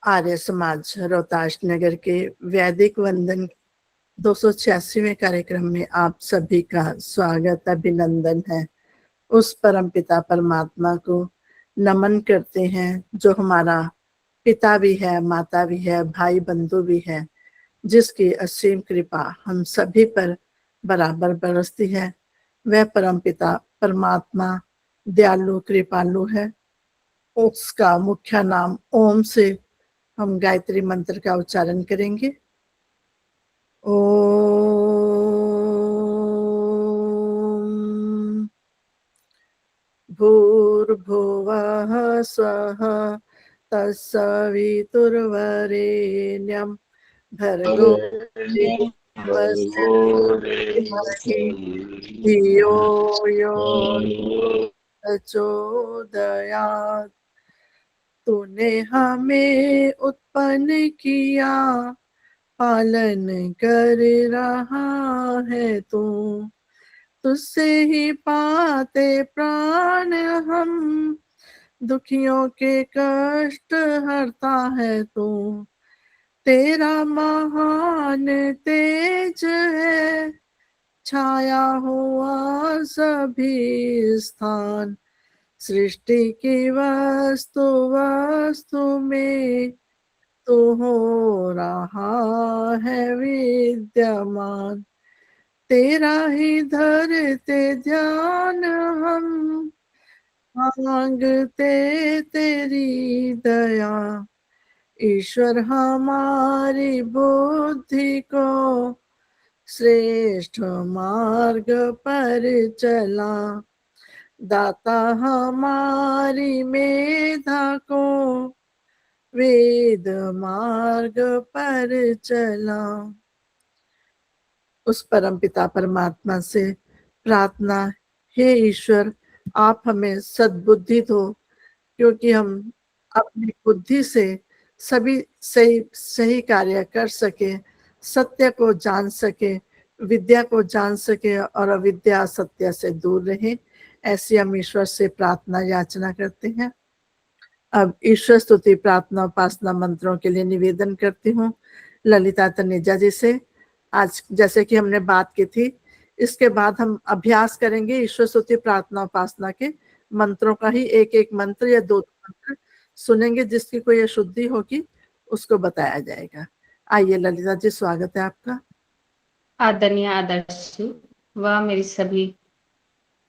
आर्य समाज रोहतास नगर के वैदिक वंदन 286वें कार्यक्रम में आप सभी का स्वागत अभिनंदन है। उस परम पिता परमात्मा को नमन करते हैं जो हमारा पिता भी है, माता भी है, भाई बंधु भी है, जिसकी असीम कृपा हम सभी पर बराबर बरसती है। वह परम पिता परमात्मा दयालु कृपालु है। उसका मुख्य नाम ओम से हम गायत्री मंत्र का उच्चारण करेंगे। ओम भूर्भुवः स्वः तत्सवितुर्वरेण्यं भर्गो देवस्य धीमहि धियो यो प्रचोदयात्। तूने हमें उत्पन्न किया, पालन कर रहा है तू। तुझसे ही पाते प्राण हम, दुखियों के कष्ट हरता है तू। तेरा महान तेज है, छाया हुआ सभी स्थान। सृष्टि की वस्तु वस्तु में तू हो रहा है विद्यमान। तेरा ही धरते ध्यान हम, मांगते तेरी दया। ईश्वर हमारी बुद्धि को श्रेष्ठ मार्ग पर चला। दाता हमारी मेधा को वेद मार्ग पर चला। उस परम पिता परमात्मा से प्रार्थना, हे ईश्वर आप हमें सद्बुद्धि दो, क्योंकि हम अपनी बुद्धि से सभी सही सही कार्य कर सके, सत्य को जान सके, विद्या को जान सके और अविद्या सत्य से दूर रहे। ऐसी हम ईश्वर से प्रार्थना याचना करते हैं। अब ईश्वर स्तुति प्रार्थना उपासना मंत्रों के लिए निवेदन करती हूँ ललिता तनेजा जी से। आज जैसे कि हमने बात की थी, इसके बाद हम अभ्यास करेंगे ईश्वर स्तुति प्रार्थना उपासना के मंत्रों का ही एक एक मंत्र या दो मंत्र सुनेंगे। जिसकी कोई अशुद्धि होगी उसको बताया जाएगा। आइए ललिता जी, स्वागत है आपका। आदरणीय आदर्श व मेरी सभी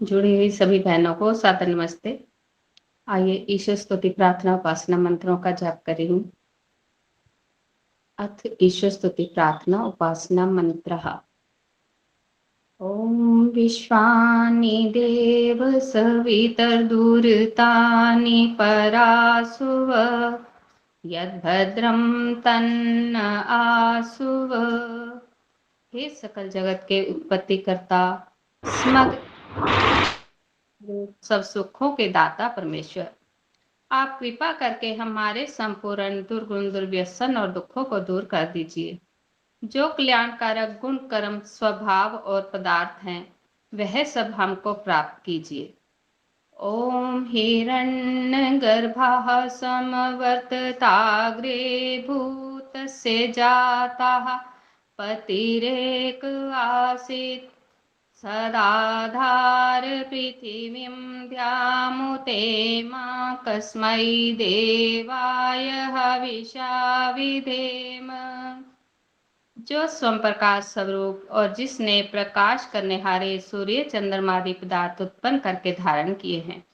जुड़ी हुई सभी बहनों को सादर नमस्ते। आइए ईश्वर स्तुति प्रार्थना उपासना मंत्रों का जाप करें। अथ ईश्वर स्तुति प्रार्थना उपासना मंत्रः। ओम विश्वानि देव सवितर्दूरतानि परासुव, यद्भद्रं तन्न आसुव। हे सकल जगत के उत्पत्ति करता, समग्र सब सुखों के दाता परमेश्वर, आप कृपा करके हमारे संपूर्ण दुर्गुण दुर्व्यसन और दुखों को दूर कर दीजिए। जो कल्याणकारक गुण कर्म स्वभाव और पदार्थ हैं वह सब हमको प्राप्त कीजिए। ओम हिरण्यगर्भः समवर्तताग्रे भूतस्य जातः पतिरेक आसीत्, सदाधार पृथिवीं द्यामुते मां कस्मै देवाय हविषा विधेम। जो स्वयं प्रकाश स्वरूप और जिसने प्रकाश करने हारे सूर्य चंद्रमा आदि पदार्थ उत्पन्न करके धारण किए हैं,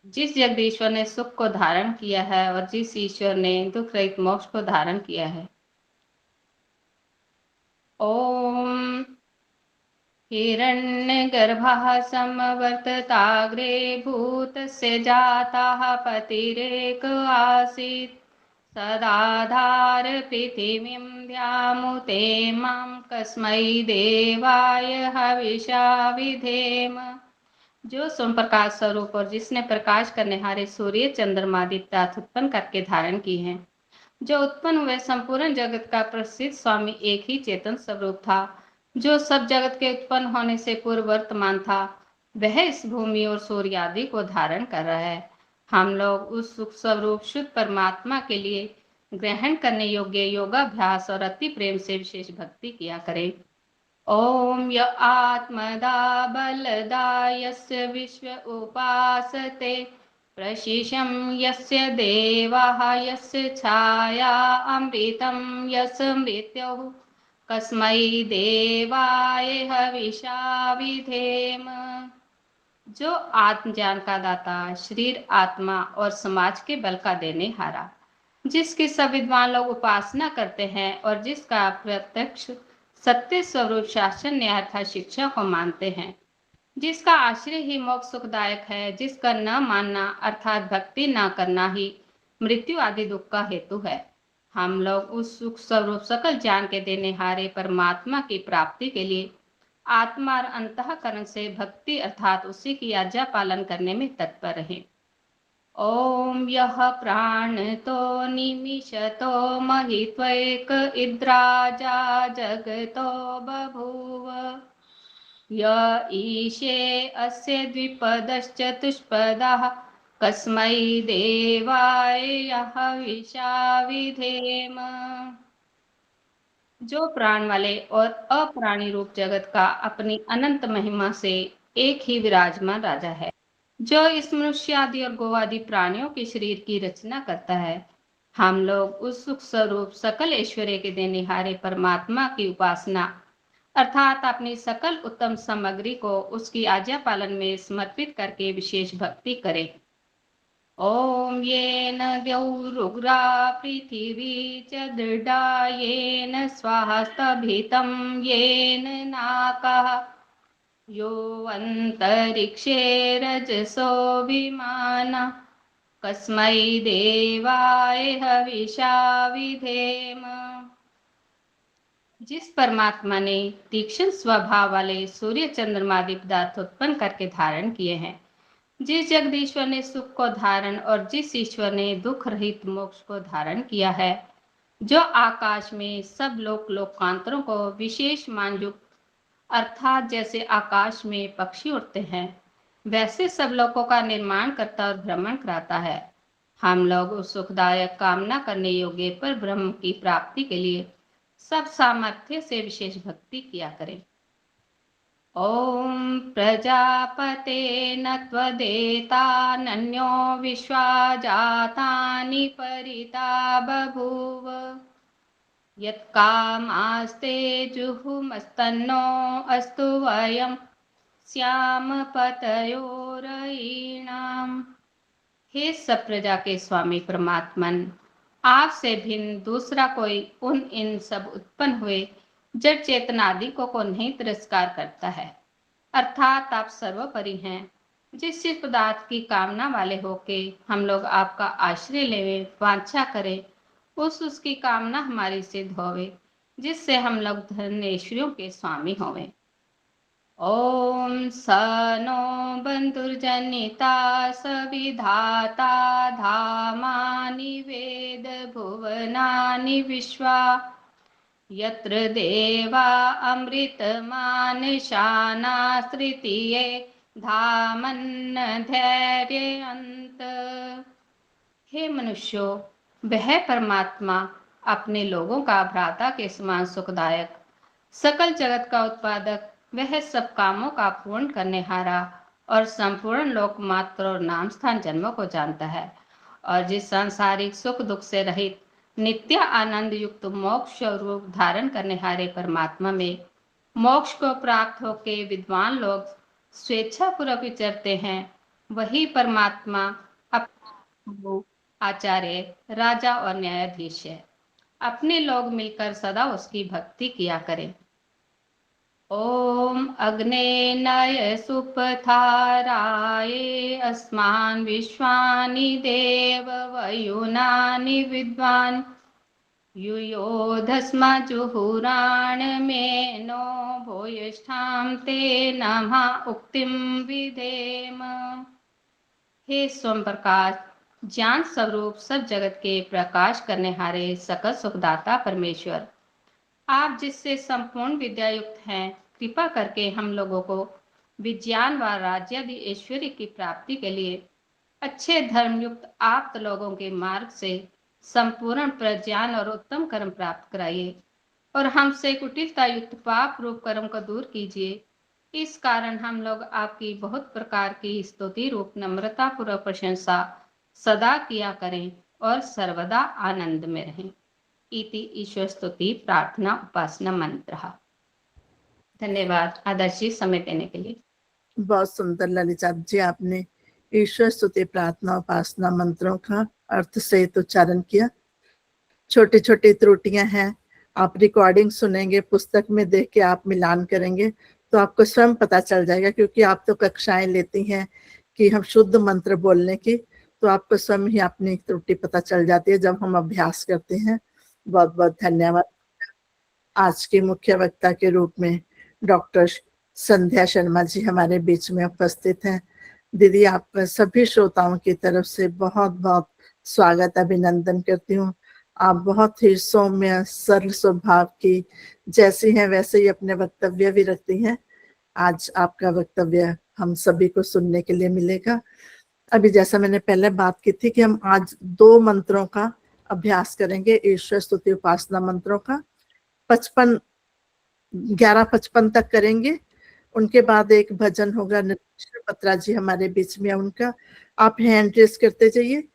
जिस जगदीश्वर ने सुख को धारण किया है और जिस ईश्वर ने दुख रहित मोक्ष को धारण किया है। ओम हिरण्यगर्भः समवर्तताग्रे भूतस्य जातः पतिरेक आसीत्, सदाधार पृथिवीं द्यामुते मां कस्मै देवाय हविषा विधेम। जो स्वयं प्रकाश स्वरूप और जिसने प्रकाश करने हारे सूर्य चंद्रमा आदि पदार्थ उत्पन्न करके धारण किए हैं, जो उत्पन्न हुए संपूर्ण जगत का प्रसिद्ध स्वामी एक ही चेतन स्वरूप था, जो सब जगत के उत्पन्न होने से पूर्व वर्तमान था, वह इस भूमि और सूर्य आदि को धारण कर रहा है। हम लोग उस सुख स्वरूप शुद्ध परमात्मा के लिए ग्रहण करने योग्य योगाभ्यास और अति प्रेम से विशेष भक्ति किया करें। ओम य आत्मदा बलदा यस्य विश्व उपासते प्रशिशं यस्य देवाः यस्य छाया अमृतं यस्य मृत्युः कस्मै देवाय हविषा विधेम। जो आत्म ज्ञान का दाता, शरीर, आत्मा और समाज के बल का देने हारा, जिसकी सब विद्वान लोग उपासना करते हैं और जिसका प्रत्यक्ष सत्य स्वरूप शासन न्याय अर्थात शिक्षा को मानते हैं, जिसका आश्रय ही मोक्ष सुखदायक है, जिसका न मानना अर्थात भक्ति न करना ही मृत्यु आदि दुख का हेतु है, हम लोग उस सुख स्वरूप सकल ज्ञान के देने हारे परमात्मा की प्राप्ति के लिए आत्मा और अंतःकरण से भक्ति अर्थात उसी की आज्ञा पालन करने में तत्पर रहें। ओम यह प्राणतो निमिषतो महित्वैक इद्राजा जगतो बभूव य ईशे अस्य द्विपदश्चतुष्पदः कस्मै देवाय यः विशा विधेम। जो प्राण वाले और अप्राणी रूप जगत का अपनी अनंत महिमा से एक ही विराजमान राजा है, जो इस मनुष्य आदि और गो आदि प्राणियों के शरीर की रचना करता है, हम लोग उस सुख स्वरूप सकल ऐश्वर्य के देनिहारे परमात्मा की उपासना अर्थात अपनी सकल उत्तम सामग्री को उसकी आज्ञा पालन में समर्पित करके विशेष भक्ति करें। ओम येन द्यौरुग्रा पृथिवी च दृढा येन स्वाहा स्तभितं येन नाकः यो अंतरिक्षे रजसो विमानः कस्मै देवाय हविषा विधेम। जिस परमात्मा ने तीक्ष्ण स्वभाव वाले सूर्य चंद्रमा आदि पदार्थ उत्पन्न करके धारण किए हैं, जिस जगदीश्वर ने सुख को धारण और जिस ईश्वर ने दुख रहित मोक्ष को धारण किया है, जो आकाश में सब लोकांतरों को विशेष मान युक्त अर्थात जैसे आकाश में पक्षी उड़ते हैं वैसे सब लोकों का निर्माण करता और भ्रमण कराता है, हम लोग उस सुखदायक कामना करने योग्य पर ब्रह्म की प्राप्ति के लिए सब सामर्थ्य से विशेष भक्ति किया करें। ओम प्रजापते न त्वदेतानन्यो विश्वा जातानि परिता बभूव यत्कामास्ते जुहुमस्तन्नो अस्तु वयं श्याम पतयोरयीणाम्। हे सब प्रजा के स्वामी परमात्मन, आपसे भिन्न दूसरा कोई उन इन सब उत्पन्न हुए जड़ चेतन आदि को नहीं तिरस्कार करता है, अर्थात आप सर्वोपरि हैं। जिस जिस पदार्थ की कामना वाले होके हम लोग आपका आश्रय लेवे वांछा करें, उसकी कामना हमारी सिद्ध होवे, जिससे हम लोग धनेश्वरियों के स्वामी होवे। ओम स नो बंधुर्जनिता सविधाता धामानि वेद भुवनानि विश्वा यत्र देवा अमृतमानशानास्तृतीये धामन्न धैर्ययन्त। हे मनुष्यों, वह परमात्मा अपने लोगों का भ्राता के समान सुखदायक, सकल जगत का उत्पादक, वह सब कामों का पूर्ण करने हारा और संपूर्ण लोक मात्र और नाम स्थान जन्मों को जानता है, और जिस सांसारिक सुख दुख से रहित नित्य आनंद युक्त मोक्ष रूप धारण करने हारे परमात्मा में मोक्ष को प्राप्त होके विद्वान लोग स्वेच्छा पूर्वक विचरते हैं, वही परमात्मा अपना आचार्य, राजा और न्यायाधीश है। अपने लोग मिलकर सदा उसकी भक्ति किया करें। ओम अग्ने नय सुपथाराय अस्मान् विश्वानि देव वयुनानि विद्वान् युयोधस्मा जुहुराण मेनो भूयिष्ठां ते नमः उक्तिं विधेम। हे स्वयं प्रकाश, ज्ञान स्वरूप सब जगत के प्रकाश करने हारे सकल सुखदाता परमेश्वर, आप जिससे संपूर्ण विद्या युक्त हैं, कृपा करके हम लोगों को विज्ञान व राज्य आदि ऐश्वर्य की प्राप्ति के लिए अच्छे धर्म युक्त आप लोगों के मार्ग से संपूर्ण प्रज्ञान और उत्तम कर्म प्राप्त कराइए और हमसे कुटिलता युक्त पाप रूप कर्म को दूर कीजिए। इस कारण हम लोग आपकी बहुत प्रकार की स्तुति रूप नम्रता पूर्वक प्रशंसा सदा किया करें और सर्वदा आनंद में रहें। इति ईश्वर स्तुति प्रार्थना उपासना मंत्र। धन्यवाद आदर्श जी समय देने के लिए। बहुत सुंदर ललिता जी, आपने ईश्वर स्तुति प्रार्थना उपासना मंत्रों का अर्थ सहित उच्चारण किया। छोटी छोटी त्रुटियां हैं, आप रिकॉर्डिंग सुनेंगे, पुस्तक में देख के आप मिलान करेंगे तो आपको स्वयं पता चल जाएगा, क्योंकि आप तो कक्षाएं लेती हैं कि हम शुद्ध मंत्र बोलने की, तो आपको स्वयं ही अपनी त्रुटि पता चल जाती है जब हम अभ्यास करते हैं। बहुत बहुत धन्यवाद। आज के मुख्य वक्ता के रूप में डॉक्टर संध्या शर्मा जी हमारे बीच में उपस्थित हैं। दीदी, आप सभी श्रोताओं की तरफ से बहुत बहुत स्वागत अभिनंदन करती हूँ। आप बहुत ही सौम्य सरल स्वभाव की, जैसी हैं वैसे ही अपने वक्तव्य भी रखती हैं। आज आपका वक्तव्य हम सभी को सुनने के लिए मिलेगा। अभी जैसा मैंने पहले बात की थी कि हम आज 2 मंत्रों का अभ्यास करेंगे, ईश्वर स्तुति उपासना मंत्रों का 55 11-55 तक करेंगे। उनके बाद एक भजन होगा, नितीश बत्रा जी हमारे बीच में, उनका आप हैंड रेस करते जाइए।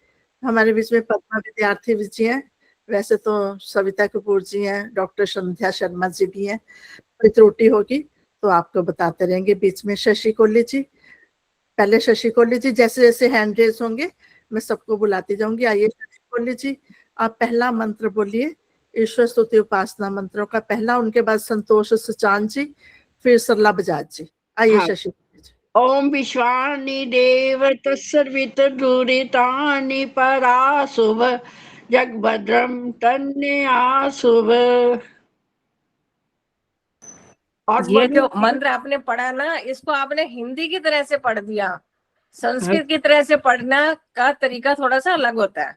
हमारे बीच में पद्मा विद्यार्थी जी हैं, वैसे तो सविता कपूर जी हैं, डॉक्टर संध्या शर्मा जी भी हैं। कोई त्रुटि होगी तो आपको बताते रहेंगे बीच में। शशि कोल्ली जी, पहले शशि कोल्ली जी, जैसे जैसे हैंड रेस होंगे मैं सबको बुलाती जाऊंगी। आइए शशि कोल्ली जी, आप पहला मंत्र बोलिए, ईश्वर स्तुति उपासना मंत्रों का पहला, उनके बाद संतोष सचान जी, फिर सरला बजाज जी। आइए हाँ। शशि कोल्ली जी। ओम विश्वानि देव तत्सर्वितदुरितानि पराशुभ जगभद्रम तन्याशुभ। और ये बोलिए। जो मंत्र आपने पढ़ा ना, इसको आपने हिंदी की तरह से पढ़ दिया। संस्कृत की तरह से पढ़ना का तरीका थोड़ा सा अलग होता है,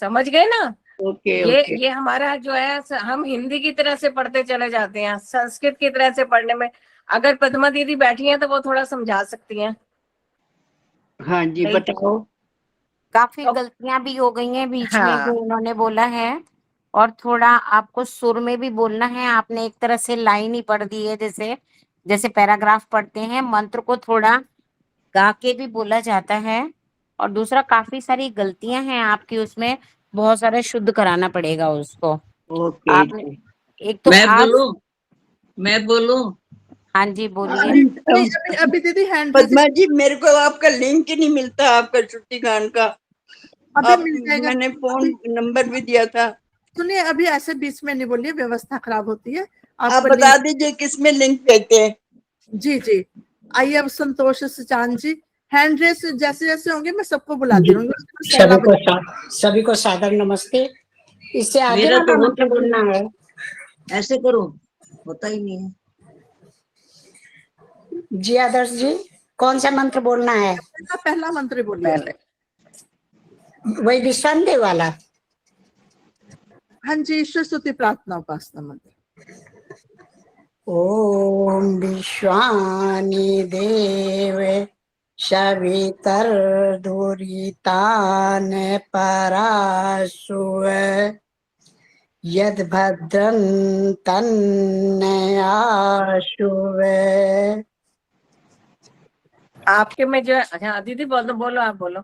समझ गए ना? ओके ये हमारा जो है, हम हिंदी की तरह से पढ़ते चले जाते हैं, संस्कृत की तरह से पढ़ने में अगर पद्मा दीदी बैठी हैं तो वो थोड़ा समझा सकती हैं। हाँ जी, बताओ। काफी गलतियां भी हो गई हैं बीच में हाँ। जो उन्होंने बोला है, और थोड़ा आपको सुर में भी बोलना है। आपने एक तरह से लाइन ही पढ़ दी है, जैसे जैसे पैराग्राफ पढ़ते हैं। मंत्र को थोड़ा गा के भी बोला जाता है। और दूसरा, काफी सारी गलतियां हैं आपकी, उसमें बहुत सारा शुद्ध कराना पड़ेगा उसको। ओके आपने जी। एक तो मैं बोलूं? हाँ जी, बोलिए। अभी दीदी हैंड रेस पद्मा जी, मेरे को आपका लिंक ही नहीं मिलता, आपका छुट्टी खान का। अभी मिल जाएगा। मैंने फोन नंबर भी दिया था। सुनिए, अभी ऐसे बीच में नहीं बोलिए, व्यवस्था खराब होती है। आप आपको बता दीजिए किसमें लिंक भेजते हैं। जी जी। आइए अब संतोष सचान जी, हैंड रेस जैसे जैसे होंगे मैं सबको बुलाती रहूंगी। सभी को सादर नमस्ते। इससे आगे मेरा वाला तो मंत्र बोलना है। ऐसे करो, होता ही नहीं है। जी आदर्श जी, कौन सा मंत्र बोलना है? पहला मंत्र बोलिए। वही विश्वानदेव वाला? हाँ जी, ईश्वर स्तुति प्रार्थना उपासना मंत्र। ओम विश्वानि देव सवितर्दुरितान पराशुव यद भद्रं तन्याशुव। आपके में जो, अच्छा दीदी बोलो आप बोलो।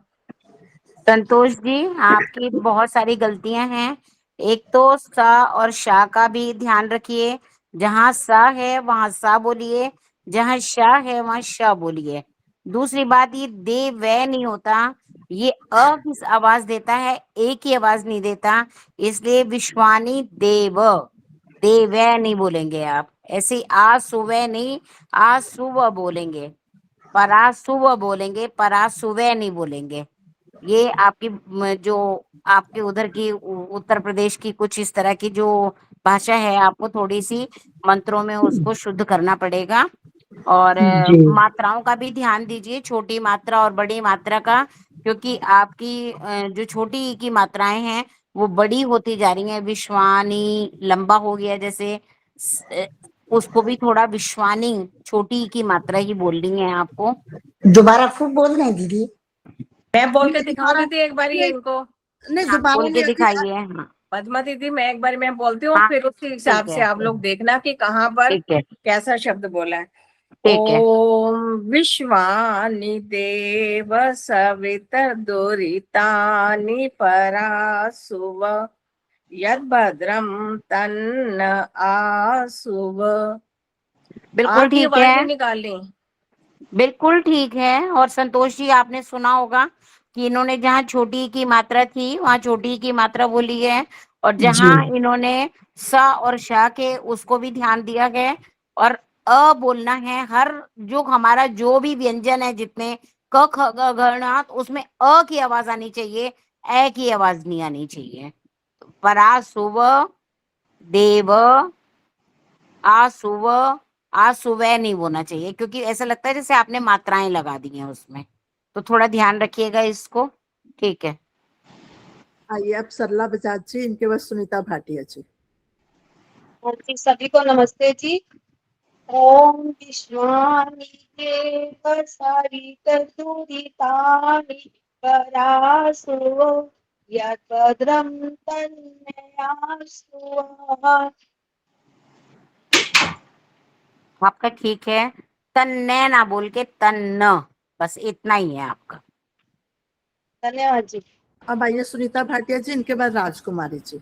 संतोष जी, आपकी बहुत सारी गलतियां हैं। एक तो सा और शा का भी ध्यान रखिए। जहाँ सा है वहां सा बोलिए, जहाँ शा है वहां शा बोलिए। दूसरी बात, ये दे वे नहीं होता, ये अ की आवाज देता है, ए की आवाज नहीं देता। इसलिए विश्वानी देव, देव नहीं बोलेंगे आप। ऐसे ही आ सुवे नहीं, आ सुव बोलेंगे। परासुव बोलेंगे, परासुवे नहीं बोलेंगे। ये आपकी जो आपके उधर की उत्तर प्रदेश की कुछ इस तरह की जो भाषा है, आपको थोड़ी सी मंत्रों में उसको शुद्ध करना पड़ेगा। और मात्राओं का भी ध्यान दीजिए, छोटी मात्रा और बड़ी मात्रा का, क्योंकि आपकी जो छोटी की मात्राएं हैं वो बड़ी होती जा रही हैं। विश्वानी लंबा हो गया, जैसे उसको भी थोड़ा विश्वानी छोटी की मात्रा ही बोलनी है आपको। दोबारा खूब बोल रहे हैं दीदी। मैं बोल के दिखाऊं दीदी एक बार ये इनको। नहीं हाँ, दोबारा बोल के नहीं आती। दिखाइए। हाँ पद्मा दीदी मैं एक बार मैं बोलती हूँ, हाँ, फिर उसके हिसाब ठीक से है आप लोग देखना कि कहाँ पर ठीक है कैसा शब्द बोला है। ठीक है। ओम विश्वानि देव सवितर दुरितानि परासुव यद्भद्रम तन्न आसुव। बिल्कुल आपकी ठीक आवाज है, नहीं निकालनी। बिल्कुल ठीक है। और संतोष जी आपने सुना होगा कि इन्होंने जहाँ छोटी की मात्रा थी वहां छोटी की मात्रा बोली है, और जहाँ इन्होंने स और श के उसको भी ध्यान दिया है। और अ बोलना है, हर जो हमारा जो भी व्यंजन है जितने क ख ग घ ङ, उसमें अ की आवाज आनी चाहिए, ए की आवाज नहीं आनी चाहिए। परासुव देव आसुव, आसुवै नहीं बोलना चाहिए, क्योंकि ऐसा लगता है जैसे आपने मात्राएं लगा दी हैं उसमें। तो थोड़ा ध्यान रखिएगा इसको, ठीक है। आइए अब सरला बजाज जी, इनके बाद सुनीता भाटिया जी। और जी सभी को नमस्ते जी। ओम विश्वानि देव सवितर्दुरितानि परासुव यद्भद्रं तन्नयासुव। आपका ठीक है, तन्ने ना बोल के तन्न, बस इतना ही है आपका। धन्यवाद जी। अब आइए सुनीता भाटिया जी, इनके बाद राजकुमारी जी।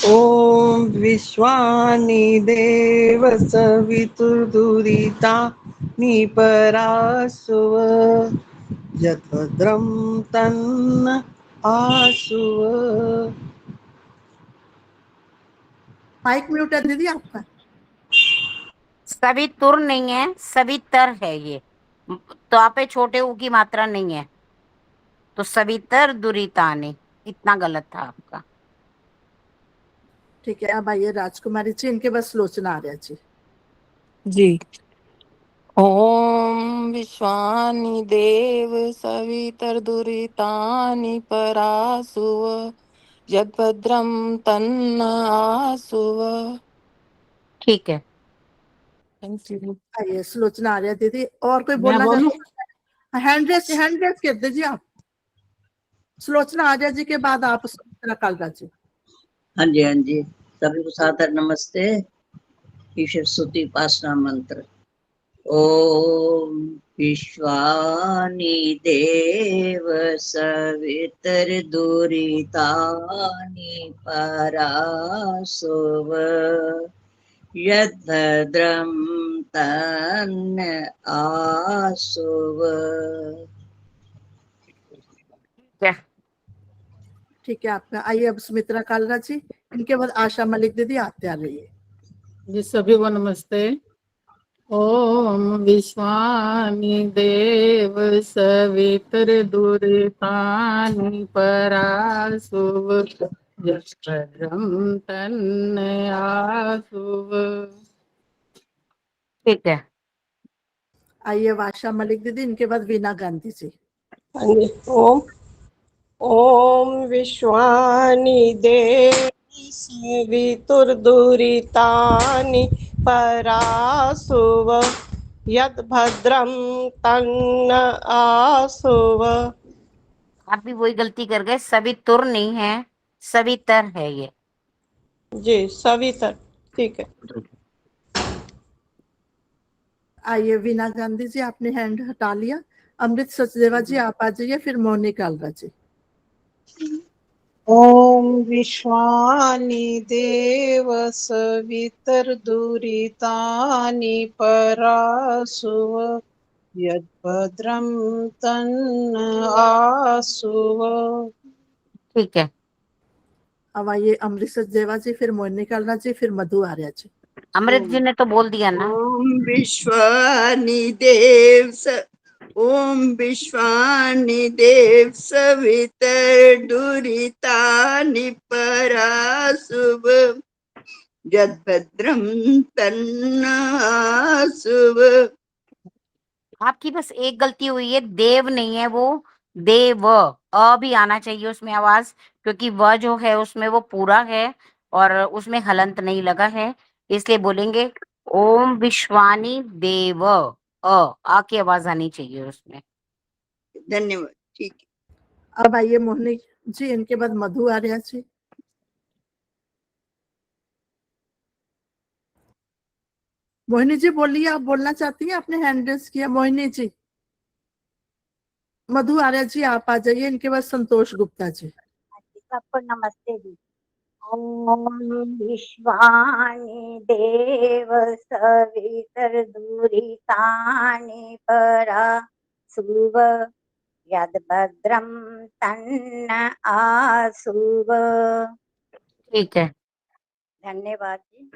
ॐ विश्वानि देव सवितुर्दुरितानि परासुव यद्भद्रं तन्न आसुव। माइक म्यूट है दीदी आपका। सभी तुर नहीं है, सभी तर है ये। तो आप पे छोटे ऊ की मात्रा नहीं है, तो सभी तर दुरिताने, इतना गलत था आपका। ठीक है, अब आइए राजकुमारी जी, इनके बाद लोचना आर्या जी। जी। ओम विश्वानि देव सवितर्दुरितानि परासुव यद्भद्रं तन्न आसुव। ठीक है, थैंक यू। आइए सुलोचना आर्या दीदी, और कोई मैं बोलना बोलूं? चाहते हैं? हैंड रेस कर दीजिए आप। सुलोचना आर्या जी के बाद आप सुमित्रा कालरा जी। हाँ जी, सभी को सादर नमस्ते। ईश्वर स्तुति उपासना मंत्र। ओम विश्वानि देव सवितर्दुरितानि परासुव यद्भद्रं तन्न आसुव। ठीक है आपका। आइए अब सुमित्रा कालरा जी, इनके बाद आशा मलिक दीदी, आप तैयार रहिए। जी सभी को नमस्ते। ओम विश्वानि देव सवितर्दुरितानि परासुव यद्भद्रं तन्न आसुव। ठीक है। आइए अब आशा मलिक दीदी, इनके बाद वीना गांधी जी। ओम ओम विश्वानि देवी सवितुर्दुरितानि परासुव यद्भद्रं तन्न आसुव। आप भी वही गलती कर गए, सभी तुर नहीं है, सभी तर है ये। जी सवितर, ठीक है। आइए वीना गांधी जी, आपने हैंड हटा लिया। अमृत सचदेवा जी आप आ जाइए, फिर मोहनी कालरा जी। ओम विश्वानि देव सवितर्दुरितानि परासुव यद्भद्रं तन्न आसुव। ठीक है, अब आइए अमृत सचदेवा जी, फिर मोहनी कालरा जी, फिर मधु आर्या जी। अमृत जी ने तो बोल दिया ना। ओम विश्वानि देव ओम विश्वानि देव सवितर्दुरितानि परासुव यद्भद्रं तन्नासुव। आपकी बस एक गलती हुई है, देव नहीं है वो, देव। अ भी आना चाहिए उसमें आवाज, क्योंकि व जो है उसमें वो पूरा है और उसमें हलंत नहीं लगा है, इसलिए बोलेंगे ओम विश्वानी देव। आ की आवाज आनी चाहिए उसमें। धन्यवाद। ठीक है। अब आइए मोहनी जी, इनके बाद मधु आर्या जी। मोहिनी जी बोलिए, आप बोलना चाहती हैं? आपने हैंड रेज किया मोहिनी जी। मधु आर्या जी आप आ जाइए, इनके बाद संतोष गुप्ता जी। सबको नमस्ते जी। ओम विश्वानि देव सवितर्दुरितानि परासुव यद्भद्रं तन्न आसुव। ठीक है, धन्यवाद जी।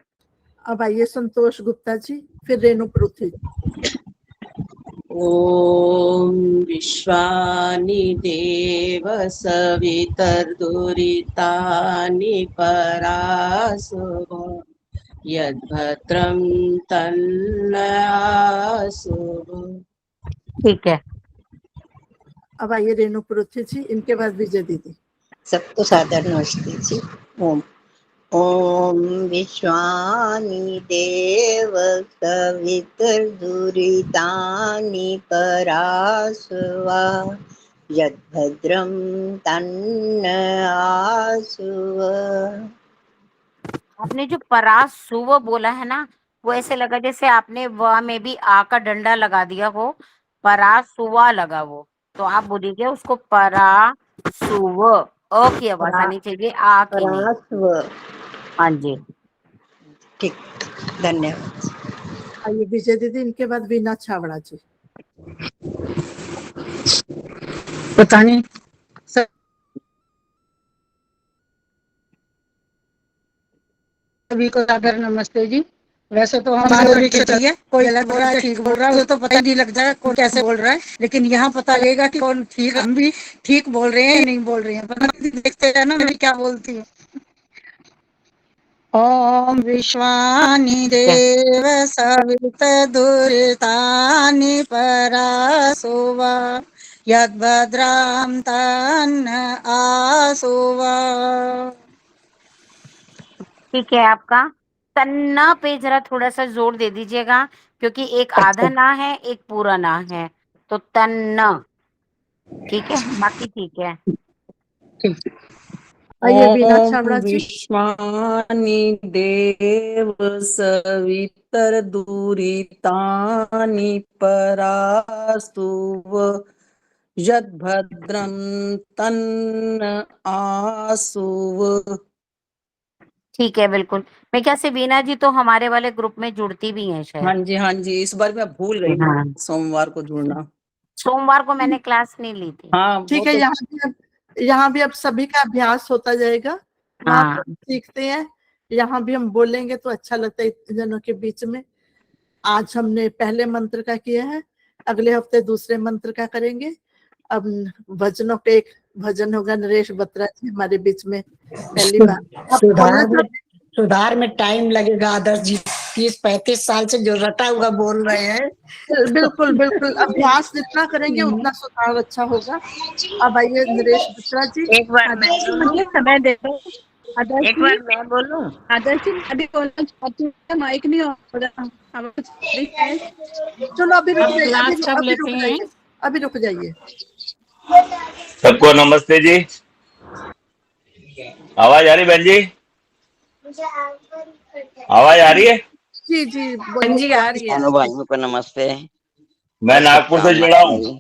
अब आइए संतोष गुप्ता जी, फिर रेणु पृथ्वी। ॐ विश्वानि देव सवितर्दुरितानि परासुव यद्भद्रं तन्न आसुव। ठीक है। अब आइए रेणु पृथ्वी जी, इनके बाद विजय दीदी। सबको सादर नमस्ते जी। ओम ओम विश्वानि देव सवितर्दुरितानि परासुवा यद्भद्रं तन्न आसुव। आपने जो परासुव बोला है ना, वो ऐसे लगा जैसे आपने व में भी आ का डंडा लगा दिया हो, परासुवा लगा वो। तो आप बोलिए उसको परासुव, अ की आवाज आनी चाहिए, आ की नहीं। परासुव। हाँ जी, ठीक, धन्यवाद। आइए विजय दीदी, इनके बाद वीना छावड़ा जी। पता नहीं सभी को सादर नमस्ते जी। वैसे तो हमारे परीक्षा चल है, कोई गलत बोल रहा है, ठीक बोल रहा है, वो तो पता ही नहीं लगता है कौन कैसे बोल रहा है, लेकिन यहाँ पता लगेगा कि कौन ठीक, हम भी ठीक बोल रहे हैं या नहीं बोल रहे हैं। पता नहीं, देखते हैं ना मैं क्या बोलती हूँ। ओम विश्वानि देव सवितर्दुरितानि परासुवा यद्भद्रं तन्न आसुवा। ठीक है। आपका तन्ना पे जरा थोड़ा सा जोर दे दीजिएगा, क्योंकि एक आधा ना है, एक पूरा ना है, तो तन्ना। ठीक है, बाकी ठीक है। आइए वीना ओम छावड़ा जी। विश्वानि देव सवितर्दुरितानि परास्तुव यद्भद्रं तन्न आसुव। ठीक है, बिल्कुल। मैं क्या से वीना जी तो हमारे वाले ग्रुप में जुड़ती भी हैं शायद। हाँ जी, इस बार मैं भूल गई हाँ, सोमवार को जुड़ना। सोमवार को मैंने क्लास नहीं ली थी। हाँ वो ठीक है, तो यहाँ भी अब सभी का अभ्यास होता जाएगा, वहाँ हाँ, पर सीखते हैं, यहाँ भी हम बोलेंगे तो अच्छा लगता है इतने जनों के बीच में। आज हमने पहले मंत्र का किया है, अगले हफ्ते दूसरे मंत्र का करेंगे। अब भजनों पे एक भजन होगा, नरेश बत्रा जी हमारे बीच में पहली बार। आप बोलना सुधार में टाइम लगेगा। आदर्श जी 30-35 साल से जो रटा हुआ बोल रहे हैं। बिल्कुल बिल्कुल, अभ्यास जितना करेंगे उतना सुधार अच्छा होगा। अब आइए नरेश बत्रा जी। एक बार मैं मुझे समय दे दो। आदर्श एक जी, बार मैं बोलूं। आदर्श जी, मैं भी बोलना चाहती हूँ, माइक नहीं हो रहा। हम कुछ है। चलो अभी रुक आप जाइए, क्लास कब अभी लेते रुक हैं? जाइए, अभी रुक जाइए। सबको नमस्ते जी। आवाज आ रही बहन जी? आवाज आ रही है? जी जी हाँ बोलिए। जी, आ रही है। दोनों भाइयों को नमस्ते। मैं नागपुर से जुड़ा हूँ,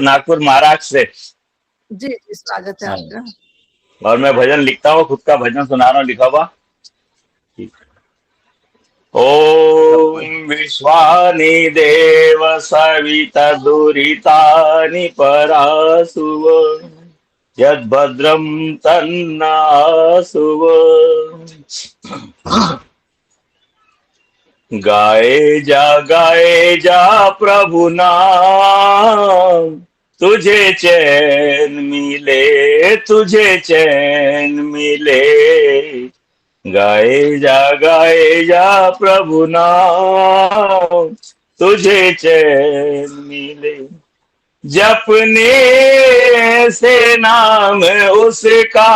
नागपुर महाराष्ट्र से। जी जी स्वागत है आपका। और मैं भजन लिखता हूँ, खुद का भजन सुना रहा हूँ लिखा हुआ। ओम विश्वानि देव सवितर्दुरितानि परासुव यद्भद्रं तन्नासुव। गाए जा प्रभु नाम, तुझे चैन मिले। गाए जा प्रभु नाम, तुझे चैन मिले। जपने से नाम उसका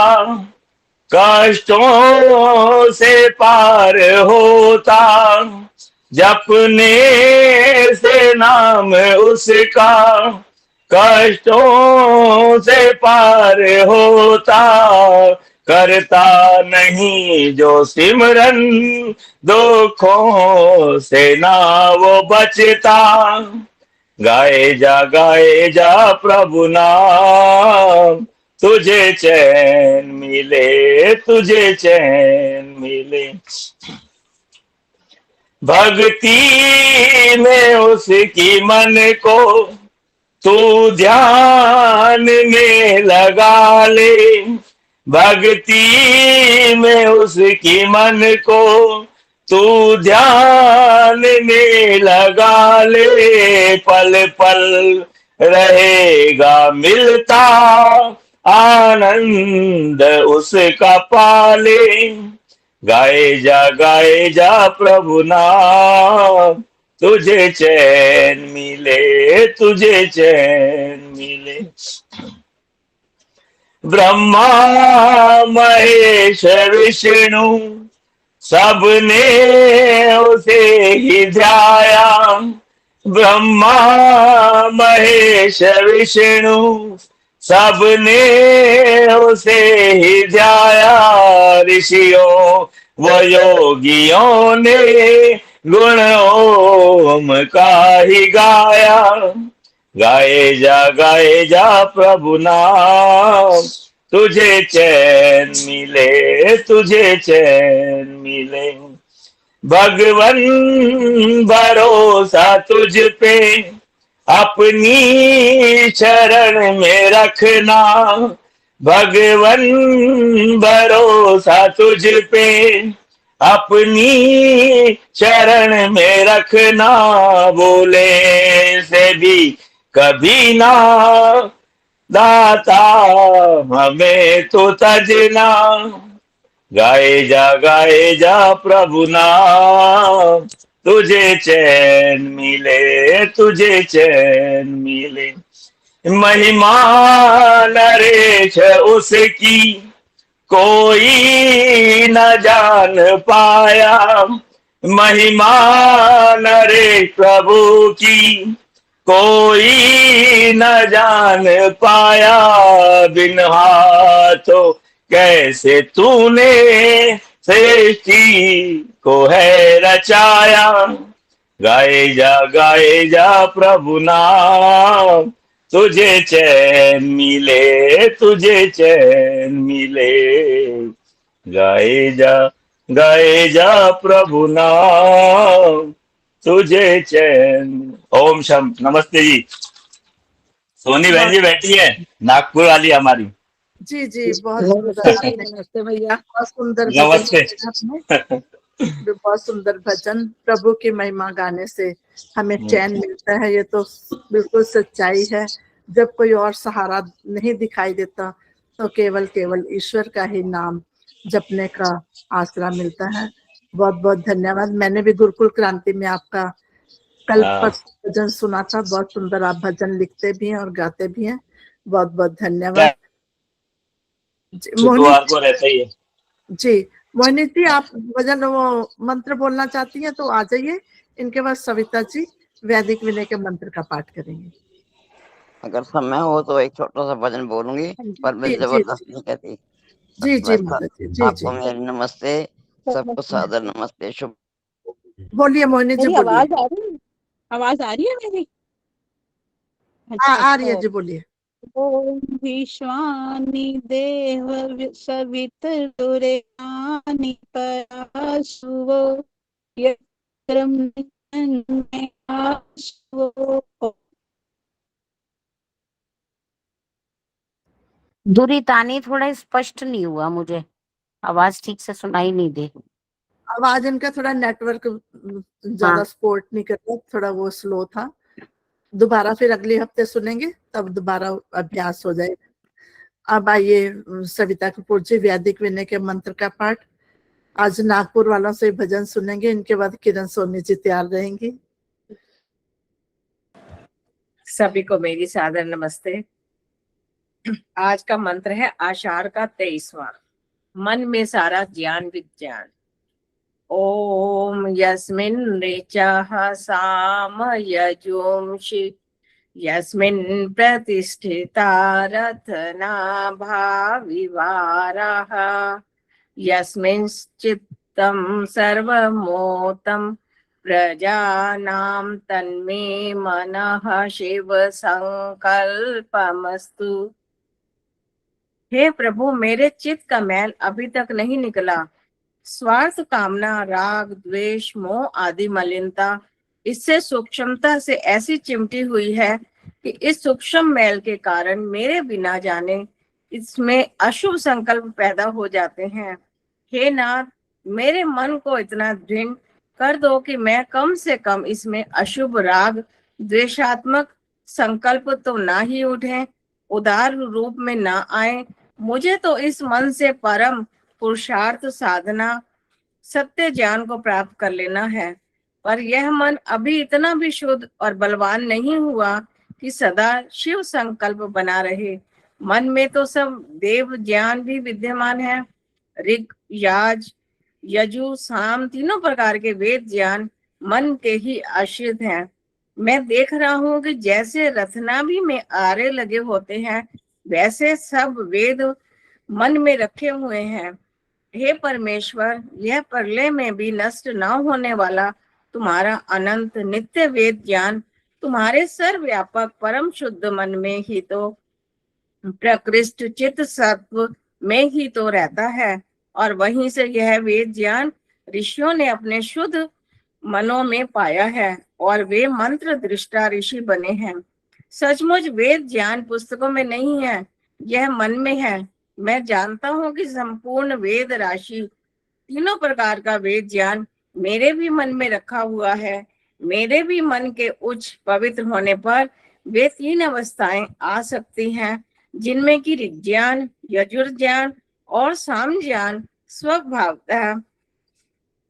कष्टों से पार होता। जपने से नाम उसका कष्टों से पार होता, करता नहीं जो सिमरन, दुखों से ना वो बचता। गाए जा प्रभु नाम, तुझे चैन मिले, तुझे चैन मिले। भक्ति में उसकी मन को तू ध्यान में लगा ले, भक्ति में उसकी मन को तू ध्यान में लगा ले। पल पल रहेगा मिलता, आनंद उसका पाले। गाए जा प्रभु नाम, तुझे चैन मिले, तुझे चैन मिले। ब्रह्मा महेश विष्णु सबने उसे ही ध्याया, ब्रह्मा महेश विष्णु सबने उसे ही ध्याया। ऋषियों व योगियों ने गुण ओम का ही गाया। गाए जा प्रभु नाम, तुझे चैन मिले, तुझे चैन मिले। भगवन भरोसा तुझ पे अपनी शरण में रखना, भगवन भरोसा तुझ पे अपनी शरण में रखना। बोले से भी कभी ना दाता हमें तो तजना। गाए जा प्रभु नाम, तुझे चैन मिले, तुझे चैन मिले। महिमा नरेश उसकी कोई न जान पाया, महिमा नरेश प्रभु की कोई न जान पाया। बिन हाथों कैसे तूने सृष्टि को है रचाया। गाए जा प्रभु नाम, तुझे चैन मिले, तुझे चैन मिले। गाए जा प्रभु नाम, तुझे चैन। ओम शम। नमस्ते जी। सोनी बहन जी बैठी है, नागपुर वाली हमारी। जी जी, बहुत सुंदर आपने, नमस्ते भैया। बहुत सुंदर भजन नमस्ते। गाया आपने। बहुत सुंदर भजन। प्रभु की महिमा गाने से हमें चैन मिलता है, ये तो बिल्कुल सच्चाई है। जब कोई और सहारा नहीं दिखाई देता तो केवल ईश्वर का ही नाम जपने का आसरा मिलता है। बहुत बहुत धन्यवाद। मैंने भी गुरुकुल क्रांति में आपका कल परसों भजन सुना था। बहुत सुंदर आप भजन लिखते भी हैं और गाते भी हैं। बहुत बहुत धन्यवाद। मोहिनी शुक्रवार को रहता ही है जी, मोहिनी जी आप भजन वो मंत्र बोलना चाहती हैं तो आ जाइए। इनके बाद सविता जी वैदिक विनय के मंत्र का पाठ करेंगे। अगर समय हो तो एक छोटा सा भजन बोलूंगी, पर मैं जबरदस्ती नहीं कहती। जी जी माता जी, जी आपको मेरी नमस्ते, सबको सादर नमस्ते। शुभ। बोलिए मोहिनी जी, मेरी बोलिए। आवाज आ रही है? आवाज आ रही है मेरी? आ रही है जी, बोलिए। ओम विश्वानि देव सवितुरेणानि पराशुवो यत्रं आशुवो। दूरी तानी थोड़ा स्पष्ट नहीं हुआ, मुझे आवाज ठीक से सुनाई नहीं दे। आवाज इनका थोड़ा नेटवर्क ज्यादा सपोर्ट नहीं करता, थोड़ा वो स्लो था। दोबारा फिर अगले हफ्ते सुनेंगे, तब दोबारा अभ्यास हो जाएगा। अब आइए सविता कपूर जी वैदिक विनय के मंत्र का पाठ। आज नागपुर वालों से भजन सुनेंगे, इनके बाद किरण सोनी जी तैयार रहेंगी। सभी को मेरी सादर नमस्ते। आज का मंत्र है आषाढ़ का 23वां। मन में सारा ज्ञान विज्ञान। ओम यस्मिन् ऋचः साम यजुंषि यस्मिन् प्रतिष्ठिता रत्नाभा विवाराः यस्मिंश्चित्तं सर्वमोतं प्रजानां तन्मे मनः शिव संकल्पमस्तु। हे प्रभु, मेरे चित्त का मैल अभी तक नहीं निकला। स्वार्थ, कामना, राग, द्वेष, मोह आदि मलिनता इससे सूक्ष्मता से ऐसी चिमटी हुई है कि इस सूक्ष्म मैल के कारण मेरे बिना जाने इसमें अशुभ संकल्प पैदा हो जाते हैं। हे नाथ, मेरे मन को इतना दृढ़ कर दो कि मैं कम से कम इसमें अशुभ राग द्वेषात्मक संकल्प तो ना ही उठे, उदार रूप में ना आए। मुझे तो इस मन से परम पुरुषार्थ साधना सत्य ज्ञान को प्राप्त कर लेना है, पर यह मन अभी इतना भी शुद्ध और बलवान नहीं हुआ कि सदा शिव संकल्प बना रहे। मन में तो सब देव ज्ञान भी विद्यमान है। ऋग, याज, यजु, साम तीनों प्रकार के वेद ज्ञान मन के ही आश्रित हैं। मैं देख रहा हूँ कि जैसे रत्नाभि में आरे लगे होते हैं, वैसे सब वेद मन में रखे हुए हैं। हे परमेश्वर, यह प्रलय में भी नष्ट न होने वाला तुम्हारा अनंत नित्य वेद ज्ञान तुम्हारे सर्वव्यापक परम शुद्ध मन में ही तो प्रकृष्ट चित्त सत्व में ही तो रहता है, और वहीं से यह वेद ज्ञान ऋषियों ने अपने शुद्ध मनों में पाया है और वे मंत्र दृष्टा ऋषि बने हैं। सचमुच वेद ज्ञान पुस्तकों में नहीं है, यह मन में है। मैं जानता हूँ कि संपूर्ण वेद राशि तीनों प्रकार का वेद ज्ञान मेरे भी मन में रखा हुआ है। मेरे भी मन के उच्च पवित्र होने पर वे तीन अवस्थाएं आ सकती हैं, जिनमें कि ऋग ज्ञान, यजुर ज्ञान और साम ज्ञान स्वभावतः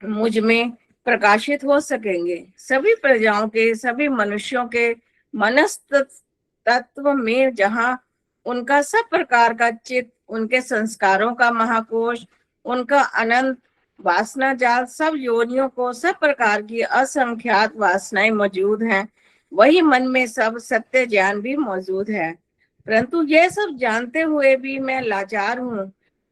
मुझ में प्रकाशित हो सकेंगे। सभी प्रजाओं के, सभी मनुष्यों के मनस्तत्व तत्व में जहाँ उनका सब प्रकार का चित्त, उनके संस्कारों का महाकोश, उनका अनंत वासना जाल, सब योनियों को सब प्रकार की असंख्यात वासनाएं मौजूद हैं, वही मन में सब सत्य ज्ञान भी मौजूद है। परंतु यह सब जानते हुए भी मैं लाचार हूँ।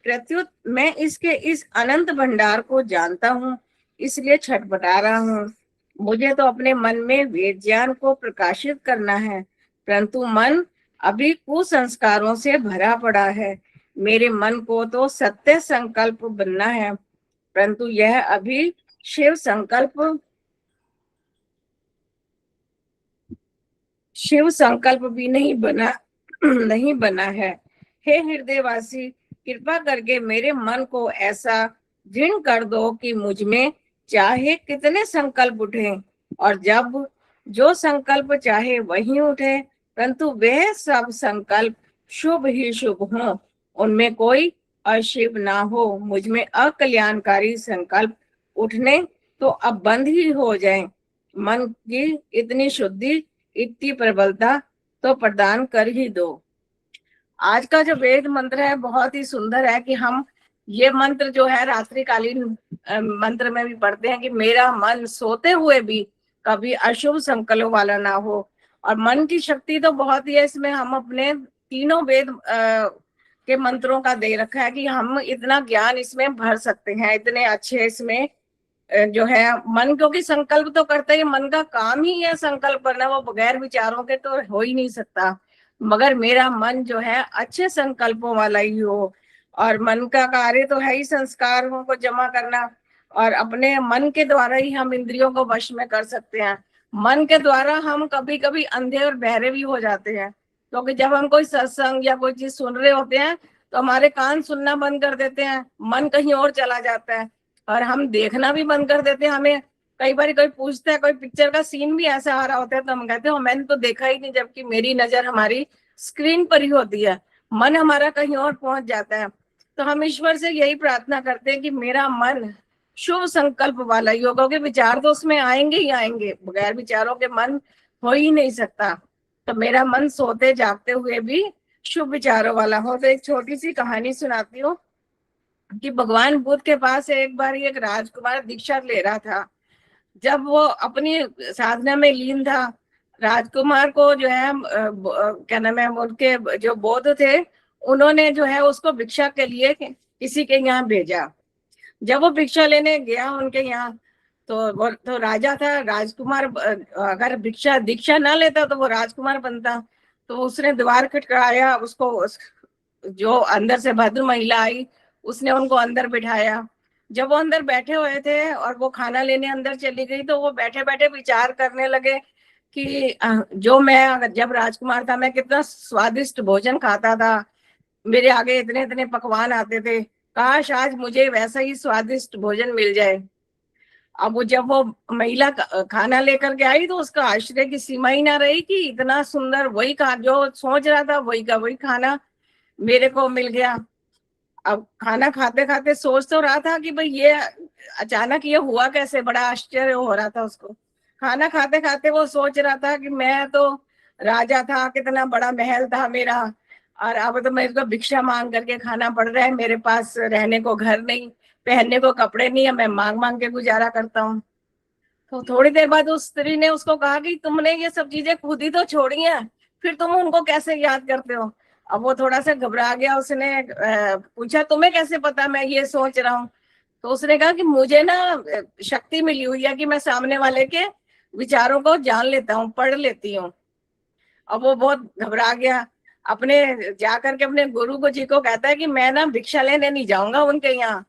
प्रत्युत मैं इसके इस अनंत भंडार को जानता हूँ, इसलिए छटपटा रहा हूँ। मुझे तो अपने मन में वेद ज्ञान को प्रकाशित करना है, परंतु मन अभी कुसंस्कारों से भरा पड़ा है। मेरे मन को तो सत्य संकल्प बनना है, परंतु यह अभी शिव संकल्प भी नहीं बना है। हे हृदयवासी, कृपा करके मेरे मन को ऐसा दृढ़ कर दो कि मुझ में चाहे कितने संकल्प उठे और जब जो संकल्प चाहे वही उठे, परंतु वह सब संकल्प शुभ ही शुभ हो, उनमें कोई अशुभ ना हो। मुझ में अकल्याणकारी संकल्प उठने तो अब बंद ही हो जाए। मन की इतनी शुद्धि, इतनी प्रबलता तो प्रदान कर ही दो। आज का जो वेद मंत्र है बहुत ही सुंदर है कि हम ये मंत्र जो है रात्रिकालीन मंत्र में भी पढ़ते हैं कि मेरा मन सोते हुए भी कभी अशुभ संकल्प वाला ना हो। और मन की शक्ति तो बहुत ही है, इसमें हम अपने तीनों वेद के मंत्रों का दे रखा है कि हम इतना ज्ञान इसमें भर सकते हैं, इतने अच्छे इसमें जो है मन, क्योंकि संकल्प तो करते ही, मन का काम ही है संकल्प करना, वो बगैर विचारों के तो हो ही नहीं सकता। मगर मेरा मन जो है अच्छे संकल्पों वाला ही हो, और मन का कार्य तो है ही संस्कारों को जमा करना, और अपने मन के द्वारा ही हम इंद्रियों को वश में कर सकते हैं। मन के द्वारा हम कभी कभी अंधे और बहरे भी हो जाते हैं, क्योंकि जब हम कोई सत्संग या कोई चीज सुन रहे होते हैं तो हमारे कान सुनना बंद कर देते हैं, मन कहीं और चला जाता है, और हम देखना भी बंद कर देते हैं। हमें कई बार कोई पूछता है, कोई पिक्चर का सीन भी ऐसा आ रहा होता है तो हम कहते हैं मैंने तो देखा ही नहीं, जबकि मेरी नजर हमारी स्क्रीन पर ही होती है, मन हमारा कहीं और पहुंच जाता है। तो हम ईश्वर से यही प्रार्थना करते हैं कि मेरा मन शुभ संकल्प वाला ही होगा, क्योंकि विचार तो उसमें आएंगे ही आएंगे, बगैर विचारों के मन हो ही नहीं सकता। तो मेरा मन सोते जागते हुए भी शुभ विचारों वाला हो। तो एक छोटी सी कहानी सुनाती हूँ कि भगवान बुद्ध के पास एक बार एक राजकुमार दीक्षा ले रहा था। जब वो अपनी साधना में लीन था, राजकुमार को जो है क्या नाम है, उनके जो बौद्ध थे उन्होंने जो है उसको भिक्षा के लिए किसी के यहाँ भेजा। जब वो भिक्षा लेने गया उनके यहाँ, तो राजा था, राजकुमार अगर भिक्षा दीक्षा ना लेता तो वो राजकुमार बनता। तो उसने द्वार खटखटाया, उसको जो अंदर से भद्र महिला आई उसने उनको अंदर बिठाया। जब वो अंदर बैठे हुए थे और वो खाना लेने अंदर चली गई, तो वो बैठे बैठे विचार करने लगे कि जो मैं जब राजकुमार था मैं कितना स्वादिष्ट भोजन खाता था, मेरे आगे इतने इतने पकवान आते थे, काश आज मुझे वैसा ही स्वादिष्ट भोजन मिल जाए। अब वो जब वो महिला खाना लेकर के आई तो उसका आश्चर्य की सीमा ही ना रही कि इतना सुंदर वही खा, जो सोच रहा था वही का वही खाना मेरे को मिल गया। अब खाना खाते खाते सोच तो रहा था कि भाई ये अचानक ये हुआ कैसे, बड़ा आश्चर्य हो रहा था उसको। खाना खाते खाते वो सोच रहा था कि मैं तो राजा था, कितना बड़ा महल था मेरा, और अब तो मेरे को भिक्षा मांग करके खाना पड़ रहा है, मेरे पास रहने को घर नहीं, पहनने को कपड़े नहीं है, मैं मांग मांग के गुजारा करता हूँ। तो थोड़ी देर बाद उस स्त्री ने उसको कहा कि तुमने ये सब चीजें खुद ही तो छोड़ी हैं, फिर तुम उनको कैसे याद करते हो। अब वो थोड़ा सा घबरा गया, उसने पूछा तुम्हें कैसे पता मैं ये सोच रहा हूँ। तो उसने कहा कि मुझे ना शक्ति मिली हुई है कि मैं सामने वाले के विचारों को जान लेता हूँ, पढ़ लेती हूँ। अब वो बहुत घबरा गया, अपने जाकर के अपने गुरु जी को कहता है कि मैं ना भिक्षा लेने नहीं जाऊंगा उनके यहाँ।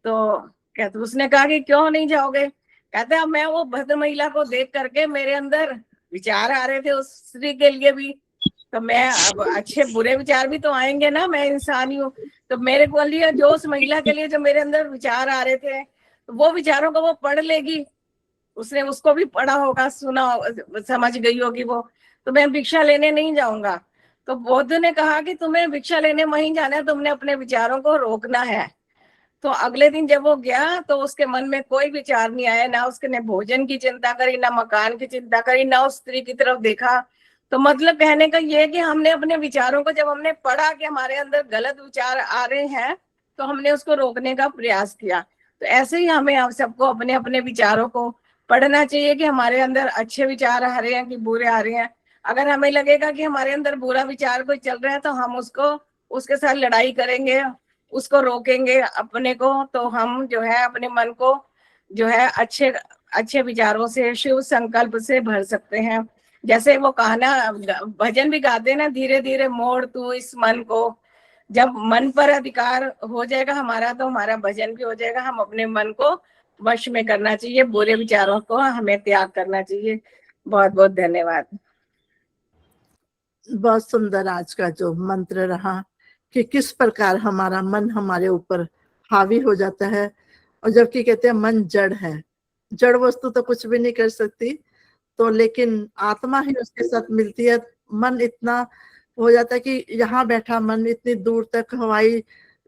तो कहते उसने कहा कि क्यों नहीं जाओगे। कहते अब मैं वो भद्र महिला को देख करके मेरे अंदर विचार आ रहे थे उस स्त्री के लिए भी, तो मैं अब अच्छे बुरे विचार भी तो आएंगे ना, मैं इंसान ही हूँ, तो मेरे को लिए जो उस महिला के लिए जो मेरे अंदर विचार आ रहे थे तो वो विचारों को वो पढ़ लेगी, उसने उसको भी पढ़ा होगा, सुना, समझ गई होगी वो, तो मैं भिक्षा लेने नहीं जाऊंगा। तो बौद्ध ने कहा कि तुम्हें भिक्षा लेने वहीं जाना है, तुमने अपने विचारों को रोकना है। तो अगले दिन जब वो गया तो उसके मन में कोई विचार नहीं आया, ना उसने भोजन की चिंता करी, ना मकान की चिंता करी, ना उस स्त्री की तरफ देखा। तो मतलब कहने का ये है कि हमने अपने विचारों को, जब हमने पढ़ा कि हमारे अंदर गलत विचार आ रहे हैं, तो हमने उसको रोकने का प्रयास किया। तो ऐसे ही हमें आप सबको अपने अपने विचारों को पढ़ना चाहिए कि हमारे अंदर अच्छे विचार आ रहे हैं कि बुरे आ रहे हैं। अगर हमें लगेगा कि हमारे अंदर बुरा विचार कोई चल रहा है तो हम उसको उसके साथ लड़ाई करेंगे, उसको रोकेंगे अपने को, तो हम जो है अपने मन को जो है अच्छे अच्छे विचारों से, शिव संकल्प से भर सकते हैं। जैसे वो कहना भजन भी गाते ना, धीरे धीरे मोड़ तू इस मन को। जब मन पर अधिकार हो जाएगा हमारा तो हमारा भजन भी हो जाएगा। हम अपने मन को वश में करना चाहिए, बुरे विचारों को हमें त्याग करना चाहिए। बहुत बहुत धन्यवाद। बहुत सुंदर आज का जो मंत्र रहा कि किस प्रकार हमारा मन हमारे ऊपर हावी हो जाता है, और जबकि कहते हैं मन जड़ है, जड़ वस्तु तो कुछ भी नहीं कर सकती, तो लेकिन आत्मा ही उसके साथ मिलती है। मन इतना हो जाता है कि यहाँ बैठा मन इतनी दूर तक हवाई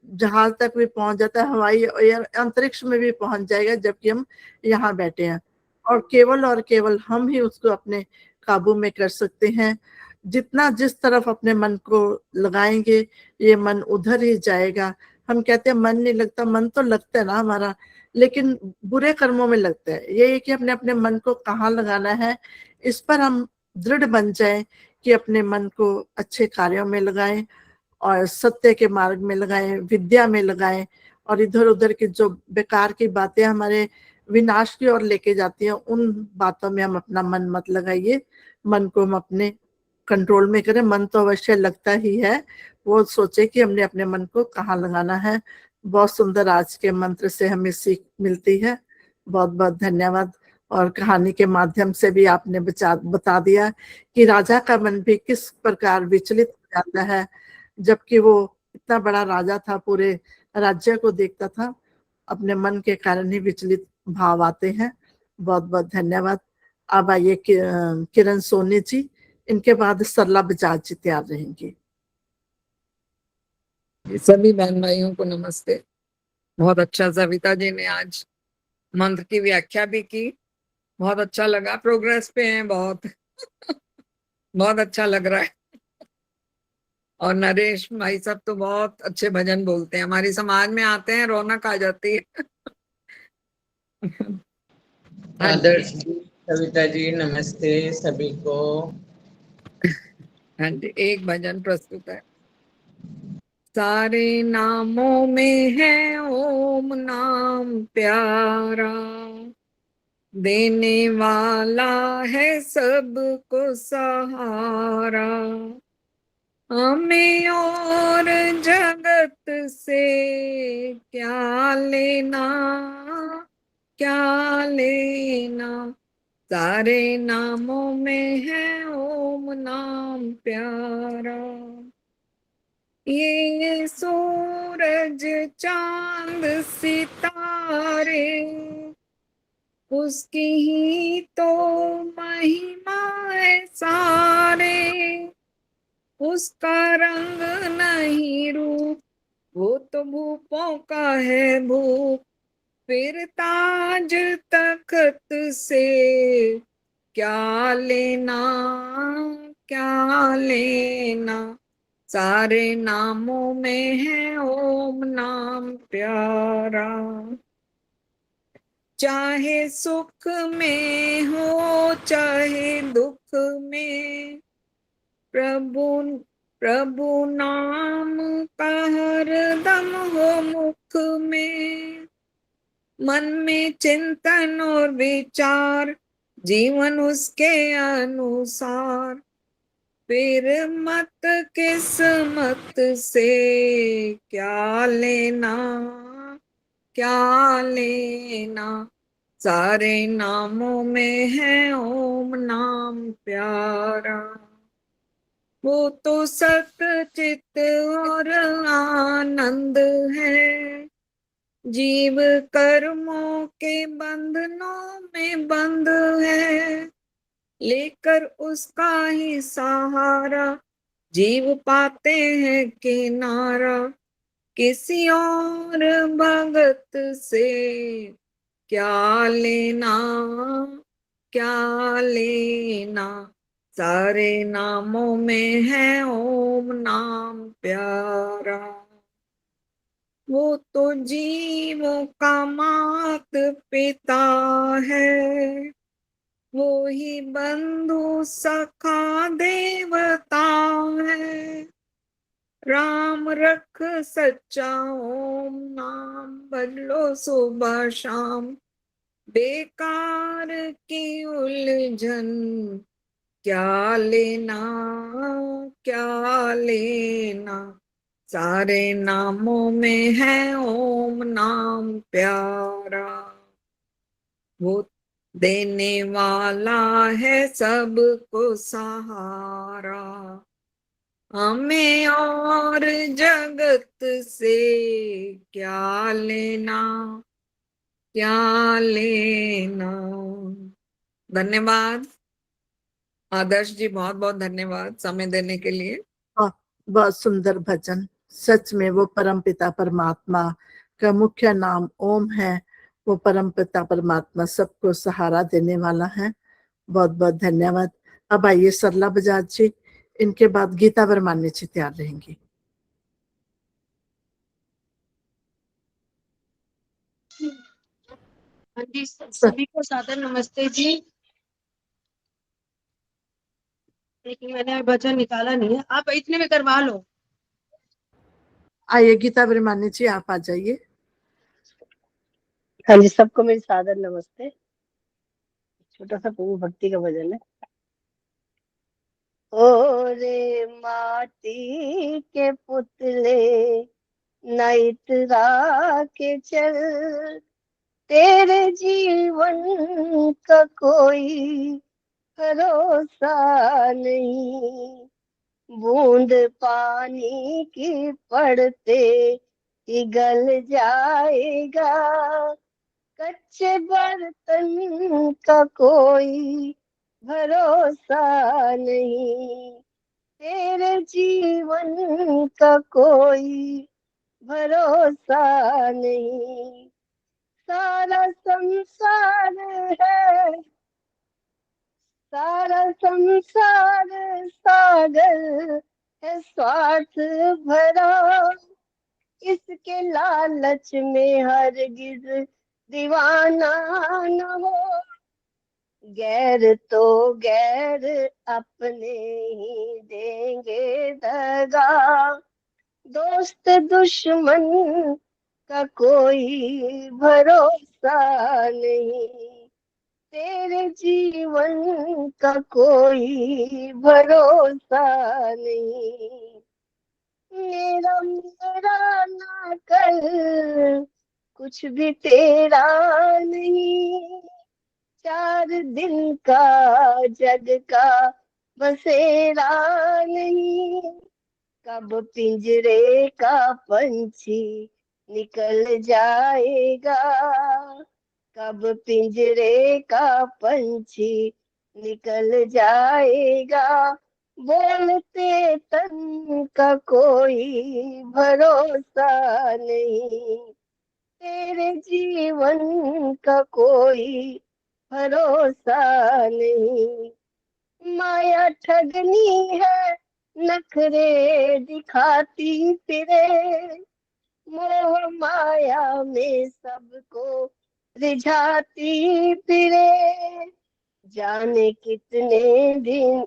जहाज तक भी पहुंच जाता है, हवाई अंतरिक्ष में भी पहुंच जाएगा, जबकि हम यहाँ बैठे हैं। और केवल हम ही उसको अपने काबू में कर सकते हैं। जितना जिस तरफ अपने मन को लगाएंगे ये मन उधर ही जाएगा। हम कहते हैं मन नहीं लगता, मन तो लगता है ना हमारा, लेकिन बुरे कर्मों में लगता है। ये है कि अपने अपने मन को कहाँ लगाना है, इस पर हम दृढ़ बन जाएं कि अपने मन को अच्छे कार्यों में लगाएं और सत्य के मार्ग में लगाएं, विद्या में लगाएं, और इधर उधर की जो बेकार की बातें हमारे विनाश की ओर लेके जाती हैं उन बातों में हम अपना मन मत लगाइए। मन को हम अपने कंट्रोल में करें। मन तो अवश्य लगता ही है, वो सोचे कि हमने अपने मन को कहाँ लगाना है। बहुत सुंदर आज के मंत्र से हमें सीख मिलती है। बहुत बहुत धन्यवाद। और कहानी के माध्यम से भी आपने बता दिया कि राजा का मन भी किस प्रकार विचलित हो जाता है, जबकि वो इतना बड़ा राजा था, पूरे राज्य को देखता था, अपने मन के कारण ही विचलित भाव आते हैं। बहुत बहुत धन्यवाद। अब आइए किरण सोनी जी, इनके बाद सरला बजाज जी तैयार रहेंगी। सभी बहन भाइयों को नमस्ते। बहुत अच्छा सविता जी ने आज मंत्र की व्याख्या भी की, बहुत अच्छा लगा। प्रोग्रेस पे हैं बहुत बहुत अच्छा लग रहा है। और नरेश भाई सब तो बहुत अच्छे भजन बोलते हैं, हमारी समाज में आते हैं रौनक आ जाती है। आदर्श सविता जी नमस्ते सभी को। हाँ जी, एक भजन प्रस्तुत है। सारे नामों में है ओम नाम प्यारा, देने वाला है सबको सहारा। हमें और जगत से क्या लेना, क्या लेना, सारे नामों में है ओम नाम प्यारा। ये सूरज चांद सितारे उसकी ही तो महिमा है सारे। उसका रंग नहीं रूप, वो तो भूपों का है भूप। फिर ताज तख्त से क्या लेना, क्या लेना, सारे नामों में है ओम नाम प्यारा। चाहे सुख में हो चाहे दुख में, प्रभु प्रभु नाम का हरदम हो मुख में। मन में चिंतन और विचार, जीवन उसके अनुसार। फिर मत किस्मत से क्या लेना, क्या लेना, सारे नामों में है ओम नाम प्यारा। वो तो सतचित और आनंद है, जीव कर्मों के बंधनों में बंद है। लेकर उसका ही सहारा, जीव पाते हैं किनारा। किसी और भगत से क्या लेना, क्या लेना, सारे नामों में है ओम नाम प्यारा। वो तो जीवों का मात पिता है, वो ही बंधु सखा देवता है। राम रख सच्चा ओम नाम, बदलो सुबह शाम। बेकार की उलझन क्या लेना, क्या लेना, सारे नामों में है ओम नाम प्यारा। वो देने वाला है सबको सहारा। हमें और जगत से क्या लेना, क्या लेना। धन्यवाद आदर्श जी, बहुत बहुत धन्यवाद समय देने के लिए। बहुत सुंदर भजन। सच में वो परम पिता परमात्मा का मुख्य नाम ओम है। वो परम पिता परमात्मा सबको सहारा देने वाला है। बहुत बहुत धन्यवाद। अब आइए सरला बजाज जी, इनके बाद गीता वर्मानी जी तैयार रहेंगी। हाँ जी, सभी को सादर नमस्ते जी। लेकिन मैंने भजन निकाला नहीं है, आप इतने में करवा लो। आइए गीता वर्मानी जी, आप आ जाइए। हाँ जी, सबको मेरी सादर नमस्ते। छोटा सा प्रभु भक्ति का भजन है। ओ रे माटी के पुतले न इतरा के चल, तेरे जीवन का कोई भरोसा नहीं। बूंद पानी की पड़ते ही गल जाएगा, कच्चे बर्तन का कोई भरोसा नहीं। तेरे जीवन का कोई भरोसा नहीं। सारा संसार है, सारा संसार सागर है स्वार्थ भरा। इसके लालच में हरगिज दीवाना न हो। गैर तो गैर अपने ही देंगे दगा, दोस्त दुश्मन का कोई भरोसा नहीं, तेरे जीवन का कोई भरोसा नहीं। मेरा मेरा ना कर कुछ भी तेरा नहीं, 4 दिन का जग का बसेरा नहीं, कब पिंजरे का पंछी निकल जाएगा, कब पिंजरे का पंछी निकल जाएगा, बोलते तन का कोई भरोसा नहीं, तेरे जीवन का कोई भरोसा नहीं। माया ठगनी है, नखरे दिखाती फिरे, मोह माया में सबको रिझाती फिरे, जाने कितने दिन,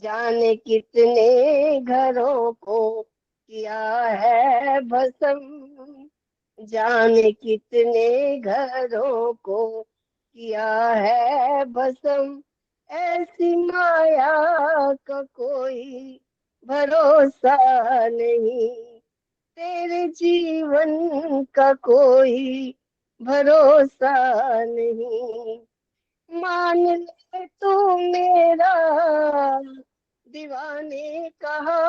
जाने कितने घरों को किया है भस्म, जाने कितने घरों को किया है भस्म, ऐसी माया का कोई भरोसा नहीं, तेरे जीवन का कोई भरोसा नहीं। मान ले तू मेरा दीवाने कहा,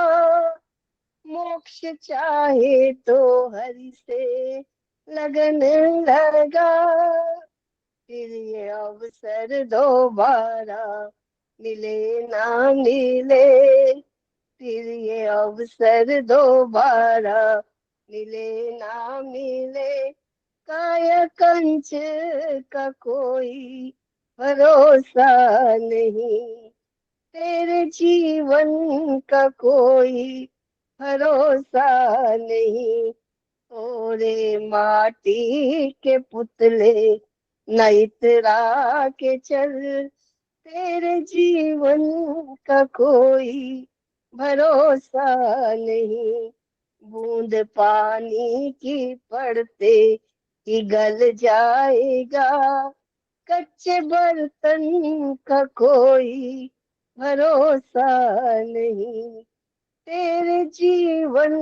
मोक्ष चाहे तो हरि से लगन लगा, फिर ये अवसर दोबारा मिले ना मिले, फिर ये अवसर दोबारा मिले ना मिले, काया कंच का कोई भरोसा नहीं, तेरे जीवन का कोई भरोसा नहीं। ओरे माटी के पुतले न इतरा के चल, तेरे जीवन का कोई भरोसा नहीं, बूंद पानी की पड़ते ही गल जाएगा, कच्चे बर्तन का कोई भरोसा नहीं, तेरे जीवन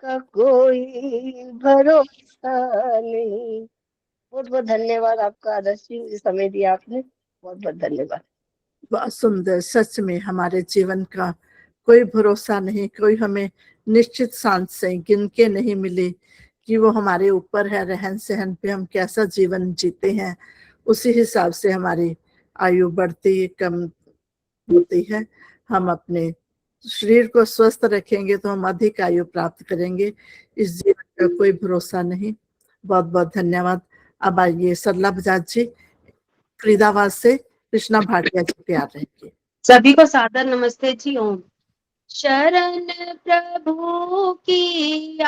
का कोई भरोसा नहीं। बहुत बहुत धन्यवाद आपका आदर्श जी, मुझे समय दिया आपने, बहुत बहुत धन्यवाद। बहुत सुंदर। सच में हमारे जीवन का कोई भरोसा नहीं, कोई हमें निश्चित सांस से गिन के नहीं मिले कि वो हमारे ऊपर है, रहन सहन पे हम कैसा जीवन जीते हैं, उसी हिसाब से हमारी आयु बढ़ती कम होती है। हम अपने शरीर को स्वस्थ रखेंगे तो हम अधिक आयु प्राप्त करेंगे, इस जीवन का कोई भरोसा नहीं। बहुत बहुत धन्यवाद। अब आइए सरला बजाज जी फरीदाबाद से कृष्णा भाटिया जी तैयार रहेंगे। सभी को सादर नमस्ते जी। ओम। शरण प्रभु की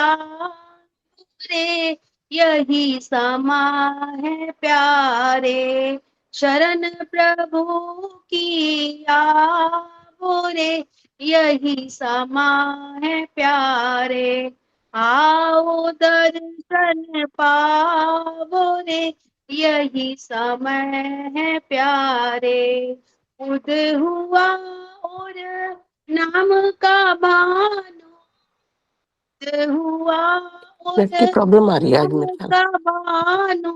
रे यही समा है प्यारे, शरण प्रभु की रे यही समा है प्यारे, आओ दर्शन पावो रे यही समय है प्यारे, उद हुआ और नाम का भानु, उद हुआ और प्रॉब्लम आ रही है आज नाम मेरे ख्याल का भानु,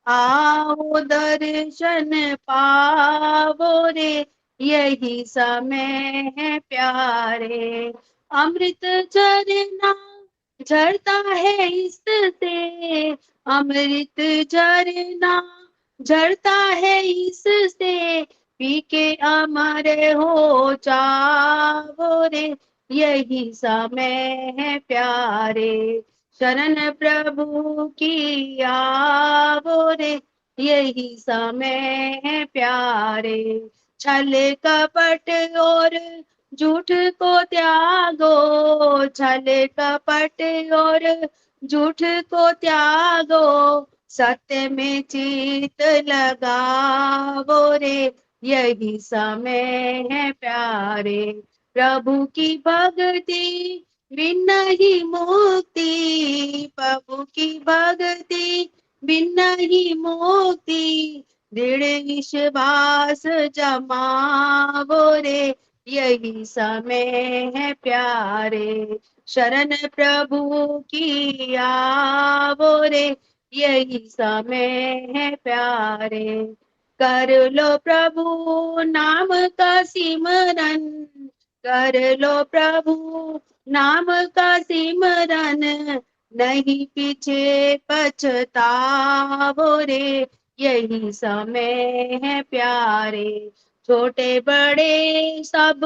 आओ दर्शन पावो रे यही समय है प्यारे, अमृत झरना झरता है इससे, अमृत झरना झरता है इससे, पी के अमर हो जाओ रे यही समय है प्यारे, शरण प्रभु की आवो रे यही समय है प्यारे, छल कपट और झूठ को त्यागो, छल कपट और झूठ को त्यागो, सत्य में चित लगावो रे, यही समय है प्यारे। प्रभु की भक्ति बिन ही मुक्ति, प्रभु की भक्ति बिन ही मुक्ति, दृढ़ विश्वास जमावो रे, यही समय है प्यारे। शरण प्रभु की आवो रे, यही समय है प्यारे। कर लो प्रभु नाम का सिमरन, कर लो प्रभु नाम का सिमरन, नहीं पीछे पछतावो रे, यही समय है प्यारे। छोटे बड़े सब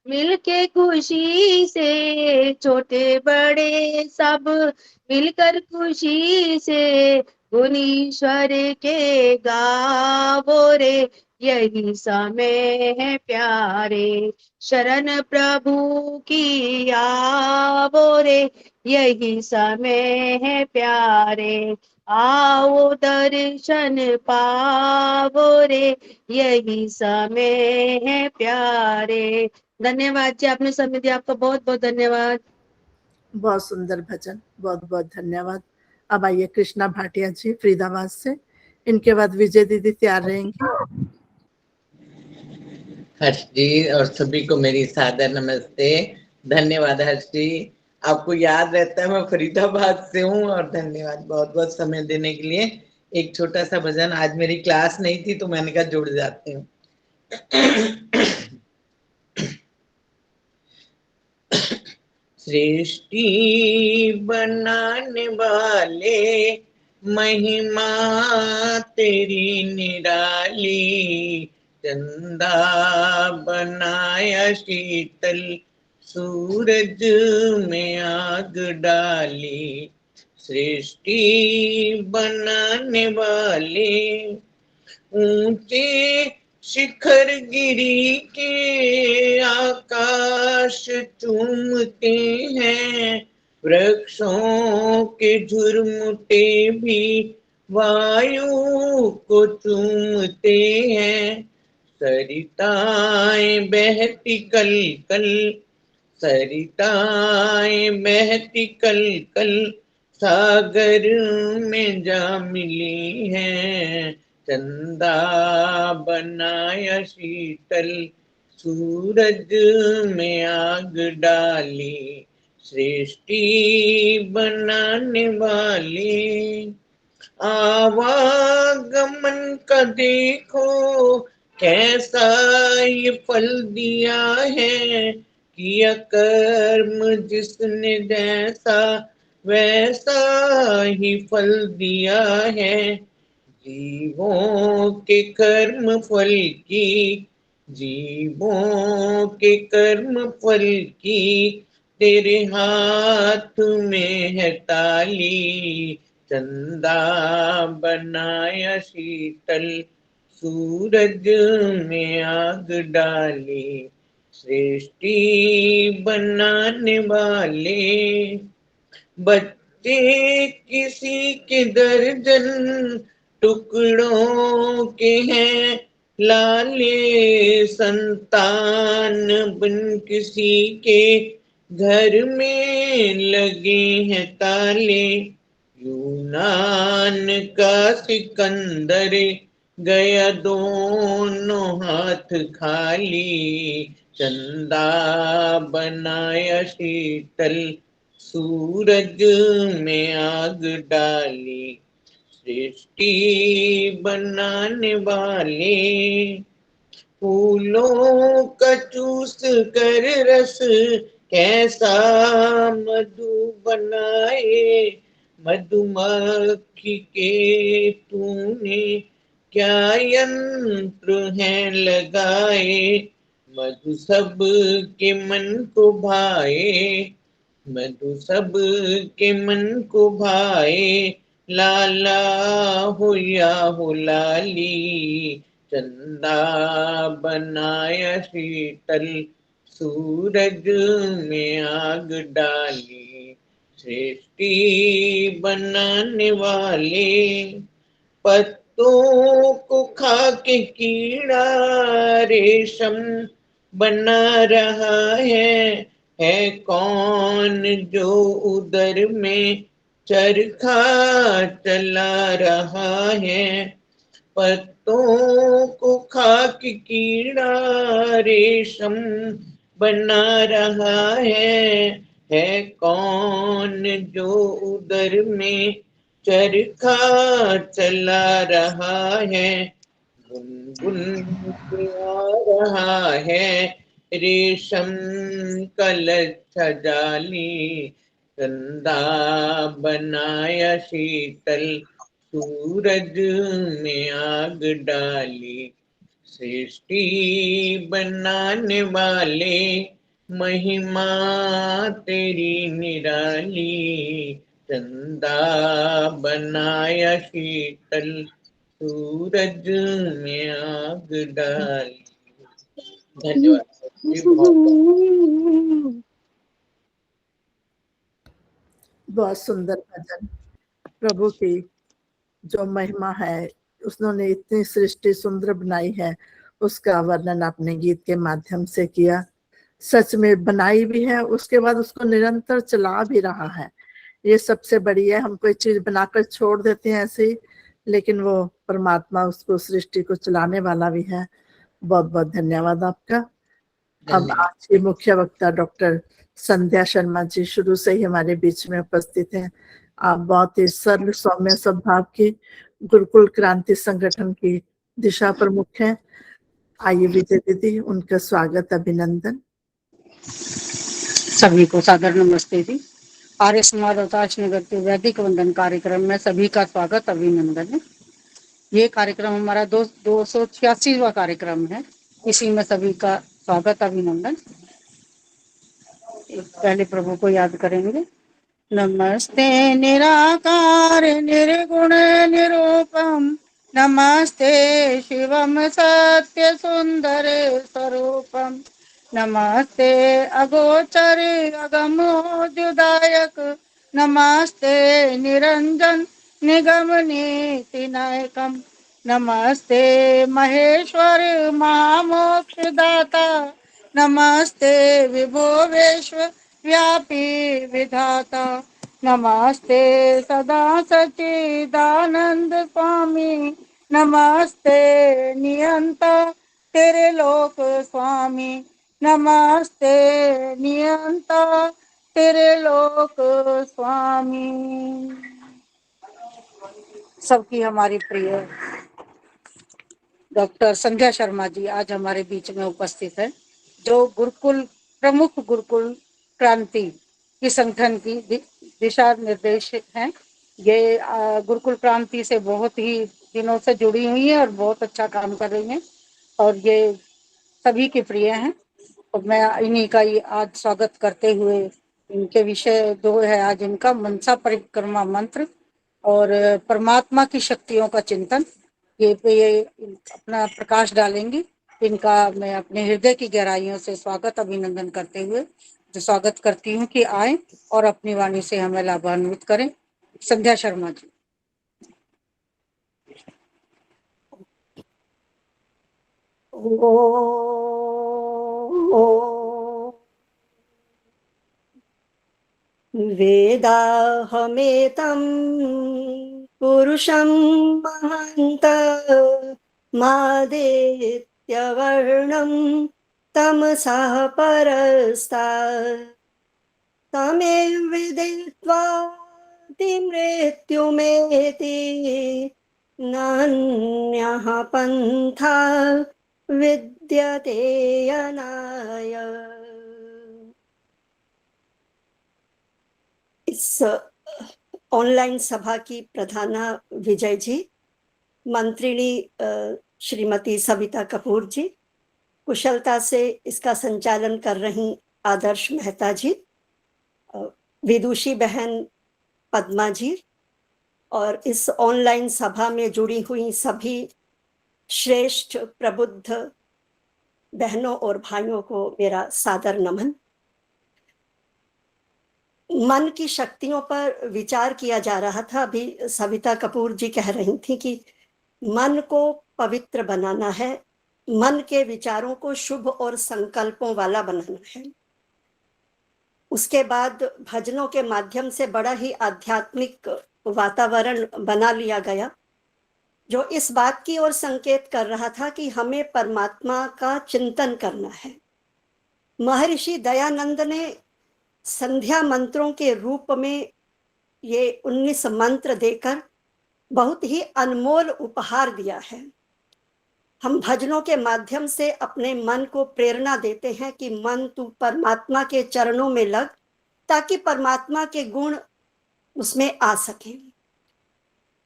मिलके खुशी से, छोटे बड़े सब मिलकर खुशी से, गुण ईश्वर के गावो रे, यही समय है प्यारे। शरण प्रभु की आवो रे, यही समय है प्यारे। आओ दर्शन पावो रे, यही समय है प्यारे। धन्यवाद जी, आपने समय दिया, आपका बहुत बहुत धन्यवाद। बहुत सुंदर भजन, बहुत बहुत धन्यवाद। अब आइए कृष्णा भाटिया जी फरीदाबाद से, इनके बाद विजय दीदी तैयार रहेंगी। हर्ष जी और सभी को मेरी सादर नमस्ते। धन्यवाद हर्ष जी, आपको याद रहता है मैं फरीदाबाद से हूँ, और धन्यवाद बहुत बहुत समय देने के लिए। एक छोटा सा भजन, आज मेरी क्लास नहीं थी तो मैंने कहा जुड़ जाती हूँ। सृष्टि बनाने वाले महिमा तेरी निराली, चंदा बनाया शीतल, सूरज में आग डाली। सृष्टि बनाने वाले ऊंचे शिखर गिरी के आकाश चूमते हैं, वृक्षों के झुरमुटे भी वायु को चूमते हैं। सरिताएं बहती कल कल, सरिताएं बहती कल कल, सागर में जा मिली हैं। चंदा बनाया शीतल, सूरज में आग डाली। सृष्टि बनाने वाले आवागमन का देखो कैसा ये फल दिया है, किया कर्म जिसने जैसा वैसा ही फल दिया है। जीवों के कर्म फल की, जीवों के कर्म फल की, तेरे हाथ में है ताली। चंदा बनाया शीतल, सूरज में आग डाली। सृष्टि बनाने वाले बच्चे किसी के दर्जन टुकड़ों के हैं, लाले संतान बन किसी के घर में लगे हैं ताले। यूनान का सिकंदर गया दोनों हाथ खाली। चंदा बनाया शीतल, सूरज में आग डाली। सृष्टि बनाने वाले फूलों का चूस कर रस कैसा मधु बनाए। मधुमक्खी के तूने क्या यंत्र है लगाए। मधु सब के मन को भाए, मधु सब के मन को भाए। लाला हो या हो लाली। चंदा बनाया शीतल, सूरज में आग डाली। सृष्टि बनाने वाले पत्तों को खा के कीड़ा रेशम बना रहा है कौन जो उदर में चरखा चला रहा है। पत्तों को खा के कीड़ा रेशम बना रहा है कौन जो उदर में चरखा चला रहा है। गुनगुन के आ रहा है रेशम का लच्छा जाली, चंदा बनाया शीतल सूरज में आग डाली। सृष्टि बनाने वाले महिमा तेरी निराली, चंदा बनाया शीतल सूरज में आग डाली। धन्यवाद जी, बहुत बहुत सुंदर भजन। प्रभु की जो महिमा है, उसने इतनी सृष्टि सुंदर बनाई है, उसका वर्णन आपने गीत के माध्यम से किया। सच में बनाई भी है, उसके बाद उसको निरंतर चला भी रहा है। ये सबसे बड़ी है। हम कोई चीज बनाकर छोड़ देते हैं ऐसे ही, लेकिन वो परमात्मा उसको सृष्टि को चलाने वाला भी है। बहुत बहुत धन्यवाद आपका। अब आज की मुख्य वक्ता डॉक्टर संध्या शर्मा जी शुरू से ही हमारे बीच में उपस्थित हैं। आप बहुत ही सरल सौम्य स्वभाव की गुरुकुल क्रांति संगठन की दिशा प्रमुख हैं। आइए विजय दीदी, उनका स्वागत अभिनंदन। सभी को सादर नमस्ते जी। आर्य समाज रोहतास नगर के वैदिक वंदन कार्यक्रम में सभी का स्वागत अभिनंदन है। ये कार्यक्रम हमारा 286वां कार्यक्रम है। इसी में सभी का स्वागत अभिनंदन। पहले प्रभु को याद करेंगे। नमस्ते निराकार निर्गुण निरूपम, नमस्ते शिवम सत्य सुंदर स्वरूपम, नमस्ते अगोचर अगमोद्युदायक, नमस्ते निरंजन निगम नीति नायकम, नमस्ते महेश्वर महामोक्षदाता, नमस्ते विभो विश्व व्यापी विधाता, नमस्ते सदा सच्चिदानंद स्वामी, नमस्ते नियंता तेरे लोक स्वामी, नमस्ते नियंता तेरे लोक स्वामी। सबकी हमारी प्रिय डॉक्टर संध्या शर्मा जी आज हमारे बीच में उपस्थित है, जो प्रमुख गुरुकुल क्रांति की संगठन की दिशा निर्देश हैं। ये गुरुकुल क्रांति से बहुत ही दिनों से जुड़ी हुई है और बहुत अच्छा काम कर रही हैं और ये सभी के प्रिय हैं। और मैं इन्हीं का ही आज स्वागत करते हुए, इनके विषय 2 है आज इनका मनसा परिक्रमा मंत्र और परमात्मा की शक्तियों का चिंतन। ये अपना प्रकाश डालेंगी। इनका मैं अपने हृदय की गहराइयों से स्वागत अभिनंदन करते हुए जो स्वागत करती हूँ कि आए और अपनी वाणी से हमें लाभान्वित करें। संध्या शर्मा जी। वेदाहमेतं पुरुषं महान्त मादित्यवर्णं तमसः परस्तात् तमेव विदित्वा मृत्युमेति नान्यः पन्था विद्यते अनाय। इस ऑनलाइन सभा की प्रधाना विजय जी, मंत्रिणी श्रीमती सविता कपूर जी, कुशलता से इसका संचालन कर रही आदर्श मेहता जी, विदुषी बहन पद्मा जी और इस ऑनलाइन सभा में जुड़ी हुई सभी श्रेष्ठ प्रबुद्ध बहनों और भाइयों को मेरा सादर नमन। मन की शक्तियों पर विचार किया जा रहा था। अभी सविता कपूर जी कह रही थी कि मन को पवित्र बनाना है, मन के विचारों को शुभ और संकल्पों वाला बनाना है। उसके बाद भजनों के माध्यम से बड़ा ही आध्यात्मिक वातावरण बना लिया गया, जो इस बात की ओर संकेत कर रहा था कि हमें परमात्मा का चिंतन करना है। महर्षि दयानंद ने संध्या मंत्रों के रूप में ये 19 मंत्र देकर बहुत ही अनमोल उपहार दिया है। हम भजनों के माध्यम से अपने मन को प्रेरणा देते हैं कि मन तू परमात्मा के चरणों में लग, ताकि परमात्मा के गुण उसमें आ सके।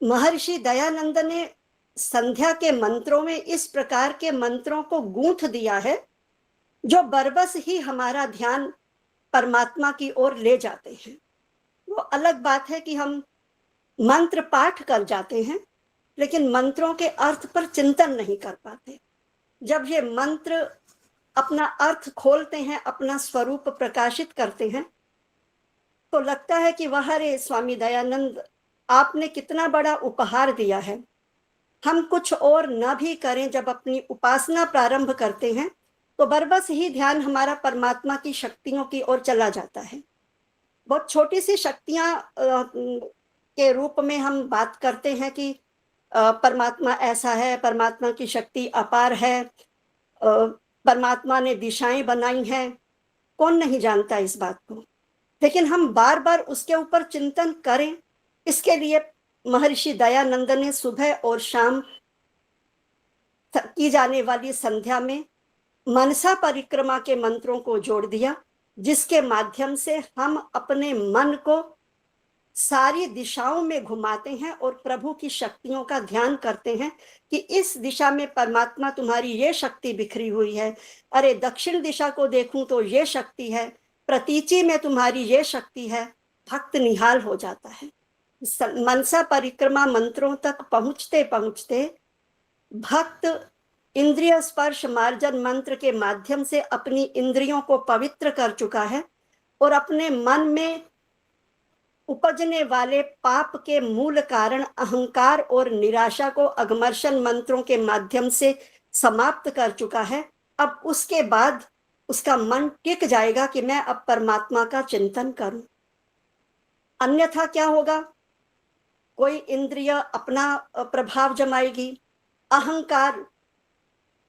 महर्षि दयानंद ने संध्या के मंत्रों में इस प्रकार के मंत्रों को गूंथ दिया है जो बरबस ही हमारा ध्यान परमात्मा की ओर ले जाते हैं। वो अलग बात है कि हम मंत्र पाठ कर जाते हैं लेकिन मंत्रों के अर्थ पर चिंतन नहीं कर पाते। जब ये मंत्र अपना अर्थ खोलते हैं, अपना स्वरूप प्रकाशित करते हैं, तो लगता है कि वाह रे स्वामी दयानंद, आपने कितना बड़ा उपहार दिया है। हम कुछ और न भी करें, जब अपनी उपासना प्रारंभ करते हैं तो बरबस ही ध्यान हमारा परमात्मा की शक्तियों की ओर चला जाता है। बहुत छोटी सी शक्तियां के रूप में हम बात करते हैं कि परमात्मा ऐसा है, परमात्मा की शक्ति अपार है, परमात्मा ने दिशाएं बनाई हैं। कौन नहीं जानता इस बात को, लेकिन हम बार बार उसके ऊपर चिंतन करें, इसके लिए महर्षि दयानंद ने सुबह और शाम की जाने वाली संध्या में मनसा परिक्रमा के मंत्रों को जोड़ दिया, जिसके माध्यम से हम अपने मन को सारी दिशाओं में घुमाते हैं और प्रभु की शक्तियों का ध्यान करते हैं कि इस दिशा में परमात्मा तुम्हारी ये शक्ति बिखरी हुई है, अरे दक्षिण दिशा को देखूं तो ये शक्ति है, प्रतीची में तुम्हारी ये शक्ति है। भक्त निहाल हो जाता है। मनसा परिक्रमा मंत्रों तक पहुंचते पहुंचते भक्त इंद्रिय स्पर्श मार्जन मंत्र के माध्यम से अपनी इंद्रियों को पवित्र कर चुका है और अपने मन में उपजने वाले पाप के मूल कारण अहंकार और निराशा को अगमर्शन मंत्रों के माध्यम से समाप्त कर चुका है। अब उसके बाद उसका मन टिक जाएगा कि मैं अब परमात्मा का चिंतन करूं। अन्यथा क्या होगा, कोई इंद्रिय अपना प्रभाव जमाएगी, अहंकार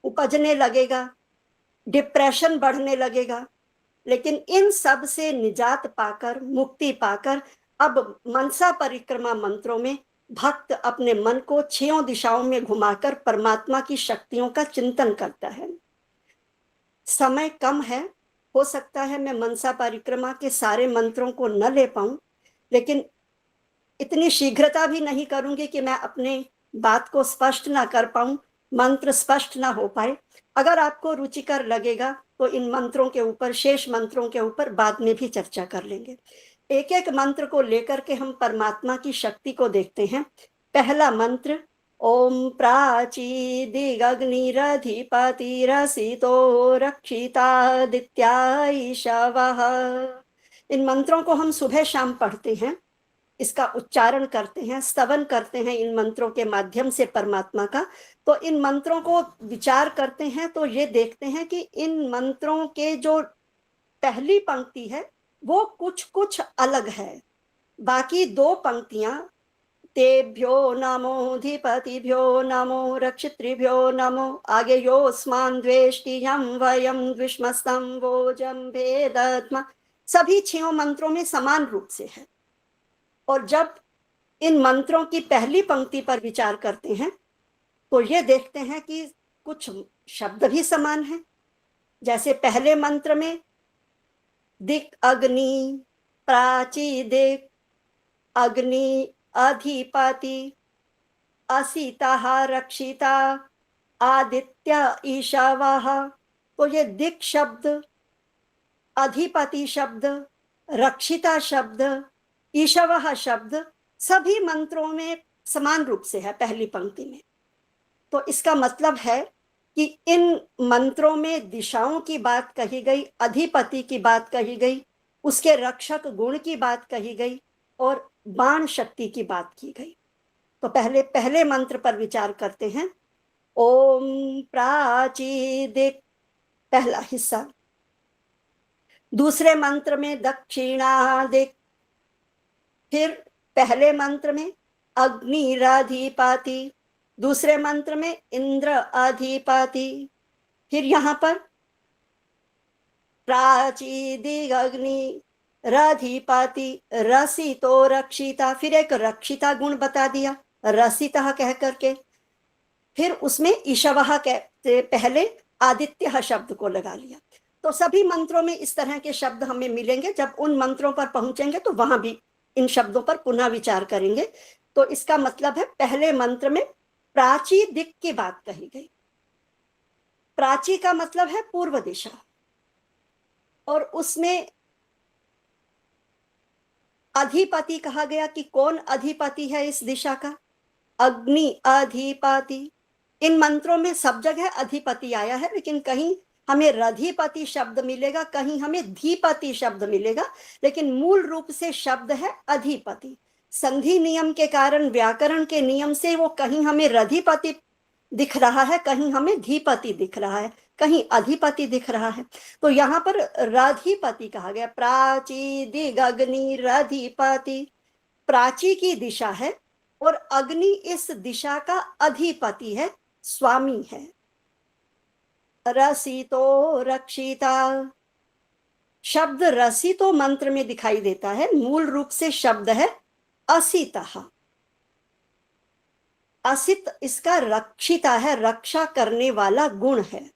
उपजने लगेगा, डिप्रेशन बढ़ने लगेगा। लेकिन इन सब से निजात पाकर, मुक्ति पाकर, अब मनसा परिक्रमा मंत्रों में भक्त अपने मन को 6 दिशाओं में घुमाकर परमात्मा की शक्तियों का चिंतन करता है। समय कम है, हो सकता है मैं मनसा परिक्रमा के सारे मंत्रों को न ले पाऊं, लेकिन इतनी शीघ्रता भी नहीं करूंगी कि मैं अपने बात को स्पष्ट ना कर पाऊं, मंत्र स्पष्ट ना हो पाए। अगर आपको रुचिकर लगेगा तो इन मंत्रों के ऊपर, शेष मंत्रों के ऊपर बाद में भी चर्चा कर लेंगे। एक एक मंत्र को लेकर के हम परमात्मा की शक्ति को देखते हैं। पहला मंत्र, ओम प्राची दिगग्निरधिपतिरसितो रक्षितादित्याईशवः। इन मंत्रों को हम सुबह शाम पढ़ते हैं, इसका उच्चारण करते हैं, स्तवन करते हैं इन मंत्रों के माध्यम से परमात्मा का। तो इन मंत्रों को विचार करते हैं तो ये देखते हैं कि इन मंत्रों के जो पहली पंक्ति है वो कुछ कुछ अलग है। बाकी 2 पंक्तियां, तेभ्यो नमो धिपतिभ्यो नमो रक्षितृभ्यो नमो, आगे योस्मान् द्वेष्टि यं वयं द्विष्मस्तं वोजं भेदत्म, सभी 6 मंत्रों में समान रूप से है। और जब इन मंत्रों की पहली पंक्ति पर विचार करते हैं तो ये देखते हैं कि कुछ शब्द भी समान हैं। जैसे पहले मंत्र में दिक् अग्नि, प्राची दिक्, अग्नि अधिपति, असिता रक्षिता, आदित्य ईशावाह। तो ये दिक् शब्द, अधिपति शब्द, रक्षिता शब्द, ईशवः शब्द सभी मंत्रों में समान रूप से है पहली पंक्ति में। तो इसका मतलब है कि इन मंत्रों में दिशाओं की बात कही गई, अधिपति की बात कही गई, उसके रक्षक गुण की बात कही गई और बाण शक्ति की बात की गई। तो पहले मंत्र पर विचार करते हैं। ओम प्राचीदिक, पहला हिस्सा। दूसरे मंत्र में दक्षिणादिक, फिर पहले मंत्र में अग्निराधिपाति, दूसरे मंत्र में इंद्र अधिपाति, फिर यहाँ पर प्राचीदिक अग्नि राधिपाति रसितो रक्षिता, फिर एक रक्षिता गुण बता दिया रसितः कह करके, फिर उसमें ईशवः के पहले आदित्य शब्द को लगा लिया। तो सभी मंत्रों में इस तरह के शब्द हमें मिलेंगे। जब उन मंत्रों पर पहुंचेंगे तो वहां भी इन शब्दों पर पुनः विचार करेंगे। तो इसका मतलब है पहले मंत्र में प्राची दिक की बात कही गई। प्राची का मतलब है पूर्व दिशा, और उसमें अधिपति कहा गया कि कौन अधिपति है इस दिशा का? अग्नि अधिपति। इन मंत्रों में सब जगह अधिपति आया है, लेकिन कहीं हमें रधिपति शब्द मिलेगा, कहीं हमें धीपति शब्द मिलेगा, लेकिन मूल रूप से शब्द है अधिपति। संधि नियम के कारण, व्याकरण के नियम से वो कहीं हमें रधिपति दिख रहा है, कहीं हमें धीपति दिख रहा है, कहीं अधिपति दिख रहा है। तो यहाँ पर राधिपति कहा गया। प्राची दिग अग्नि राधिपति, प्राची की दिशा है और अग्नि इस दिशा का अधिपति है, स्वामी है। रसितो रक्षिता, शब्द रसितो मंत्र में दिखाई देता है, मूल रूप से शब्द है असितः। असित इसका रक्षिता है, रक्षा करने वाला गुण है।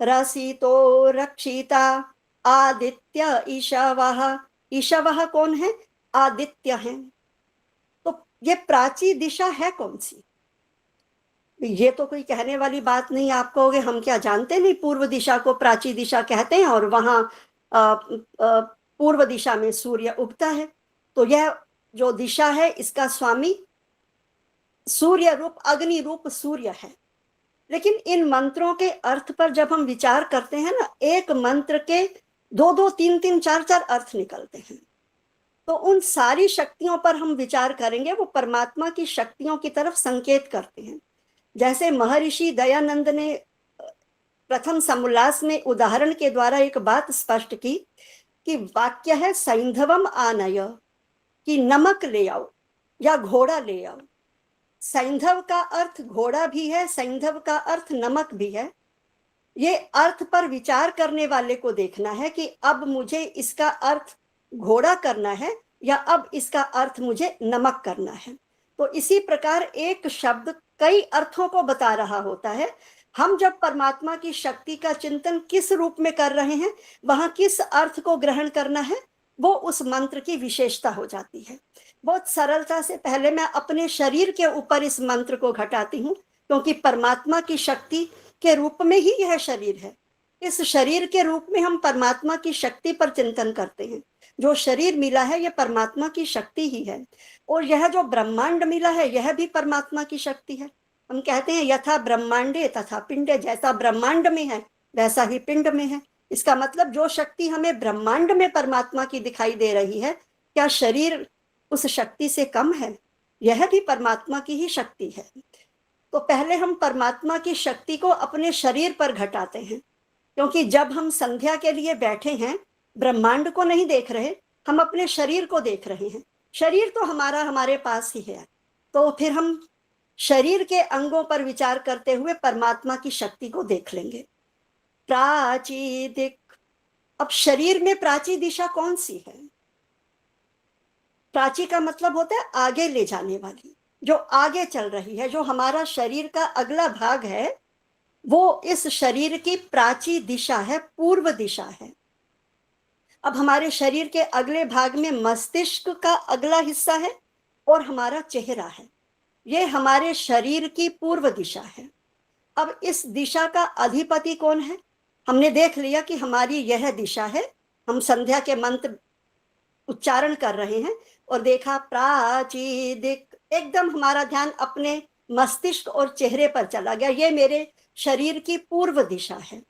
रसितो रक्षिता आदित्य ईशावः, ईशावः कौन है? आदित्य है। तो ये प्राची दिशा है कौन सी? ये तो कोई कहने वाली बात नहीं। आप कहोगे हम क्या जानते नहीं, पूर्व दिशा को प्राची दिशा कहते हैं और वहां पूर्व दिशा में सूर्य उगता है। तो यह जो दिशा है इसका स्वामी सूर्य रूप, अग्नि रूप सूर्य है। लेकिन इन मंत्रों के अर्थ पर जब हम विचार करते हैं ना, एक मंत्र के 2-2, 3-3, 4-4 अर्थ निकलते हैं। तो उन सारी शक्तियों पर हम विचार करेंगे, वो परमात्मा की शक्तियों की तरफ संकेत करते हैं। जैसे महर्षि दयानंद ने प्रथम समोल्लास में उदाहरण के द्वारा एक बात स्पष्ट की कि वाक्य है सैंधवम आनय, कि नमक ले आओ या घोड़ा ले आओ। सैंधव का अर्थ घोड़ा भी है, सैंधव का अर्थ नमक भी है। ये अर्थ पर विचार करने वाले को देखना है कि अब मुझे इसका अर्थ घोड़ा करना है या अब इसका अर्थ मुझे नमक करना है। तो इसी प्रकार एक शब्द कई अर्थों को बता रहा होता है। हम जब परमात्मा की शक्ति का चिंतन किस रूप में कर रहे हैं, वहां किस अर्थ को ग्रहण करना है, वो उस मंत्र की विशेषता हो जाती है। बहुत सरलता से पहले मैं अपने शरीर के ऊपर इस मंत्र को घटाती हूँ, क्योंकि परमात्मा की शक्ति के रूप में ही यह शरीर है। इस शरीर के रूप में हम परमात्मा की शक्ति पर चिंतन करते हैं। जो शरीर मिला है यह परमात्मा की शक्ति ही है, और यह जो ब्रह्मांड मिला है यह भी परमात्मा की शक्ति है। हम कहते हैं यथा ब्रह्मांडे तथा पिंडे, जैसा ब्रह्मांड में है वैसा ही पिंड में है। इसका मतलब जो शक्ति हमें ब्रह्मांड में परमात्मा की दिखाई दे रही है, क्या शरीर उस शक्ति से कम है? यह भी परमात्मा की ही शक्ति है। तो पहले हम परमात्मा की शक्ति को अपने शरीर पर घटाते हैं, क्योंकि जब हम संध्या के लिए बैठे हैं ब्रह्मांड को नहीं देख रहे, हम अपने शरीर को देख रहे हैं। शरीर तो हमारे पास ही है। तो फिर हम शरीर के अंगों पर विचार करते हुए परमात्मा की शक्ति को देख लेंगे। प्राची दिक, अब शरीर में प्राची दिशा कौन सी है? प्राची का मतलब होता है आगे ले जाने वाली, जो आगे चल रही है। जो हमारा शरीर का अगला भाग है वो इस शरीर की प्राची दिशा है, पूर्व दिशा है। अब हमारे शरीर के अगले भाग में मस्तिष्क का अगला हिस्सा है और हमारा चेहरा है। ये हमारे शरीर की पूर्व दिशा है। अब इस दिशा का अधिपति कौन है? हमने देख लिया कि हमारी यह दिशा है। हम संध्या के मंत्र उच्चारण कर रहे हैं और देखा प्राची दिक, एकदम हमारा ध्यान अपने मस्तिष्क और चेहरे पर चला गया। ये मेरे शरीर की पूर्व दिशा है।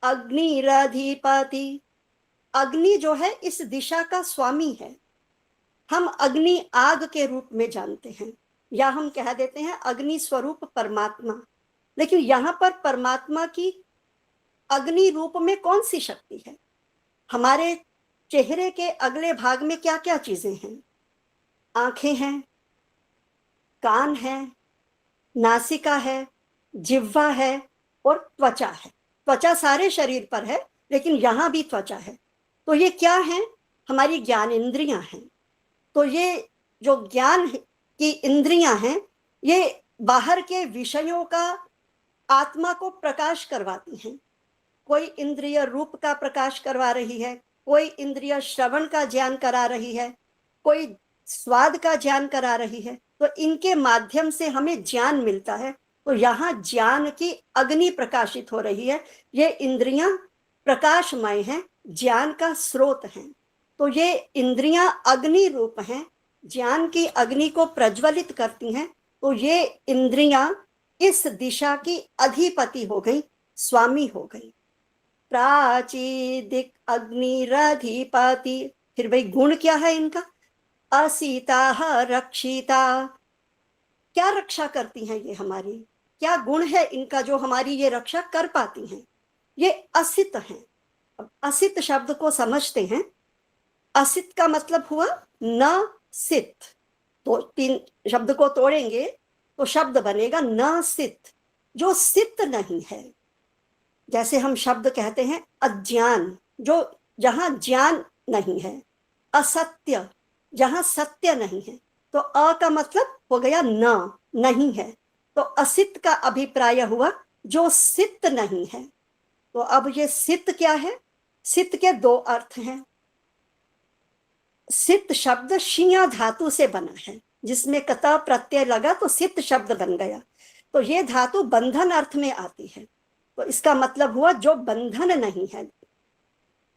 अग्निराधिपति, अग्नि जो है इस दिशा का स्वामी है। हम अग्नि आग के रूप में जानते हैं, या हम कह देते हैं अग्नि स्वरूप परमात्मा। लेकिन यहाँ पर परमात्मा की अग्नि रूप में कौन सी शक्ति है? हमारे चेहरे के अगले भाग में क्या क्या चीजें हैं? आंखें हैं, कान है, नासिका है, जिह्वा है और त्वचा है। त्वचा सारे शरीर पर है, लेकिन यहाँ भी त्वचा है। तो ये क्या है? हमारी ज्ञान इंद्रियां हैं। तो ये जो ज्ञान की इंद्रियां हैं, ये बाहर के विषयों का आत्मा को प्रकाश करवाती हैं। कोई इंद्रिय रूप का प्रकाश करवा रही है, कोई इंद्रिय श्रवण का ज्ञान करा रही है, कोई स्वाद का ज्ञान करा रही है। तो इनके माध्यम से हमें ज्ञान मिलता है। तो यहाँ ज्ञान की अग्नि प्रकाशित हो रही है। ये इंद्रियां प्रकाशमय हैं, ज्ञान का स्रोत हैं। तो ये इंद्रियां अग्नि रूप हैं, ज्ञान की अग्नि को प्रज्वलित करती हैं। तो ये इंद्रियां इस दिशा की अधिपति हो गई, स्वामी हो गई। प्राची दिक अग्निरधिपति। फिर भाई गुण क्या है इनका? असीता रक्षिता। क्या रक्षा करती हैं ये हमारी? क्या गुण है इनका जो हमारी ये रक्षा कर पाती हैं? ये असित हैं। अब असित शब्द को समझते हैं। असित का मतलब हुआ न सित। तो तीन शब्द को तोड़ेंगे तो शब्द बनेगा न सित, जो सित नहीं है। जैसे हम शब्द कहते हैं अज्ञान, जो जहां ज्ञान नहीं है। असत्य, जहां सत्य नहीं है। तो अ का मतलब हो गया न, नहीं है। तो असित का अभिप्राय हुआ जो सित नहीं है। तो अब ये सित क्या है? सित के दो अर्थ हैं। सित शब्द शिया धातु से बना है, जिसमें कता प्रत्यय लगा तो सित शब्द बन गया। तो ये धातु बंधन अर्थ में आती है। तो इसका मतलब हुआ जो बंधन नहीं है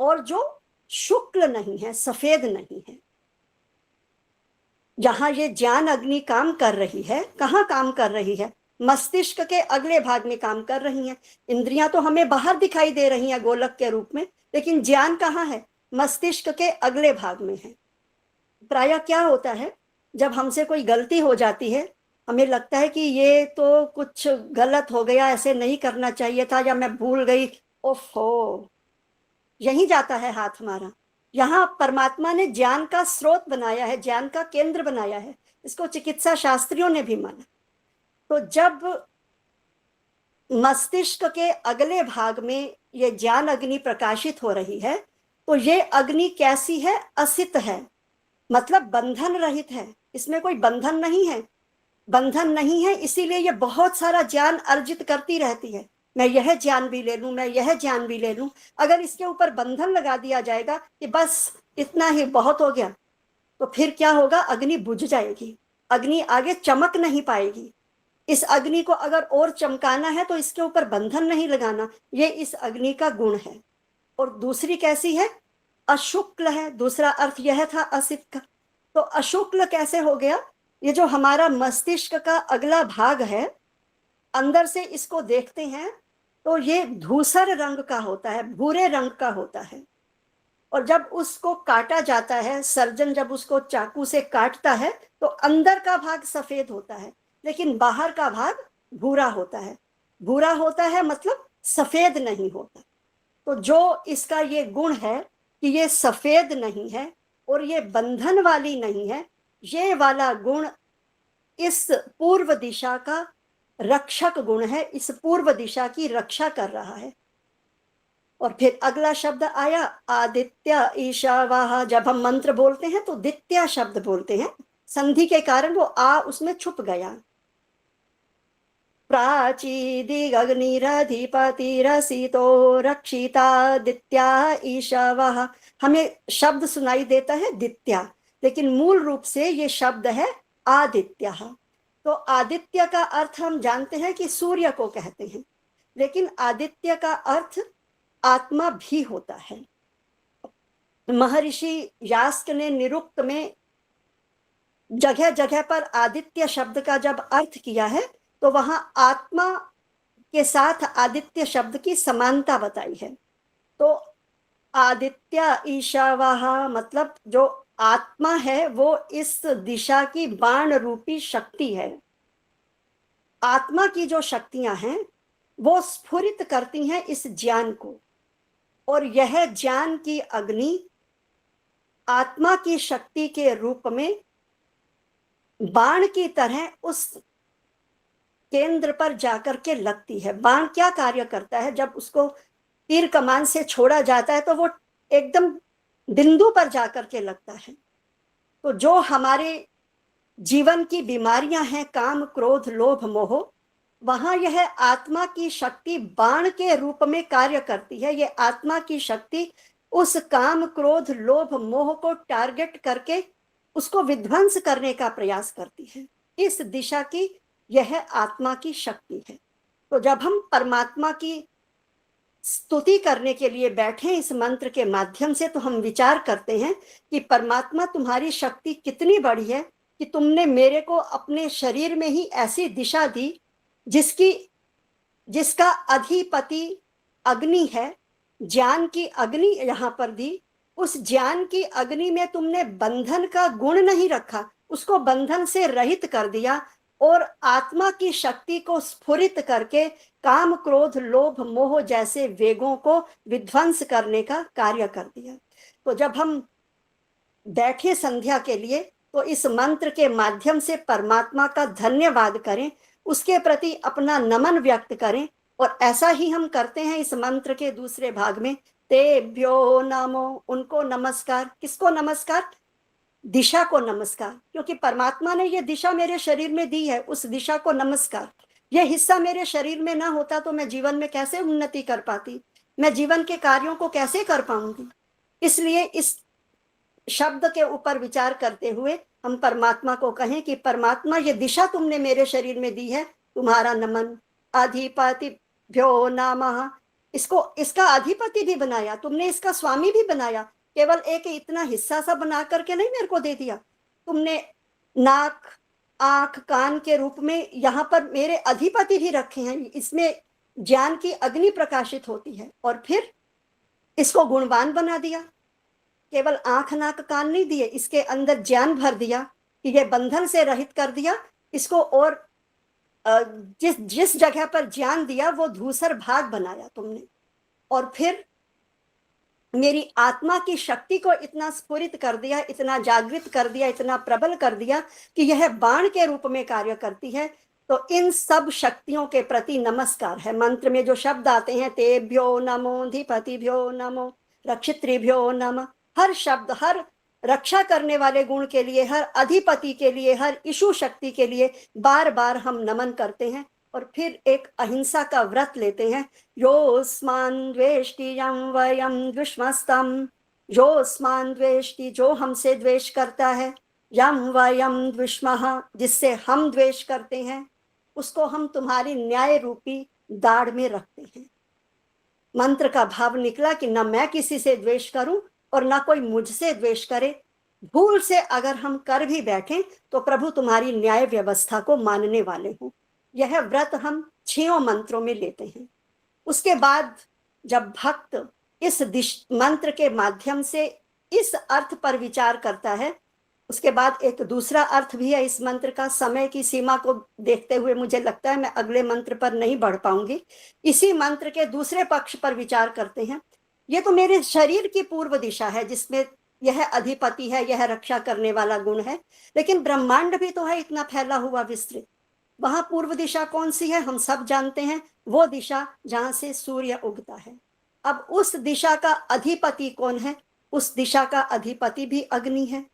और जो शुक्ल नहीं है, सफेद नहीं है। जहां ये ज्ञान अग्नि काम कर रही है, कहाँ काम कर रही है? मस्तिष्क के अगले भाग में काम कर रही हैं। इंद्रियां तो हमें बाहर दिखाई दे रही हैं गोलक के रूप में, लेकिन ज्ञान कहाँ है? मस्तिष्क के अगले भाग में है। प्रायः क्या होता है, जब हमसे कोई गलती हो जाती है, हमें लगता है कि ये तो कुछ गलत हो गया, ऐसे नहीं करना चाहिए था, या मैं भूल गई, ओफो, यहीं जाता है हाथ हमारा। यहाँ परमात्मा ने ज्ञान का स्रोत बनाया है, ज्ञान का केंद्र बनाया है। इसको चिकित्सा शास्त्रियों ने भी माना। तो जब मस्तिष्क के अगले भाग में ये ज्ञान अग्नि प्रकाशित हो रही है, तो ये अग्नि कैसी है? असित है, मतलब बंधन रहित है। इसमें कोई बंधन नहीं है। बंधन नहीं है, इसीलिए ये बहुत सारा ज्ञान अर्जित करती रहती है। मैं यह ज्ञान भी ले लूं, मैं यह ज्ञान भी ले लूं। अगर इसके ऊपर बंधन लगा दिया जाएगा कि बस इतना ही बहुत हो गया, तो फिर क्या होगा? अग्नि बुझ जाएगी, अग्नि आगे चमक नहीं पाएगी। इस अग्नि को अगर और चमकाना है तो इसके ऊपर बंधन नहीं लगाना। ये इस अग्नि का गुण है। और दूसरी कैसी है? अशुक्ल है। दूसरा अर्थ यह था असित का। तो अशुक्ल कैसे हो गया? ये जो हमारा मस्तिष्क का अगला भाग है, अंदर से इसको देखते हैं तो ये धूसर रंग का होता है, भूरे रंग का होता है। और जब उसको काटा जाता है, सर्जन जब उसको चाकू से काटता है, तो अंदर का भाग सफेद होता है, लेकिन बाहर का भाग भूरा होता है। भूरा होता है मतलब सफेद नहीं होता। तो जो इसका ये गुण है कि ये सफेद नहीं है और ये बंधन वाली नहीं है, ये वाला गुण इस पूर्व दिशा का रक्षक गुण है, इस पूर्व दिशा की रक्षा कर रहा है। और फिर अगला शब्द आया आदित्य ईशावाह। जब हम मंत्र बोलते हैं तो दित्या शब्द बोलते हैं, संधि के कारण वो आ उसमें छुप गया। प्राची दिगग्निरधिपतिरसितो रक्षिता दित्या ईशावाह। हमें शब्द सुनाई देता है दित्या, लेकिन मूल रूप से ये शब्द है आदित्य। तो आदित्य का अर्थ हम जानते हैं कि सूर्य को कहते हैं, लेकिन आदित्य का अर्थ आत्मा भी होता है। महर्षि यास्क ने निरुक्त में जगह जगह पर आदित्य शब्द का जब अर्थ किया है, तो वहां आत्मा के साथ आदित्य शब्द की समानता बताई है। तो आदित्य ईशावाहा मतलब जो आत्मा है वो इस दिशा की बाण रूपी शक्ति है। आत्मा की जो शक्तियां हैं वो स्फुरित करती हैं इस ज्ञान को, और यह ज्ञान की अग्नि आत्मा की शक्ति के रूप में बाण की तरह उस केंद्र पर जाकर के लगती है। बाण क्या कार्य करता है? जब उसको तीर कमान से छोड़ा जाता है तो वो एकदम बिंदु पर जाकर के लगता है। तो जो हमारे जीवन की बीमारियां हैं, काम क्रोध लोभ मोह, वहां यह आत्मा की शक्ति बाण के रूप में कार्य करती है। यह आत्मा की शक्ति उस काम क्रोध लोभ मोह को टारगेट करके उसको विध्वंस करने का प्रयास करती है। इस दिशा की यह आत्मा की शक्ति है। तो जब हम परमात्मा की स्तुति करने के लिए बैठे इस मंत्र के माध्यम से, तो हम विचार करते हैं कि परमात्मा तुम्हारी शक्ति कितनी बड़ी है कि तुमने मेरे को अपने शरीर में ही ऐसी दिशा दी जिसका अधिपति अग्नि है, ज्ञान की अग्नि यहाँ पर दी। उस ज्ञान की अग्नि में तुमने बंधन का गुण नहीं रखा, उसको बंधन से रहित कर दिया और आत्मा की शक्ति को स्फुरित करके काम क्रोध लोभ मोह जैसे वेगों को विध्वंस करने का कार्य कर दिया। तो जब हम बैठे संध्या के लिए तो इस मंत्र के माध्यम से परमात्मा का धन्यवाद करें, उसके प्रति अपना नमन व्यक्त करें। और ऐसा ही हम करते हैं इस मंत्र के दूसरे भाग में, तेभ्यो नमो, उनको नमस्कार। किसको नमस्कार? दिशा को नमस्कार, क्योंकि परमात्मा ने यह दिशा मेरे शरीर में दी है, उस दिशा को नमस्कार। यह हिस्सा मेरे शरीर में ना होता तो मैं जीवन में कैसे उन्नति कर पाती, मैं जीवन के कार्यों को कैसे कर पाऊंगी। इसलिए इस शब्द के ऊपर विचार करते हुए हम परमात्मा को कहें कि परमात्मा ये दिशा तुमने मेरे शरीर में दी है, तुम्हारा नमन। अधिपतिभ्यो नमः, इसका अधिपति भी बनाया तुमने, इसका स्वामी भी बनाया। केवल एक इतना हिस्सा सा बना करके नहीं मेरे को दे दिया तुमने। नाक आंख कान के रूप में यहाँ पर मेरे अधिपति भी रखे हैं, इसमें ज्ञान की अग्नि प्रकाशित होती है। और फिर इसको गुणवान बना दिया। केवल आंख नाक कान नहीं दिए, इसके अंदर ज्ञान भर दिया कि यह बंधन से रहित कर दिया इसको। और जिस जगह पर ज्ञान दिया वो धूसर भाग बनाया तुमने। और फिर मेरी आत्मा की शक्ति को इतना स्फुरित कर दिया, इतना जागृत कर दिया, इतना प्रबल कर दिया कि यह बाण के रूप में कार्य करती है। तो इन सब शक्तियों के प्रति नमस्कार है। मंत्र में जो शब्द आते हैं, तेभ्यो नमो, अधिपतिभ्यो नमो, रक्षितृभ्यो नमः, हर शब्द हर रक्षा करने वाले गुण के लिए, हर अधिपति के लिए, हर ईशु शक्ति के लिए बार बार हम नमन करते हैं। और फिर एक अहिंसा का व्रत लेते हैं। योस्मान द्वेष्टि यम वयम द्विष्मस्तम, योस्मान द्वेष्टि, जो हमसे द्वेष करता है, यम वयम द्विष्मः, जिससे हम द्वेष करते हैं, उसको हम तुम्हारी न्याय रूपी दाढ़ में रखते हैं। मंत्र का भाव निकला कि न मैं किसी से द्वेष करूं और ना कोई मुझसे द्वेष करे। भूल से अगर हम कर भी बैठें तो प्रभु तुम्हारी न्याय व्यवस्था को मानने वाले हो। यह व्रत हम 6 मंत्रों में लेते हैं। उसके बाद जब भक्त इस मंत्र के माध्यम से इस अर्थ पर विचार करता है, उसके बाद एक दूसरा अर्थ भी है इस मंत्र का। समय की सीमा को देखते हुए मुझे लगता है मैं अगले मंत्र पर नहीं बढ़ पाऊंगी। इसी मंत्र के दूसरे पक्ष पर विचार करते हैं। ये तो मेरे शरीर की पूर्व दिशा है जिसमें यह अधिपति है, यह रक्षा करने वाला गुण है। लेकिन ब्रह्मांड भी तो है इतना फैला हुआ विस्तृत, वहां पूर्व दिशा कौन सी है हम सब जानते हैं, वो दिशा जहां से सूर्य उगता है। अब उस दिशा का अधिपति कौन है? उस दिशा का अधिपति भी अग्नि है।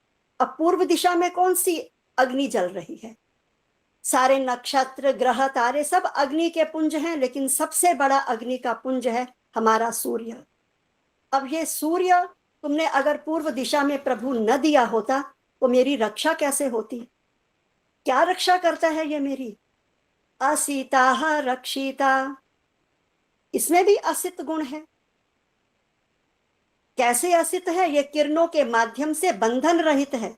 अब पूर्व दिशा में कौन सी अग्नि जल रही है? सारे नक्षत्र ग्रह तारे सब अग्नि के पुंज हैं, लेकिन सबसे बड़ा अग्नि का पुंज है हमारा सूर्य। अब ये सूर्य तुमने अगर पूर्व दिशा में प्रभु न दिया होता तो मेरी रक्षा कैसे होती? क्या रक्षा करता है ये मेरी? असीता रक्षिता, इसमें भी असित गुण है। कैसे असित है? ये किरणों के माध्यम से बंधन रहित है।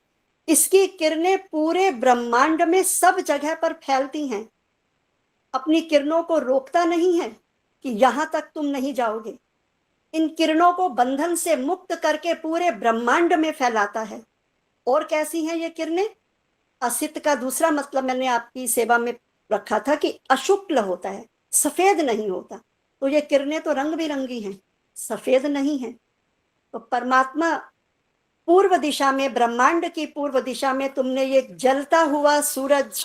इसकी किरणें पूरे ब्रह्मांड में सब जगह पर फैलती हैं। अपनी किरणों को रोकता नहीं है कि यहां तक तुम नहीं जाओगे। इन किरणों को बंधन से मुक्त करके पूरे ब्रह्मांड में फैलाता है। और कैसी हैं ये किरणें? असित का दूसरा मतलब मैंने आपकी सेवा में रखा था कि अशुक्ल होता है, सफेद नहीं होता। तो ये किरणें तो रंग बिरंगी हैं, सफेद नहीं है। तो परमात्मा पूर्व दिशा में, ब्रह्मांड की पूर्व दिशा में तुमने ये जलता हुआ सूरज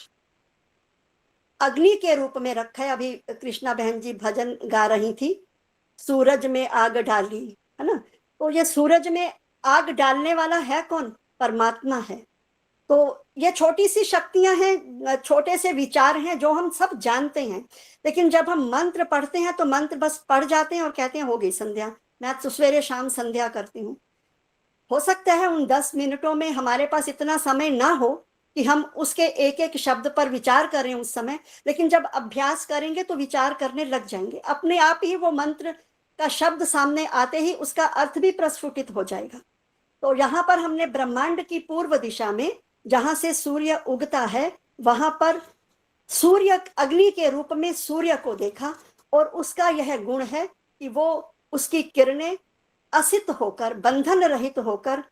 अग्नि के रूप में रखा है। अभी कृष्णा बहन जी भजन गा रही थी, सूरज में आग डाली, है ना। तो ये सूरज में आग डालने वाला है कौन? परमात्मा है। तो ये छोटी सी शक्तियां हैं, छोटे से विचार हैं जो हम सब जानते हैं, लेकिन जब हम मंत्र पढ़ते हैं तो मंत्र बस पढ़ जाते हैं और कहते हैं हो गई संध्या। मैं तो सवेरे शाम संध्या करती हूँ। हो सकता है उन 10 मिनटों में हमारे पास इतना समय ना हो कि हम उसके एक एक शब्द पर विचार करें उस समय, लेकिन जब अभ्यास करेंगे तो विचार करने लग जाएंगे। अपने आप ही वो मंत्र का शब्द सामने आते ही उसका अर्थ भी प्रस्फुटित हो जाएगा। तो यहाँ पर हमने ब्रह्मांड की पूर्व दिशा में जहां से सूर्य उगता है, वहां पर सूर्य अग्नि के रूप में सूर्य को देखा, और उसका यह गुण है कि वो उसकी किरणें असित होकर, बंधन रहित होकर,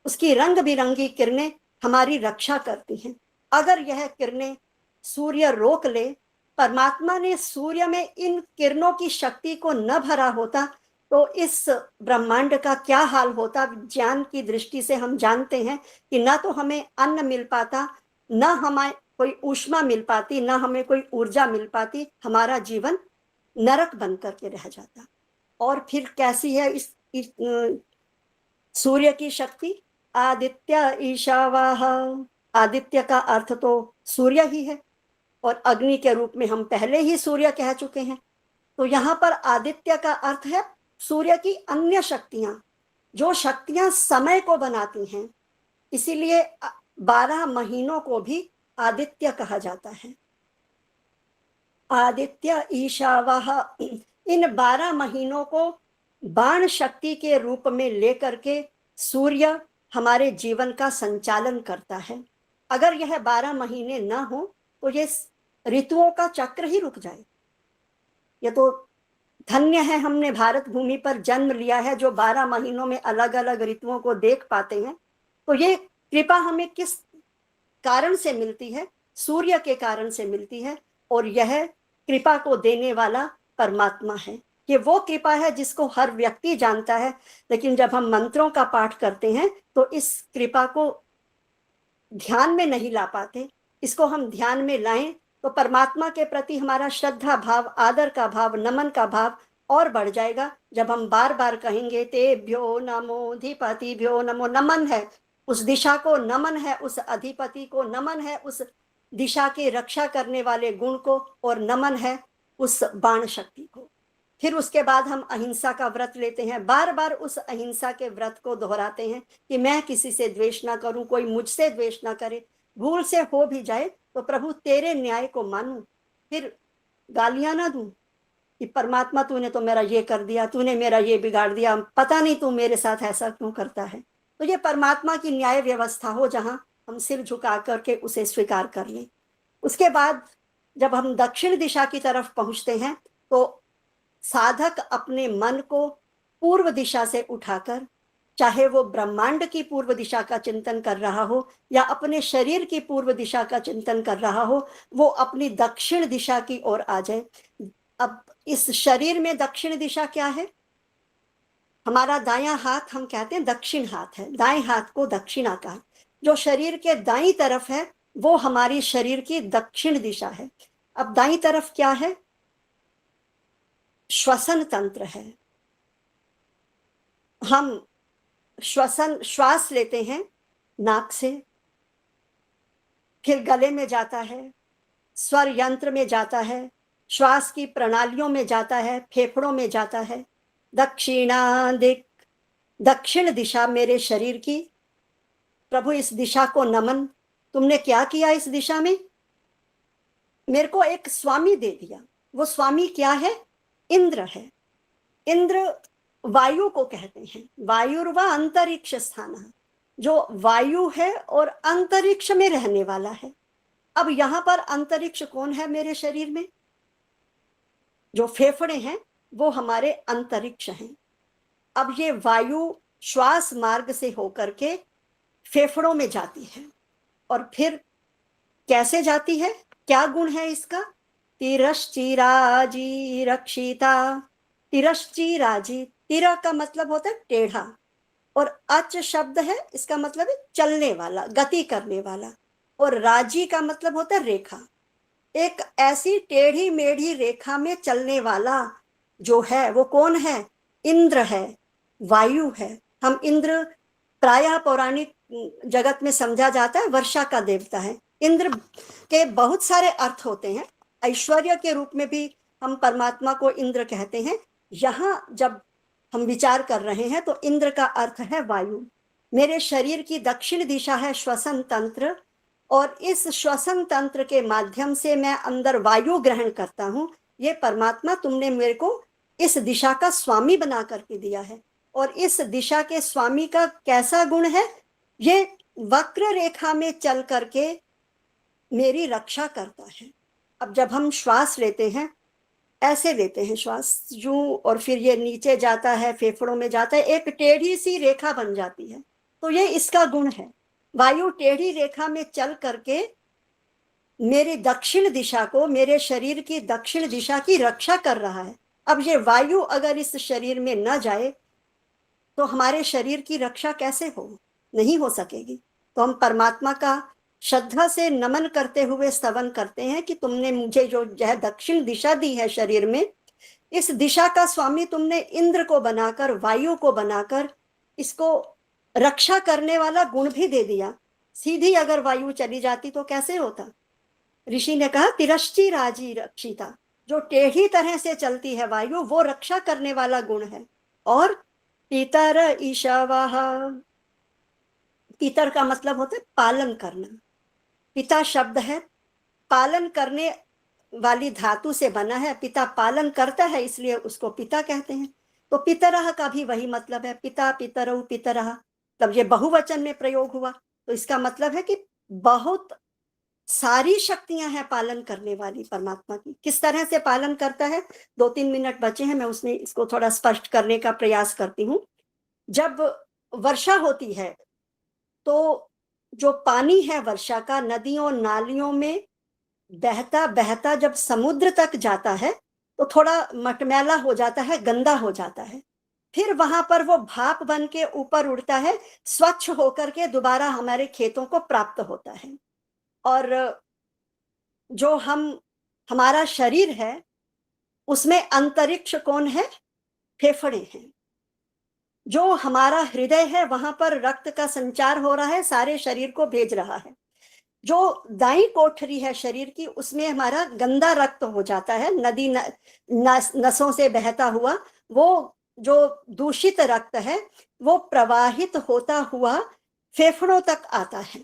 उसकी रंग बिरंगी किरणें हमारी रक्षा करती हैं। अगर यह किरणें सूर्य रोक ले, परमात्मा ने सूर्य में इन किरणों की शक्ति को न भरा होता तो इस ब्रह्मांड का क्या हाल होता। ज्ञान की दृष्टि से हम जानते हैं कि न तो हमें अन्न मिल पाता, न हमें कोई ऊष्मा मिल पाती, न हमें कोई ऊर्जा मिल पाती। हमारा जीवन नरक बन करके रह जाता। और फिर कैसी है इस सूर्य की शक्ति? आदित्य ईशावाह। आदित्य का अर्थ तो सूर्य ही है, और अग्नि के रूप में हम पहले ही सूर्य कह चुके हैं। तो यहाँ पर आदित्य का अर्थ है सूर्य की अन्य शक्तियां, जो शक्तियां समय को बनाती हैं। इसीलिए 12 महीनों को भी आदित्य कहा जाता है। आदित्य ईशावाह। इन 12 महीनों को बाण शक्ति के रूप में लेकर के सूर्य हमारे जीवन का संचालन करता है। अगर यह 12 महीने न हो तो ये ऋतुओं का चक्र ही रुक जाए। ये तो धन्य है हमने भारत भूमि पर जन्म लिया है, जो 12 महीनों में अलग अलग ऋतुओं को देख पाते हैं। तो ये कृपा हमें किस कारण से मिलती है? सूर्य के कारण से मिलती है। और यह कृपा को देने वाला परमात्मा है। ये वो कृपा है जिसको हर व्यक्ति जानता है, लेकिन जब हम मंत्रों का पाठ करते हैं तो इस कृपा को ध्यान में नहीं ला पाते। इसको हम ध्यान में लाएं तो परमात्मा के प्रति हमारा श्रद्धा भाव, आदर का भाव, नमन का भाव और बढ़ जाएगा। जब हम बार बार कहेंगे तेभ्यो नमो अधिपतिभ्यो नमो, नमन है उस दिशा को, नमन है उस अधिपति को, नमन है उस दिशा की रक्षा करने वाले गुण को, और नमन है उस बाण शक्ति को। फिर उसके बाद हम अहिंसा का व्रत लेते हैं। बार बार उस अहिंसा के व्रत को दोहराते हैं कि मैं किसी से द्वेष ना करूं, कोई मुझसे द्वेष ना करे, भूल से हो भी जाए तो प्रभु तेरे न्याय को मानूं, फिर गालियां ना दूं कि परमात्मा तूने तो मेरा ये कर दिया, तूने मेरा ये बिगाड़ दिया, पता नहीं तू मेरे साथ ऐसा क्यों करता है। तो ये परमात्मा की न्याय व्यवस्था हो जहां हम सिर झुका करके उसे स्वीकार कर लें। उसके बाद जब हम दक्षिण दिशा की तरफ पहुंचते हैं तो साधक अपने मन को पूर्व दिशा से उठाकर, चाहे वो ब्रह्मांड की पूर्व दिशा का चिंतन कर रहा हो या अपने शरीर की पूर्व दिशा का चिंतन कर रहा हो, वो अपनी दक्षिण दिशा की ओर आ जाए। अब इस शरीर में दक्षिण दिशा क्या है? हमारा दायां हाथ हम कहते हैं दक्षिण हाथ है, दाएं हाथ को दक्षिणा कहा। जो शरीर के दाईं तरफ है वो हमारी शरीर की दक्षिण दिशा है। अब दाईं तरफ क्या है? श्वसन तंत्र है। हम श्वास लेते हैं नाक से, फिर गले में जाता है, स्वर यंत्र में जाता है, श्वास की प्रणालियों में जाता है, फेफड़ों में जाता है। दक्षिणादिक, दक्षिण दिशा मेरे शरीर की। प्रभु इस दिशा को नमन, तुमने क्या किया इस दिशा में? मेरे को एक स्वामी दे दिया। वो स्वामी क्या है? इंद्र है। इंद्र वायु को कहते हैं। वायुर्वा अंतरिक्ष स्थान, जो वायु है और अंतरिक्ष में रहने वाला है। अब यहां पर अंतरिक्ष कौन है मेरे शरीर में? जो फेफड़े हैं वो हमारे अंतरिक्ष हैं। अब ये वायु श्वास मार्ग से होकर के फेफड़ों में जाती है, और फिर कैसे जाती है, क्या गुण है इसका? तिरश्चिराजी रक्षिता। तिरश्चिराजी, तिरा का मतलब होता है टेढ़ा, और अच शब्द है, इसका मतलब है चलने वाला, गति करने वाला, और राजी का मतलब होता है रेखा। एक ऐसी टेढ़ी मेढ़ी रेखा में चलने वाला जो है वो कौन है? इंद्र है, वायु है। हम इंद्र प्रायः पौराणिक जगत में समझा जाता है वर्षा का देवता है। इंद्र के बहुत सारे अर्थ होते हैं, ऐश्वर्य के रूप में भी हम परमात्मा को इंद्र कहते हैं। यहाँ जब हम विचार कर रहे हैं तो इंद्र का अर्थ है वायु। मेरे शरीर की दक्षिण दिशा है श्वसन तंत्र, और इस श्वसन तंत्र के माध्यम से मैं अंदर वायु ग्रहण करता हूँ। ये परमात्मा तुमने मेरे को इस दिशा का स्वामी बना करके दिया है, और इस दिशा के स्वामी का कैसा गुण है? ये वक्र रेखा में चल करके मेरी रक्षा करता है। अब जब हम श्वास लेते हैं, ऐसे लेते हैं श्वास यूं, और फिर ये नीचे जाता है, फेफड़ों में जाता है, एक टेढ़ी सी रेखा बन जाती है। तो ये इसका गुण है। वायु टेढ़ी रेखा में चल करके मेरी दक्षिण दिशा को, मेरे शरीर की दक्षिण दिशा की रक्षा कर रहा है। अब ये वायु अगर इस शरीर में न जाए तो हमारे शरीर की रक्षा कैसे हो? नहीं हो सकेगी। तो हम परमात्मा का श्रद्धा से नमन करते हुए स्तवन करते हैं कि तुमने मुझे जो है दक्षिण दिशा दी है शरीर में, इस दिशा का स्वामी तुमने इंद्र को बनाकर, वायु को बनाकर इसको रक्षा करने वाला गुण भी दे दिया। सीधी अगर वायु चली जाती तो कैसे होता? ऋषि ने कहा तिरश्ची राजी रक्षिता, जो टेढ़ी तरह से चलती है वायु, वो रक्षा करने वाला गुण है। और पितर ईशावाह, पितर का मतलब होता है पालन करना। पिता शब्द है पालन करने वाली धातु से बना है। पिता पालन करता है, इसलिए उसको पिता कहते हैं। तो पितरह का भी वही मतलब है, पिता पितरौ पितरह। तब ये बहुवचन में प्रयोग हुआ, तो इसका मतलब है कि बहुत सारी शक्तियां हैं पालन करने वाली परमात्मा की। किस तरह से पालन करता है? 2-3 मिनट बचे हैं, मैं उसमें इसको थोड़ा स्पष्ट करने का प्रयास करती हूँ। जब वर्षा होती है तो जो पानी है वर्षा का नदियों नालियों में बहता बहता जब समुद्र तक जाता है तो थोड़ा मटमैला हो जाता है, गंदा हो जाता है। फिर वहां पर वो भाप बन के ऊपर उड़ता है, स्वच्छ होकर के दोबारा हमारे खेतों को प्राप्त होता है। और जो हमारा शरीर है उसमें अंतरिक्ष कौन है? फेफड़े हैं। जो हमारा हृदय है वहां पर रक्त का संचार हो रहा है, सारे शरीर को भेज रहा है। जो दाई कोठरी है शरीर की, उसमें हमारा गंदा रक्त हो जाता है, नदी नसों से बहता हुआ वो जो दूषित रक्त है वो प्रवाहित होता हुआ फेफड़ों तक आता है।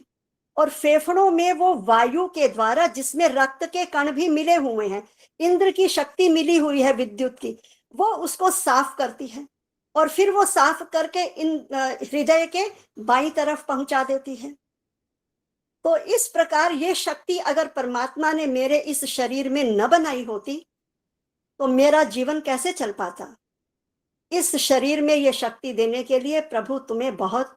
और फेफड़ों में वो वायु के द्वारा, जिसमें रक्त के कण भी मिले हुए हैं, इंद्र की शक्ति मिली हुई है विद्युत की, वो उसको साफ करती है, और फिर वो साफ करके इन हृदय के बाईं तरफ पहुंचा देती है। तो इस प्रकार ये शक्ति अगर परमात्मा ने मेरे इस शरीर में न बनाई होती तो मेरा जीवन कैसे चल पाता? इस शरीर में ये शक्ति देने के लिए प्रभु तुम्हें बहुत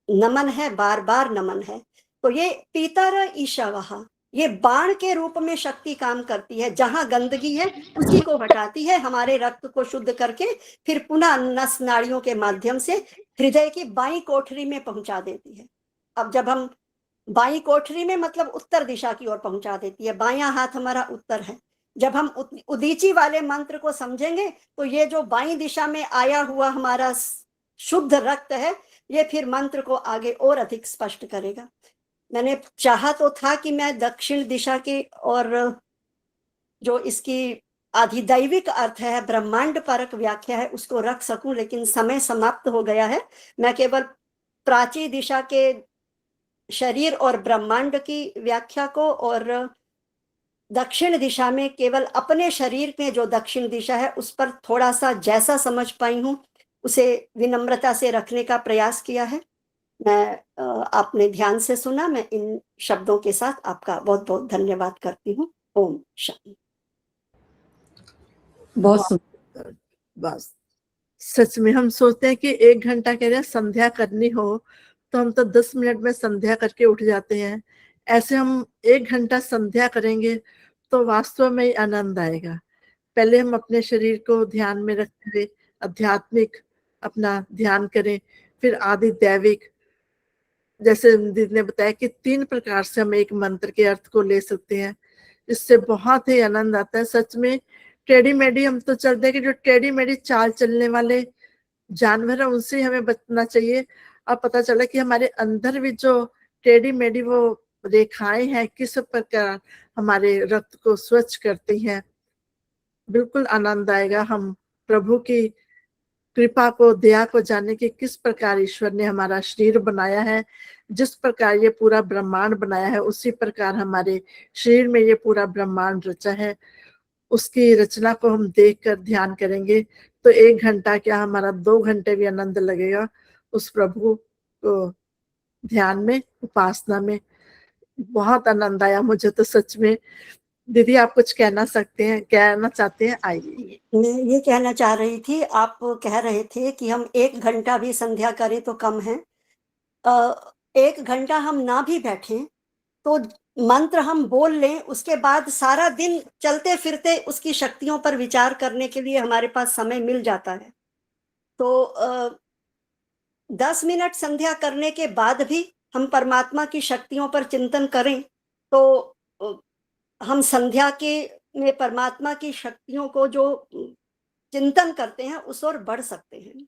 नमन है, बार बार नमन है। तो ये पीतर ईशावाह, ये बाण के रूप में शक्ति काम करती है। जहां गंदगी है उसी को हटाती है, हमारे रक्त को शुद्ध करके फिर पुनः नस नाड़ियों के माध्यम से हृदय की बाईं कोठरी में पहुंचा देती है। अब जब हम बाईं कोठरी में मतलब उत्तर दिशा की ओर पहुंचा देती है, बायां हाथ हमारा उत्तर है। जब हम उदीची वाले मंत्र को समझेंगे तो ये जो बाईं दिशा में आया हुआ हमारा शुद्ध रक्त है, ये फिर मंत्र को आगे और अधिक स्पष्ट करेगा। मैंने चाहा तो था कि मैं दक्षिण दिशा की और जो इसकी आधिदैविक अर्थ है, ब्रह्मांड परक व्याख्या है, उसको रख सकूं, लेकिन समय समाप्त हो गया है। मैं केवल प्राची दिशा के शरीर और ब्रह्मांड की व्याख्या को, और दक्षिण दिशा में केवल अपने शरीर में जो दक्षिण दिशा है उस पर थोड़ा सा जैसा समझ पाई हूं उसे विनम्रता से रखने का प्रयास किया है। मैं आपने ध्यान से सुना, मैं इन शब्दों के साथ आपका बहुत बहुत धन्यवाद करती हूँ। ओम शांति। बहुत सुंदर, बस सच में हम सोचते हैं कि 1 घंटा कह रहे हैं संध्या करनी हो तो हम तो 10 मिनट में संध्या करके उठ जाते हैं। ऐसे हम 1 घंटा संध्या करेंगे तो वास्तव में ही आनंद आएगा। पहले हम अपने शरीर को ध्यान में रखते हुए आध्यात्मिक अपना ध्यान करें, फिर आदि दैविक। जैसे दीदी ने बताया कि 3 प्रकार से हम एक मंत्र के अर्थ को ले सकते हैं। इससे बहुत ही आनंद आता है। सच में टेढ़ी-मेढ़ी हम तो चलते हैं कि जो टेढ़ी-मेढ़ी चाल चलने वाले जानवर है उनसे हमें बचना चाहिए। अब पता चला कि हमारे अंदर भी जो टेढ़ी-मेढ़ी वो रेखाएँ हैं किस प्रकार हमारे रक्त को स्वच्छ करती हैं। बिल्कुल आनंद आएगा हम प्रभु की कृपा को, दया को जानने कि किस प्रकार ईश्वर ने हमारा शरीर बनाया है। जिस प्रकार ये पूरा ब्रह्मांड बनाया है उसी प्रकार हमारे शरीर में ये पूरा ब्रह्मांड रचा है। उसकी रचना को हम देखकर ध्यान करेंगे तो 1 घंटा क्या हमारा 2 घंटे भी आनंद लगेगा उस प्रभु को ध्यान में, उपासना में। बहुत आनंद आया मुझे तो सच में। दीदी आप कुछ कहना चाहते हैं? आइए। मैं ये कहना चाह रही थी, आप कह रहे थे कि हम 1 घंटा भी संध्या करें तो कम है। 1 घंटा हम ना भी बैठें तो मंत्र हम बोल लें, उसके बाद सारा दिन चलते फिरते उसकी शक्तियों पर विचार करने के लिए हमारे पास समय मिल जाता है। तो 10 मिनट संध्या करने के बाद भी हम परमात्मा की शक्तियों पर चिंतन करें तो हम संध्या के में परमात्मा की शक्तियों को जो चिंतन करते हैं उस ओर बढ़ सकते हैं।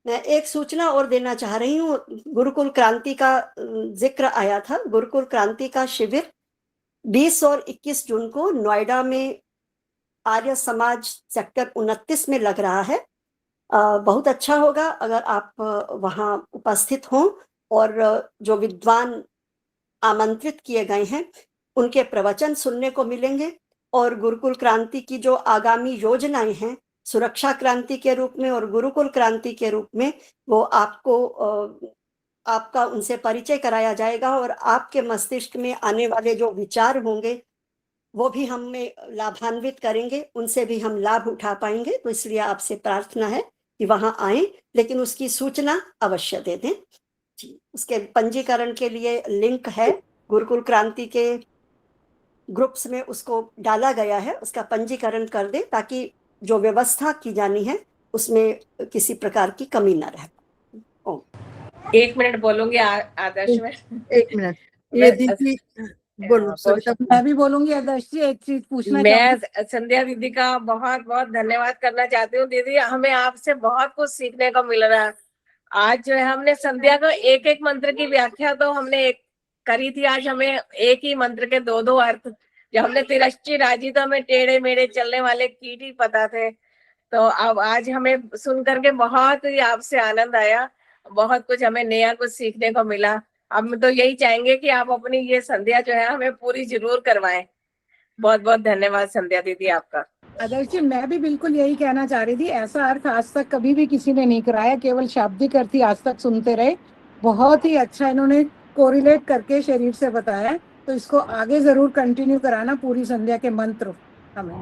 मैं एक सूचना और देना चाह रही हूँ, गुरुकुल क्रांति का जिक्र आया था। गुरुकुल क्रांति का शिविर 20 और 21 जून को नोएडा में आर्य समाज सेक्टर 29 में लग रहा है। बहुत अच्छा होगा अगर आप वहाँ उपस्थित हों और जो विद्वान आमंत्रित किए गए हैं उनके प्रवचन सुनने को मिलेंगे और गुरुकुल क्रांति की जो आगामी योजनाएं हैं सुरक्षा क्रांति के रूप में और गुरुकुल क्रांति के रूप में, वो आपको आपका उनसे परिचय कराया जाएगा और आपके मस्तिष्क में आने वाले जो विचार होंगे वो भी हमें लाभान्वित करेंगे, उनसे भी हम लाभ उठा पाएंगे। तो इसलिए आपसे प्रार्थना है कि वहां आए, लेकिन उसकी सूचना अवश्य दे दें। जी, उसके पंजीकरण के लिए लिंक है गुरुकुल क्रांति के ग्रुप्स में, उसको डाला गया है, उसका पंजीकरण कर दें ताकि जो व्यवस्था की जानी है उसमें किसी प्रकार की कमी न रहे। 1 मिनट बोलूंगी आदर्श में। 1 मिनट। ये दीदी बोलो सविता। मैं भी बोलूंगी आदर्श जी, एक चीज पूछना मैं संध्या दीदी का बहुत बहुत धन्यवाद करना चाहती हूँ। दीदी हमें आपसे बहुत कुछ सीखने को मिल रहा है। आज जो है हमने संध्या को एक एक मंत्र की व्याख्या तो हमने करी थी, आज हमें एक ही मंत्र के 2-2 अर्थ, जो हमने तिरश्ची राजी तो हमें टेढ़े मेढ़े चलने वाले कीट ही पता थे। तो अब आज हमें सुन करके बहुत ही आपसे आनंद आया, बहुत कुछ हमें नया कुछ सीखने को मिला। अब तो यही चाहेंगे कि आप अपनी ये संध्या जो है हमें पूरी जरूर करवाएं। बहुत बहुत धन्यवाद संध्या दीदी आपका। आदर्श जी, मैं भी बिल्कुल यही कहना चाह रही थी, ऐसा अर्थ आज तक कभी भी किसी ने नहीं कराया, केवल शाब्दिक अर्थ ही आज तक सुनते रहे। बहुत ही अच्छा इन्होंने कोरिलेट करके शरीर से बताया, तो इसको आगे जरूर कंटिन्यू कराना, पूरी संध्या के मंत्र हमें।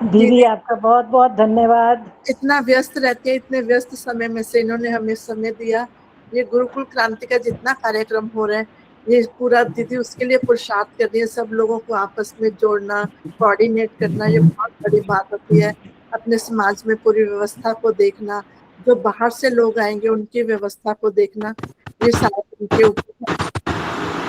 दीदी आपका बहुत बहुत धन्यवाद। इतना व्यस्त रहते हैं, इतने व्यस्त समय में से इन्होंने हमें समय दिया। ये गुरुकुल क्रांति का जितना कार्यक्रम हो रहा है ये पूरा दीदी उसके लिए पुरुषार्थ कर रही है। सब लोगों को आपस में जोड़ना, कोऑर्डिनेट करना, ये बहुत बड़ी बात होती है। अपने समाज में पूरी व्यवस्था को देखना, जो बाहर से लोग आएंगे उनकी व्यवस्था को देखना, ये सारा उनके ऊपर है।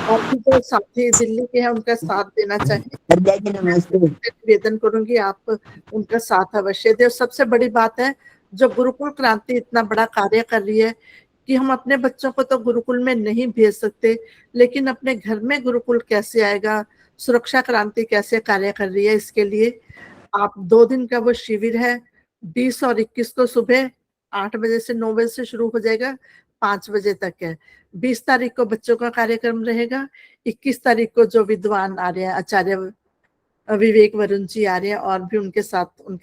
और भी जो साथी दिल्ली के हैं उनका साथ देना चाहिए। निवेदन करूंगी आप उनका साथ अवश्य दें। सबसे बड़ी बात है जो गुरुकुल क्रांति इतना बड़ा कार्य कर रही है कि हम अपने बच्चों को तो गुरुकुल में नहीं भेज सकते, लेकिन अपने घर में गुरुकुल कैसे आएगा, सुरक्षा क्रांति कैसे कार्य कर रही है, इसके लिए आप 2 दिन का वो शिविर है। 20 और 21 को सुबह 8 बजे से 9 बजे से शुरू हो जाएगा, 5 बजे तक है। 20 तारीख को बच्चों का कार्यक्रम रहेगा। 21 तारीख को जो विद्वान आ रहे हैं, आचार्य विवेक वरुण जी आ रहे हैं और भी उनके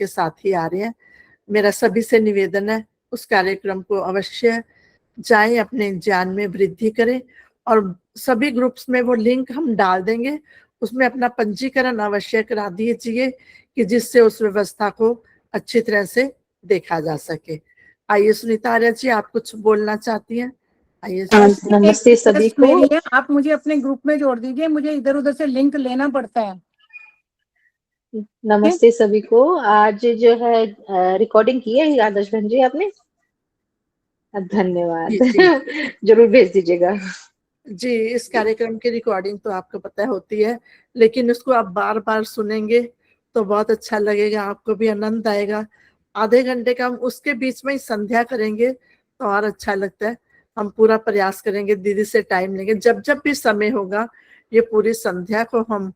साथ ही आ रहे हैं। मेरा सभी से निवेदन है उस कार्यक्रम को अवश्य जाएं, अपने ज्ञान में वृद्धि करें और सभी ग्रुप्स में वो लिंक हम डाल देंगे, उसमें अपना पंजीकरण अवश्य करा दीजिए कि जिससे उस व्यवस्था को अच्छी तरह से देखा जा सके। आइए सुनीता आर्य जी, आप कुछ बोलना चाहती हैं? आइए जी। नमस्ते सभी रिक्वेस्ट को। मेरी है, आप मुझे अपने ग्रुप में जोड़ दीजिए, मुझे इधर उधर से लिंक लेना पड़ता है। नमस्ते सभी को। आज जो है रिकॉर्डिंग की है आदर्श बहन जी आपने? धन्यवाद। जी। जरूर भेज दीजिएगा। जी, इस कार्यक्रम की रिकॉर्डिंग तो आपको पता होती है, लेकिन इसको आप बार-बार सुनेंगे तो बहुत अच्छा लगेगा, आपको भी आनंद आएगा। आधे घंटे का हम उसके बीच में ही संध्या करेंगे तो और अच्छा लगता है। हम पूरा प्रयास करेंगे, दीदी से टाइम लेंगे, जब-जब भी समय होगा ये पूरी संध्या को हम,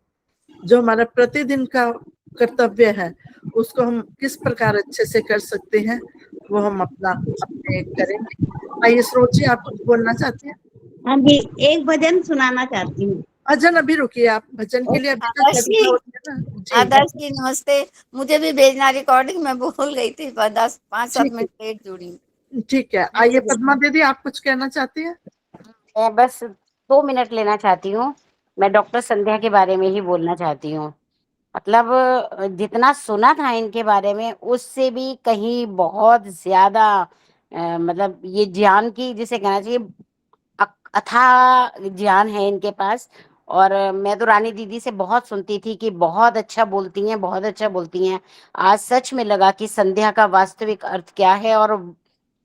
जो हमारा प्रतिदिन का कर्तव्य है, उसको हम किस प्रकार अच्छे से कर सकते हैं, वो हम अपने करेंगे। आइए सरोज जी, आप कुछ बोलना चाहती हैं? हाँ जी, एक भजन सुनाना चाहती हूँ। भजन अभी रुकिए, आप भजन के लिए अभी तो आदर्श चर्चा जी, होती है ना। जी, आदर्श जी नमस्ते। मुझे भी भेजना रिकॉर्डिंग, मैं भूल गई थी, 5-7 ठीक मिनट लेट जुड़ी। है, ठीक है। आइए पद्मा दीदी, आप कुछ कहना चाहती हैं? मैं बस 2 मिनट लेना चाहती हूँ। मैं डॉक्टर संध्या के बारे में ही बोलना चाहती हूँ। मतलब जितना सुना था इनके बारे में, उससे भी कहीं बहुत ज़्यादा मतलब ये ज्ञान की, जिसे कहना चाहिए, अथाह ज्ञान है इनके पास। और मैं तो रानी दीदी से बहुत सुनती थी कि बहुत अच्छा बोलती हैं, बहुत अच्छा बोलती हैं। आज सच में लगा कि संध्या का वास्तविक अर्थ क्या है और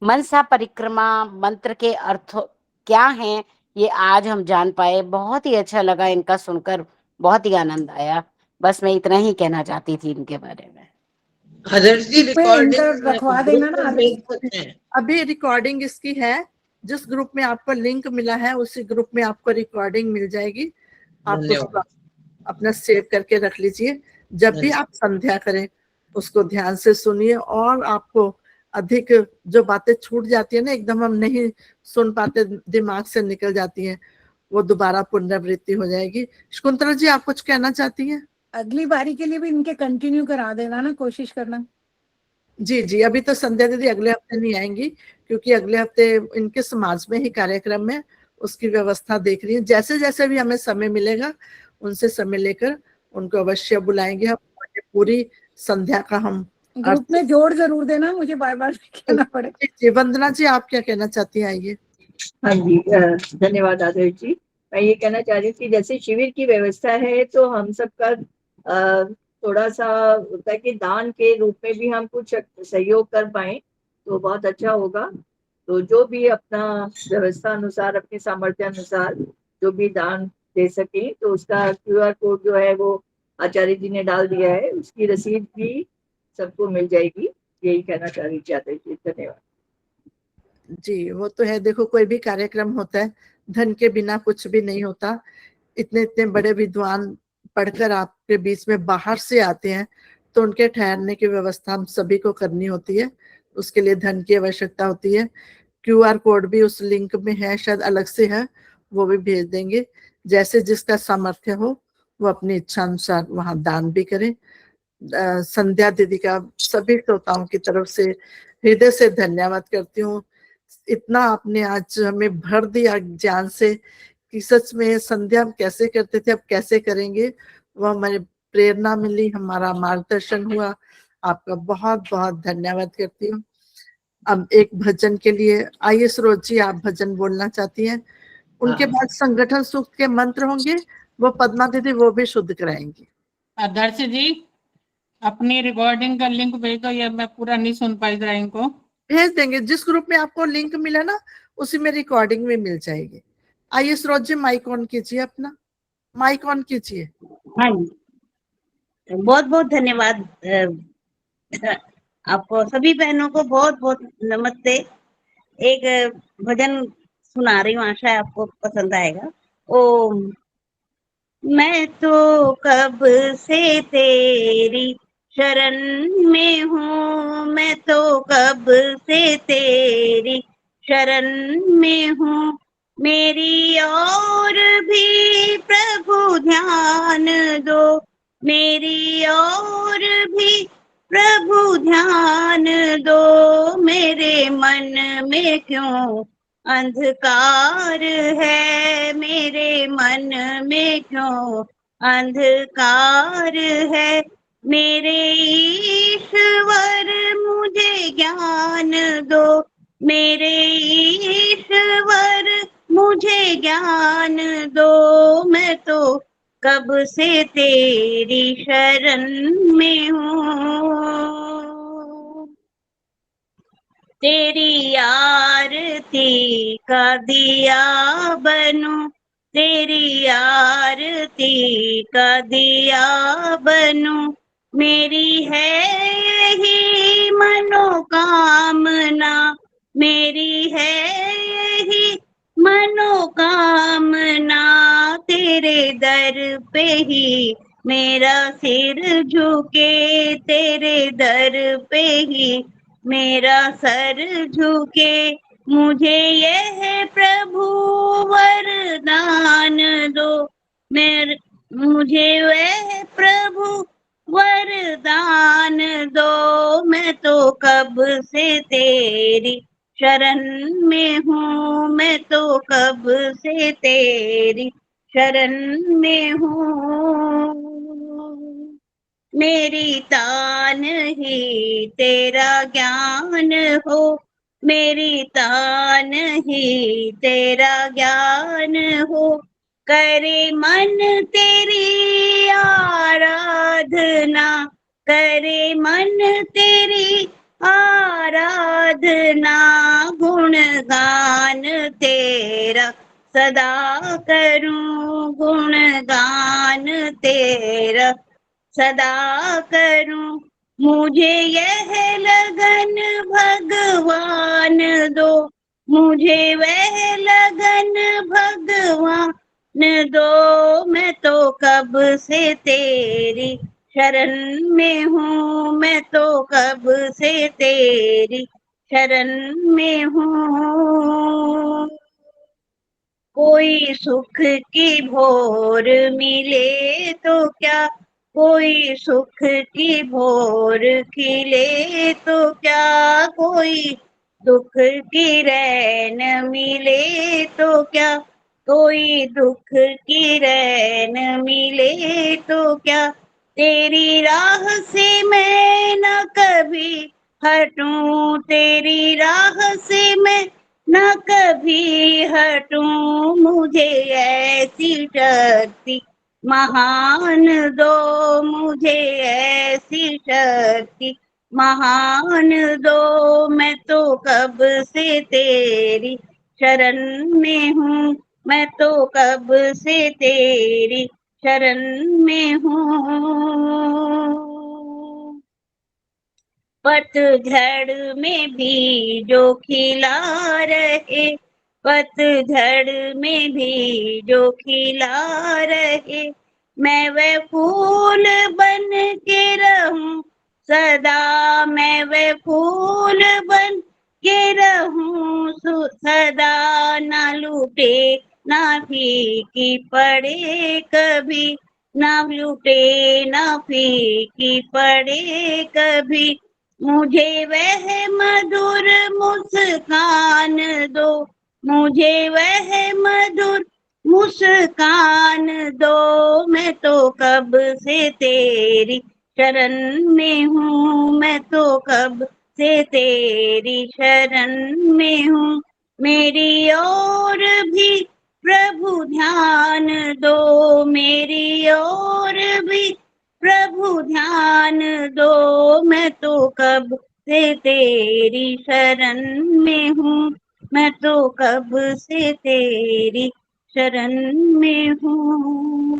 मनसा परिक्रमा मंत्र के अर्थ क्या हैं, ये आज हम जान पाए। बहुत ही अच्छा लगा इनका सुनकर, बहुत ही आनंद आया। बस मैं इतना ही कहना चाहती थी इनके बारे में। आदर्श जी इनका रिकॉर्डिंग रखवा ग्रुप देना ना। में भेज सकते हैं? अभी रिकॉर्डिंग इसकी है, जिस ग्रुप में आपको लिंक मिला है उसी ग्रुप में आपको रिकॉर्डिंग मिल जाएगी। आप उसको धन्यवाद। अपना सेव करके रख लीजिए। जब भी आप संध्या करें उसको ध्यान से सुनिए, और आपको अधिक जो बातें छूट जाती है ना, एकदम हम नहीं सुन पाते, दिमाग से निकल जाती हैं, वो दोबारा पुनरावृत्ति हो जाएगी। शकुंतला जी, आप कुछ कहना चाहती हैं? अगली बारी के लिए भी इनके कंटिन्यू करा देना ना, कोशिश करना। जी, जी, अभी तो संध्या दीदी अगले हफ्ते नहीं आएंगी, क्योंकि अगले हफ्ते इनके समाज में ही कार्यक्रम में उसकी व्यवस्था देख रही है। जैसे-जैसे भी हमें समय मिलेगा, उनसे समय लेकर उनको अवश्य बुलाएँगे हम, और ये पूरी संध्या का हम ग्रुप में जोड़ जरूर देना, मुझे बार-बार कहना पड़े। जी, वंदना जी, आप क्या कहना चाहती हैं? आइए। हाँ जी, धन्यवाद आदर्श जी। मैं ये कहना चाह रही थी, जैसे शिविर की व्यवस्था है तो हम सबका थोड़ा सा होता है कि दान के रूप में भी हम कुछ सहयोग कर पाए तो बहुत अच्छा होगा। तो जो भी अपना व्यवस्था अनुसार, अपने सामर्थ्य अनुसार जो भी दान दे सके, तो उसका QR कोड जो है वो आचार्य जी ने डाल दिया है, उसकी रसीद भी सबको मिल जाएगी। यही कहना चाह रही थी आदर्श जी। धन्यवाद। जी, वो तो है। देखो, कोई भी कार्यक्रम होता है, धन के बिना कुछ भी नहीं होता। इतने-इतने बड़े विद्वान पढ़कर आपके बीच में बाहर से आते हैं, तो उनके ठहरने की व्यवस्था हम सभी को करनी होती है। उसके लिए धन की आवश्यकता होती है। QR कोड भी उस लिंक में है, शायद अलग से है, वो भी भेज देंगे। जैसे जिसका सामर्थ्य हो, वो अपनी इच्छा अनुसार वहाँ दान भी करें। संध्या दीदी का सभी श्रोताओं की तरफ से हृदय से धन्यवाद करती हूँ। इतना आपने आज हमें भर दिया ज्ञान से कि सच में संध्या हम कैसे करते थे, अब कैसे करेंगे, वो हमारी प्रेरणा मिली, हमारा मार्गदर्शन हुआ। आपका बहुत-बहुत धन्यवाद करती हूँ। अब एक भजन के लिए आइए सरोज जी, आप भजन बोलना चाहती हैं? उनके बाद संगठन सूक्त के मंत्र होंगे, वो पद्मा दीदी वो भी शुद्ध कराएंगी। आदर्श जी, अपनी रिकॉर्डिंग का लिंक भेज दो, ये मैं पूरा नहीं सुन पाई जरा इनको। भेज देंगे, जिस ग्रुप में आपको लिंक मिला ना, उसी में रिकॉर्डिंग में मिल जाएगी। आइए सरोज जी, माइक ऑन कीजिए अपना, माइक ऑन कीजिए। हाँ जी, बहुत बहुत धन्यवाद। आपको सभी बहनों को बहुत बहुत नमस्ते। एक भजन सुना रही हूँ, आशा है आपको पसंद आएगा। ओम, मैं तो कब से तेरी शरण में हूँ, मैं तो कब से तेरी शरण में हूँ, मेरी और भी प्रभु ध्यान दो, मेरी और भी प्रभु ध्यान दो, मेरे मन में क्यों अंधकार है, मेरे मन में क्यों अंधकार है, मेरे ईश्वर मुझे ज्ञान दो, मेरे ईश्वर मुझे ज्ञान दो, मैं तो कब से तेरी शरण में हूँ। तेरी आरती का दिया बनूं, तेरी आरती का दिया बनूं, मेरी है यही मनोकामना, मेरी है यही मनोकामना। तेरे दर पे ही मेरा सिर झुके, तेरे दर पे ही मेरा सर झुके, मुझे यह प्रभु वरदान दो, मुझे वह प्रभु वरदान दो, मैं तो कब से तेरी शरण में हूँ, मैं तो कब से तेरी शरण में हूँ। मेरी तान ही तेरा ज्ञान हो, मेरी तान ही तेरा ज्ञान हो, करे मन तेरी आराधना, करे मन तेरी आराधना, गुणगान तेरा सदा करूं, गुणगान तेरा सदा करूं, मुझे यह लगन भगवान दो, मुझे वह लगन भगवान दो, मैं तो कब से तेरी शरण में हूँ, मैं तो कब से तेरी शरण में हूँ। कोई सुख की भोर मिले तो क्या, कोई सुख की भोर खिले तो क्या, कोई दुख की रैन मिले तो क्या, कोई दुख की रैन मिले तो क्या, तेरी राह से मैं न कभी हटूं, तेरी राह से मैं न कभी हटूं, मुझे ऐसी शक्ति महान दो, मुझे ऐसी शक्ति महान दो, मैं तो कब से तेरी शरण में हूँ, मैं तो कब से तेरी शरण में हूँ। पतझड़ में भी जो खिला रहे, पतझड़ में भी जो खिला रहे, मैं वह फूल बन के रहूं सदा, मैं वह फूल बन के रहूं सदा, ना लूटे ना फीकी पड़े कभी, ना लूटे ना फीकी पड़े कभी, मुझे वह मधुर मुस्कान दो, मुझे वह मधुर मुस्कान दो, मैं तो कब से तेरी शरण में हूँ, मैं तो कब से तेरी शरण में हूँ। मेरी ओर भी प्रभु ध्यान दो, मेरी ओर भी प्रभु ध्यान दो, मैं तो कब से तेरी शरण में हूँ, मैं तो कब से तेरी शरण में हूँ।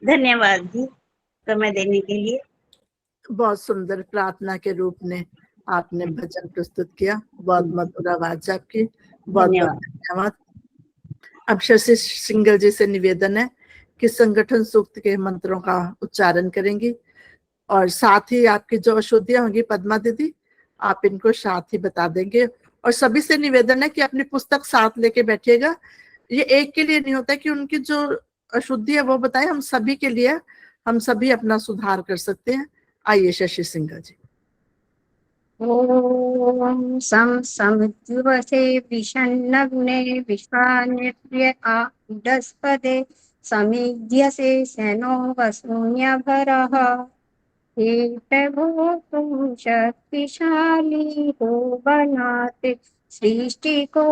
धन्यवाद जी समय देने के लिए। बहुत सुंदर प्रार्थना के रूप में आपने भजन प्रस्तुत किया, बहुत मधुर आवाज आपकी, बहुत बहुत धन्यवाद। अब शशि सिंगल जी से निवेदन है कि संगठन सूक्त के मंत्रों का उच्चारण करेंगी और साथ ही आपकी जो अशुद्धियां होंगी पद्मा दीदी, आप इनको साथ ही बता देंगे। और सभी से निवेदन है कि अपनी पुस्तक साथ लेके बैठिएगा, ये एक के लिए नहीं होता कि उनकी जो अशुद्धि है वो बताए, हम सभी के लिए, हम सभी अपना सुधार कर सकते हैं। आइए शशि सिंगल जी। ॐ सं समिद्युवसे विषन्नग्ने विश्वानिर्य आडस्पदे समीध्यसे सेनो वसून्यभरः हे प्रभु तुम शक्तिशाली हो बनाते सृष्टि को,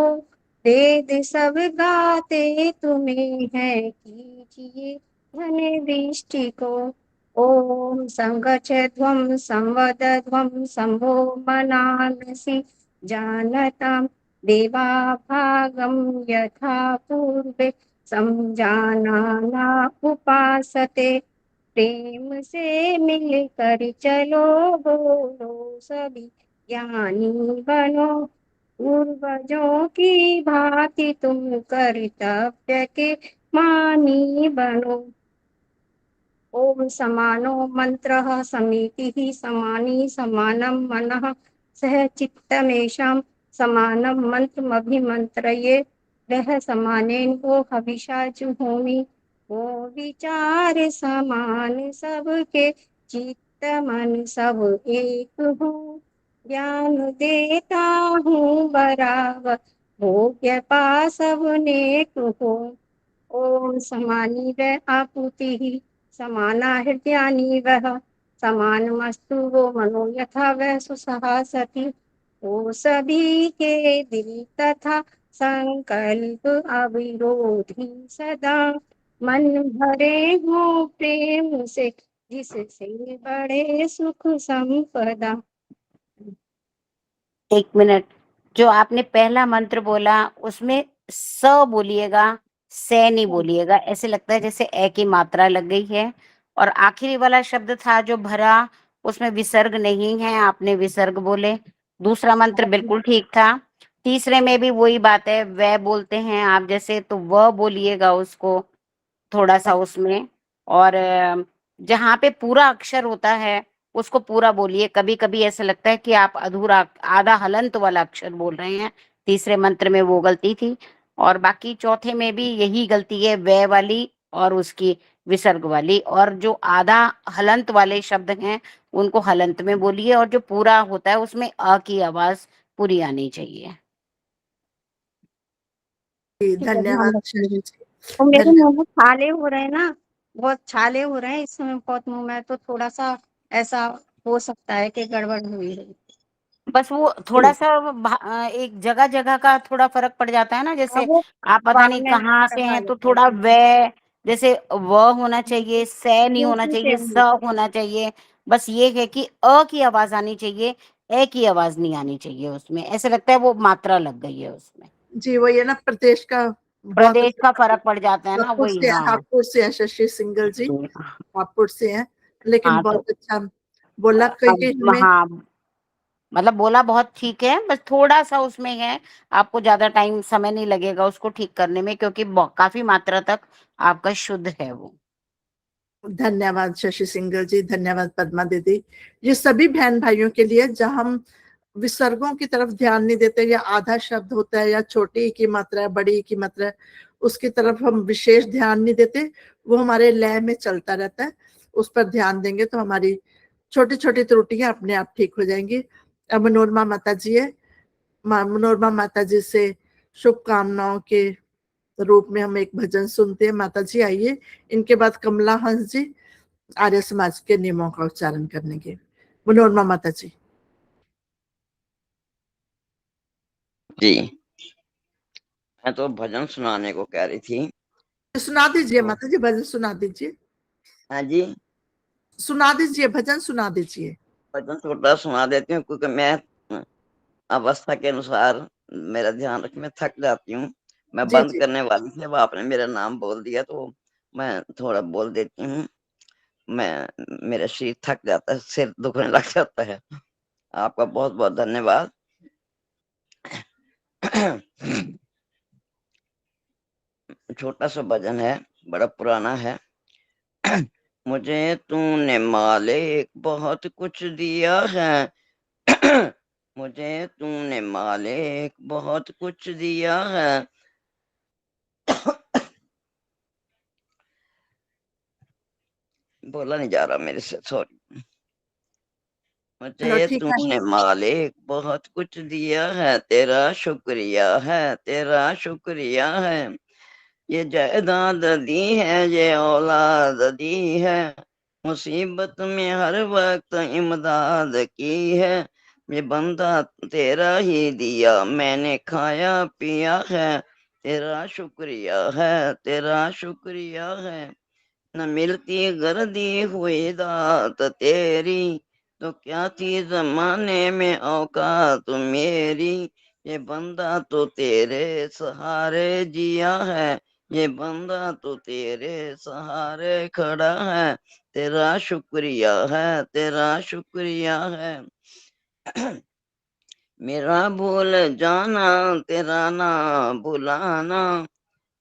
वेद सब गाते तुम्हें है, कीजिए धन दृष्टि को। ओम संगच्छध्वं संवदध्वं शंभो मनानसि जानतां देवा भागं यथा पूर्वे समजानाना उपासते। प्रेम से मिलकर चलो बोलो सभी ज्ञानी बनो, पूर्वजों की भांति तुम कर्तव्य के मानी बनो। ओम समानो मंत्रः समितिः समानी समानं मनः सह चित्तमेषां समानं मंत्रमभिमंत्रये वह समानेन वो हविषा जुहोमि। वो विचार समान सबके चित्त मन सब एक हो, ज्ञान देता हूँ बराबर भोग्य पास सब नेक हो। ओम समानी व आपूति समाना हृदयानि वह समानमस्तु वो मनो यथा वह सुसहा सती। ओ सभी के दिल तथा संकल्प अविरोधी सदा, मन भरे हो प्रेम से जिससे बड़े सुख संपदा। 1 मिनट, जो आपने पहला मंत्र बोला उसमें स बोलिएगा, से नहीं बोलिएगा। ऐसे लगता है जैसे ए की मात्रा लग गई है। और आखिरी वाला शब्द था जो भरा, उसमें विसर्ग नहीं है, आपने विसर्ग बोले। दूसरा मंत्र बिल्कुल ठीक था। तीसरे में भी वही बात है, वह बोलते हैं आप जैसे, तो वह बोलिएगा उसको थोड़ा सा उसमें। और जहाँ पे पूरा अक्षर होता है उसको पूरा बोलिए। कभी कभी ऐसा लगता है कि आप अधूरा आधा हलंत वाला अक्षर बोल रहे हैं। तीसरे मंत्र में वो गलती थी, और बाकी चौथे में भी यही गलती है, वे वाली और उसकी विसर्ग वाली। और जो आधा हलंत वाले शब्द हैं उनको हलंत में बोलिए, और जो पूरा होता है उसमें अ की आवाज पूरी आनी चाहिए। ठीक है, ध्यान धन्यवाद रखूंगी। शशि जी, और मेरे धन्यवाद। मुंह में छाले हो रहे हैं ना, बहुत छाले हो रहे हैं इस समय बहुत मुंह में, तो थोड़ा सा ऐसा हो सकता है कि गड़बड़ हुई है। बस वो थोड़ा सा एक जगह जगह का थोड़ा फर्क पड़ जाता है ना, जैसे अब वो आप पता नहीं वागने कहाँ से करवा हैं, तो लेते थोड़ा हैं। वे, जैसे व होना चाहिए, से नहीं होना ऊंची से चाहिए, स ऊंची। होना चाहिए। बस ये है कि अ की आवाज आनी चाहिए, ए की आवाज नहीं आनी चाहिए उसमें। ऐसे लगता है वो मात्रा लग गई है उसमें। जी वही है ना, प्रदेश का बहुत प्रदेश का फर्क पड़ जाता है ना, वही। हाँ हापुड़ से है शशि सिंगल जी, जी, हापुड़ से है, लेकिन हाँ तो बहुत अच्छा बोला। कहिए अब हमें। हाँ, मतलब बोला बहुत ठीक है, बस थोड़ा सा उसमें है, आपको ज्यादा टाइम समय नहीं लगेगा उसको ठीक करने में, क्योंकि काफी मात्रा तक आपका शुद्ध है वो। धन्यवाद शशि सिंगल जी, धन्यवाद पद्मा दीदी। ये सभी बहन भाइयों के लिए जहाँ हम विसर्गों की तरफ ध्यान नहीं देते, या आधा शब्द होता है, या छोटी की मात्रा है, बड़ी की मात्रा है, उसकी तरफ हम विशेष ध्यान नहीं देते, वो हमारे लय में चलता रहता है। उस पर ध्यान देंगे तो हमारी छोटी छोटी त्रुटियां अपने आप ठीक हो जाएंगी। अब मनोरमा माता जी है, मनोरमा माता जी से शुभकामनाओं के रूप में हम एक भजन सुनते हैं। माता जी आइए, इनके बाद कमला हंस जी आर्य समाज के नियमों का उच्चारण करने के। मनोरमा माता जी। जी, मैं तो भजन सुनाने को कह रही थी। सुना दीजिए तो माता जी, भजन सुना दीजिए। हाँ जी, सुना दीजिए, भजन सुना दीजिए। भजन छोटा सुना देती हूँ, क्योंकि मैं अवस्था के अनुसार मेरा ध्यान रख, मैं थक जाती हूँ। मैं जी बंद जी। करने वाली थी, अब आपने मेरा नाम बोल दिया तो मैं थोड़ा बोल देती हूँ। मेरा शरीर थक जाता है, सिर दुखने लग जाता है। आपका बहुत बहुत धन्यवाद। छोटा सा भजन है, बड़ा पुराना है। मुझे तूने मालिक बहुत कुछ दिया है। मुझे तूने मालिक बहुत कुछ दिया है। बोला नहीं जा रहा मेरे से, सॉरी। चलो मुझे ठीक है। तूने मालिक बहुत कुछ दिया है, तेरा शुक्रिया है, तेरा शुक्रिया है। ये जायदाद दी है, ये औलाद दी है, मुसीबत में हर वक्त इमदाद की है। ये बंदा तेरा ही दिया, मैंने खाया पिया है, तेरा शुक्रिया है, तेरा शुक्रिया है। न मिलती अगर दी हुई दात तेरी, तो क्या थी जमाने में औकात मेरी। ये बंदा तो तेरे सहारे जिया है, ये बंदा तो तेरे सहारे खड़ा है, तेरा शुक्रिया है, तेरा शुक्रिया है। मेरा भूल जाना तेरा ना भुलाना,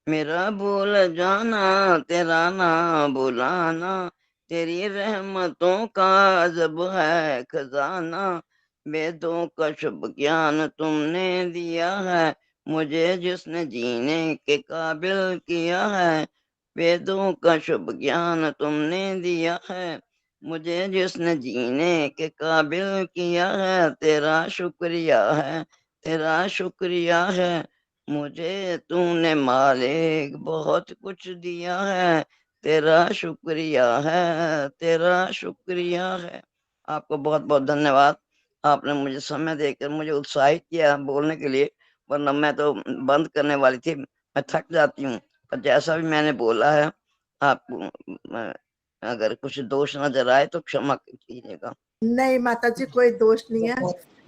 मेरा भूल जाना तेरा ना भुलाना, तेरी रहमतों का अजब है खजाना। वेदों का शुभ ज्ञान तुमने दिया है, मुझे जिसने जीने के काबिल किया है। वेदों का शुभ ज्ञान तुमने दिया है, मुझे जिसने जीने के काबिल किया है। तेरा शुक्रिया है, तेरा शुक्रिया है। मुझे तूने मालिक बहुत कुछ दिया है, तेरा शुक्रिया है, तेरा शुक्रिया है। आपको बहुत बहुत धन्यवाद। आपने मुझे समय देकर मुझे उत्साहित किया बोलने के लिए, वरना मैं तो बंद करने वाली थी। मैं थक जाती हूँ, पर जैसा भी मैंने बोला है, आपको अगर कुछ दोष नजर आए तो क्षमा कीजिएगा। नहीं माता जी, कोई दोष नहीं है,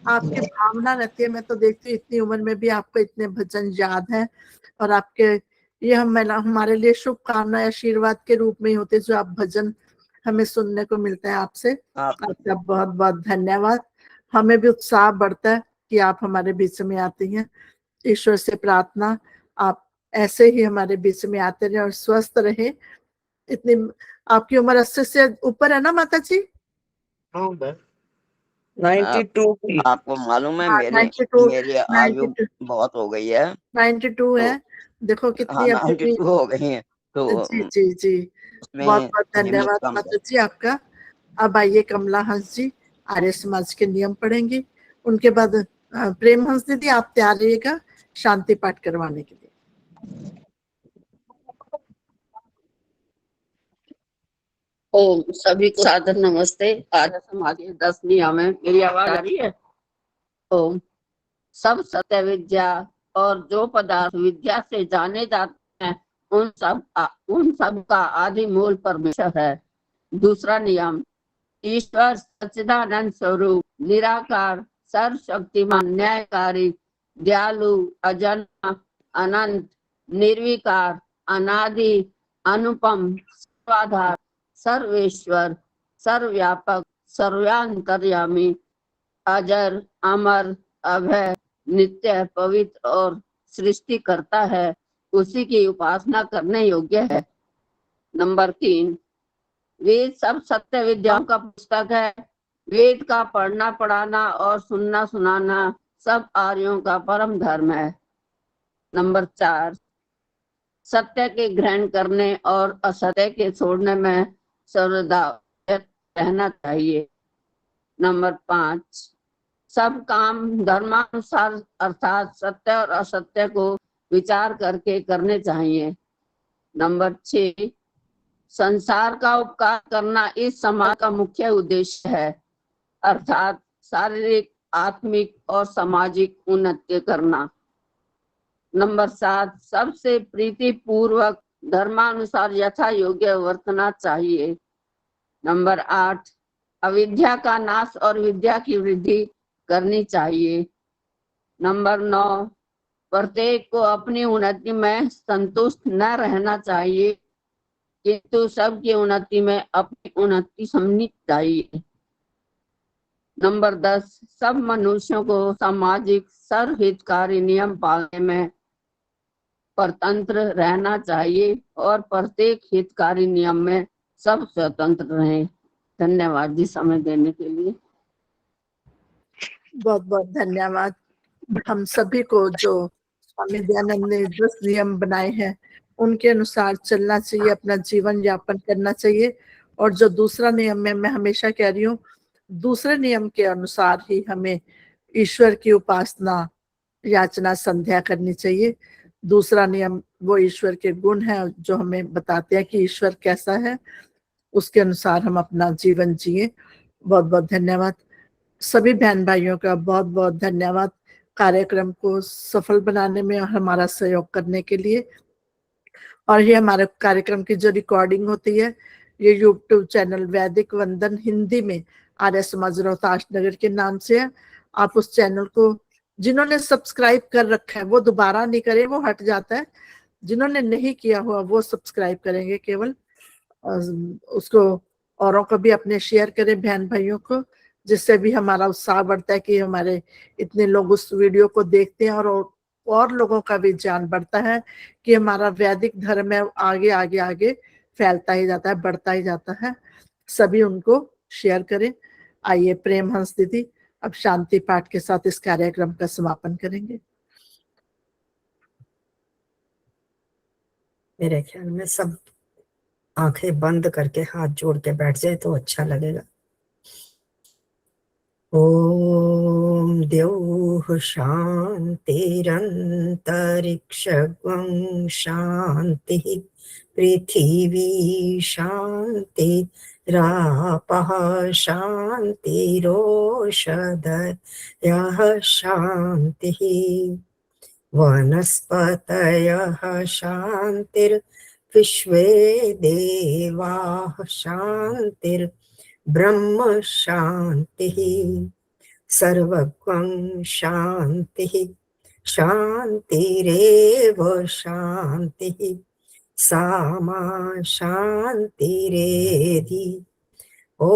आपकी भावना रहती है। मैं तो देखती हूँ इतनी उम्र में भी आपको इतने भजन याद हैं, और आपके ये हमारे लिए शुभकामनाएं आशीर्वाद के रूप में ही होते, जो आप भजन हमें सुनने को मिलते हैं आपसे। आपका बहुत बहुत धन्यवाद। हमें भी उत्साह बढ़ता है कि आप हमारे बीच में आती हैं। ईश्वर से प्रार्थना आप ऐसे ही हमारे बीच में आते रहे और स्वस्थ रहे। इतनी आपकी उम्र 80 से ऊपर है ना माता जी? 92 आपको मालूम है हाँ, मेरी आयु 92 बहुत हो गई है। 92 है। देखो हाँ, कितनी अभी भी 92 हो गई है, तो जी जी जी, बहुत उसमें बहुत हिम्मत धन्यवाद कम माता है। जी आपका। अब आइए कमला हंस जी आर्य समाज के नियम पढ़ेंगी। उनके बाद प्रेम हंस दीदी आप तैयार रहिएगा शांति पाठ करवाने के लिए। ओम सभी को सादर नमस्ते। आर्य समाज के 10 नियम है। मेरी आवाज आ रही है? ओम सब सत्य विद्या और जो पदार्थ विद्या से जाने जाते हैं उन सब का आदि मूल परमेश्वर है। दूसरा नियम, ईश्वर सच्चिदानंद स्वरूप निराकार सर्वशक्तिमान न्यायकारी दयालु अजन्मा अनंत निर्विकार अनादि अनुपम सर्वाधार सर्वेश्वर सर्वव्यापक सर्वांतर्यामी अजर अमर अभय नित्य पवित्र और सृष्टि करता है, उसी की उपासना करने योग्य है। नंबर 3, वेद सब सत्य विद्याओं का पुस्तक है। वेद का पढ़ना पढ़ाना और सुनना सुनाना सब आर्यों का परम धर्म है। नंबर 4, सत्य के ग्रहण करने और असत्य के छोड़ने में सर्वदा रहना चाहिए। नंबर 5, सब काम धर्मानुसार अर्थात सत्य और असत्य को विचार करके करने चाहिए। नंबर 6, संसार का उपकार करना इस समाज का मुख्य उद्देश्य है, अर्थात शारीरिक आत्मिक और सामाजिक उन्नति करना। नंबर 7, सबसे प्रीति पूर्वक धर्मानुसार यथा योग्य वर्तना चाहिए। नंबर 8, अविद्या का नाश और विद्या की वृद्धि करनी चाहिए। नंबर 9, प्रत्येक को अपनी उन्नति में संतुष्ट न रहना चाहिए, किंतु सबकी उन्नति में अपनी उन्नति समझनी चाहिए। नंबर 10, सब मनुष्यों को सामाजिक सर्वहितकारी नियम पालने में परतंत्र रहना चाहिए और प्रत्येक हितकारी नियम में सब स्वतंत्र रहें। धन्यवाद जी समय देने के लिए। बहुत बहुत धन्यवाद। हम सभी को जो स्वामी दयानंद ने 10 नियम बनाए हैं उनके अनुसार चलना चाहिए, अपना जीवन यापन करना चाहिए। और जो दूसरा नियम में मैं हमेशा कह रही हूँ, दूसरे नियम के अनुसार ही हमें ईश्वर की उपासना याचना संध्या करनी चाहिए। दूसरा नियम वो ईश्वर के गुण है जो हमें बताते हैं कि ईश्वर कैसा है, उसके अनुसार हम अपना जीवन जिए। बहुत बहुत धन्यवाद सभी बहन भाइयों का, बहुत बहुत धन्यवाद कार्यक्रम को सफल बनाने में और हमारा सहयोग करने के लिए। और ये हमारे कार्यक्रम की जो रिकॉर्डिंग होती है ये यूट्यूब चैनल वैदिक वंदन हिंदी में आर्य समाज रोहतास नगर के नाम से है। आप उस चैनल को जिन्होंने सब्सक्राइब कर रखा है वो दोबारा नहीं करें, वो हट जाता है। जिन्होंने नहीं किया हुआ वो सब्सक्राइब करेंगे केवल, उसको औरों को भी अपने शेयर करें बहन भाइयों को, जिससे भी हमारा उत्साह बढ़ता है कि हमारे इतने लोग उस वीडियो को देखते हैं और लोगों का भी ज्ञान बढ़ता है कि हमारा वैदिक धर्म है आगे आगे आगे फैलता ही जाता है, बढ़ता ही जाता है। सभी उनको शेयर करें। आइए प्रेम हंस दीदी अब शांति पाठ के साथ इस कार्यक्रम का समापन करेंगे। मेरे ख्याल में सब आंखें बंद करके हाथ जोड़ के बैठ जाए तो अच्छा लगेगा। ओम द्यौः शान्तिरन्तरिक्षं शान्तिः पृथिवी शान्ति रापः शान्तिरोषधयः शान्तिः वनस्पतयः शान्तिर्विश्वे देवाः शान्तिर्ब्रह्म शान्तिः सर्वगं शान्तिः शान्तिरेव शान्तिः सामा शान्तिरेधि। ॐ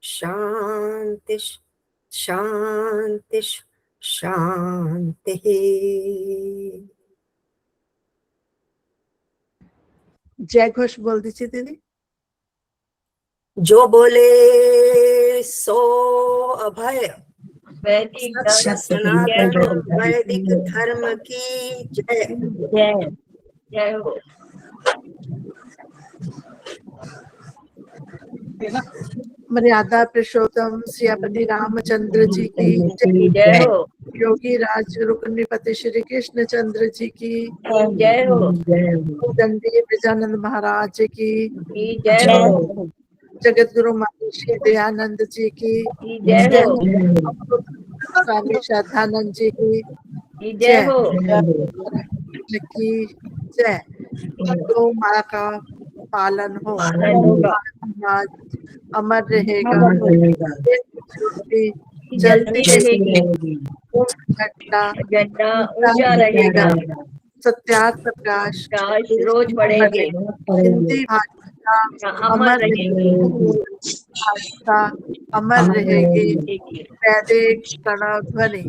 शान्ति शान्ति शान्तिः। जय घोष बोल दीजिए दीदी। जो बोले सो अभय। वैदिक सनातन वैदिक धर्म की जय जय जय हो। मर्यादा पुरुषोत्तम सियापति रामचंद्र जी की जय हो। योगी राज रुक्मिणीपति श्री कृष्ण चंद्र जी की जय हो। दंडी ब्रजानंद महाराज की जय हो। जगत गुरु महर्षि दयानंद जी की जय हो। स्वामी श्रद्धानंद जी की जय हो। की जय। गौ माता का पालन हो, समाज अमर रहेगा, जलती रहेगी, झंडा ऊंचा रहेगा, सत्याग्रह प्रकाश रोज बढ़ेगी, हिंदी भाषा अमर रहेगी, भाषा अमर रहेगी, वैदिक प्रणव ध्वनि।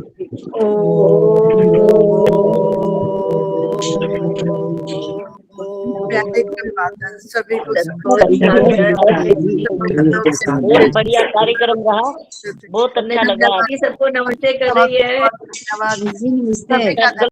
वैदिक अभिवादन सभी को। बहुत बढ़िया कार्यक्रम रहा, बहुत अच्छा लगा। सबको नमस्ते कर रही है। धन्यवाद।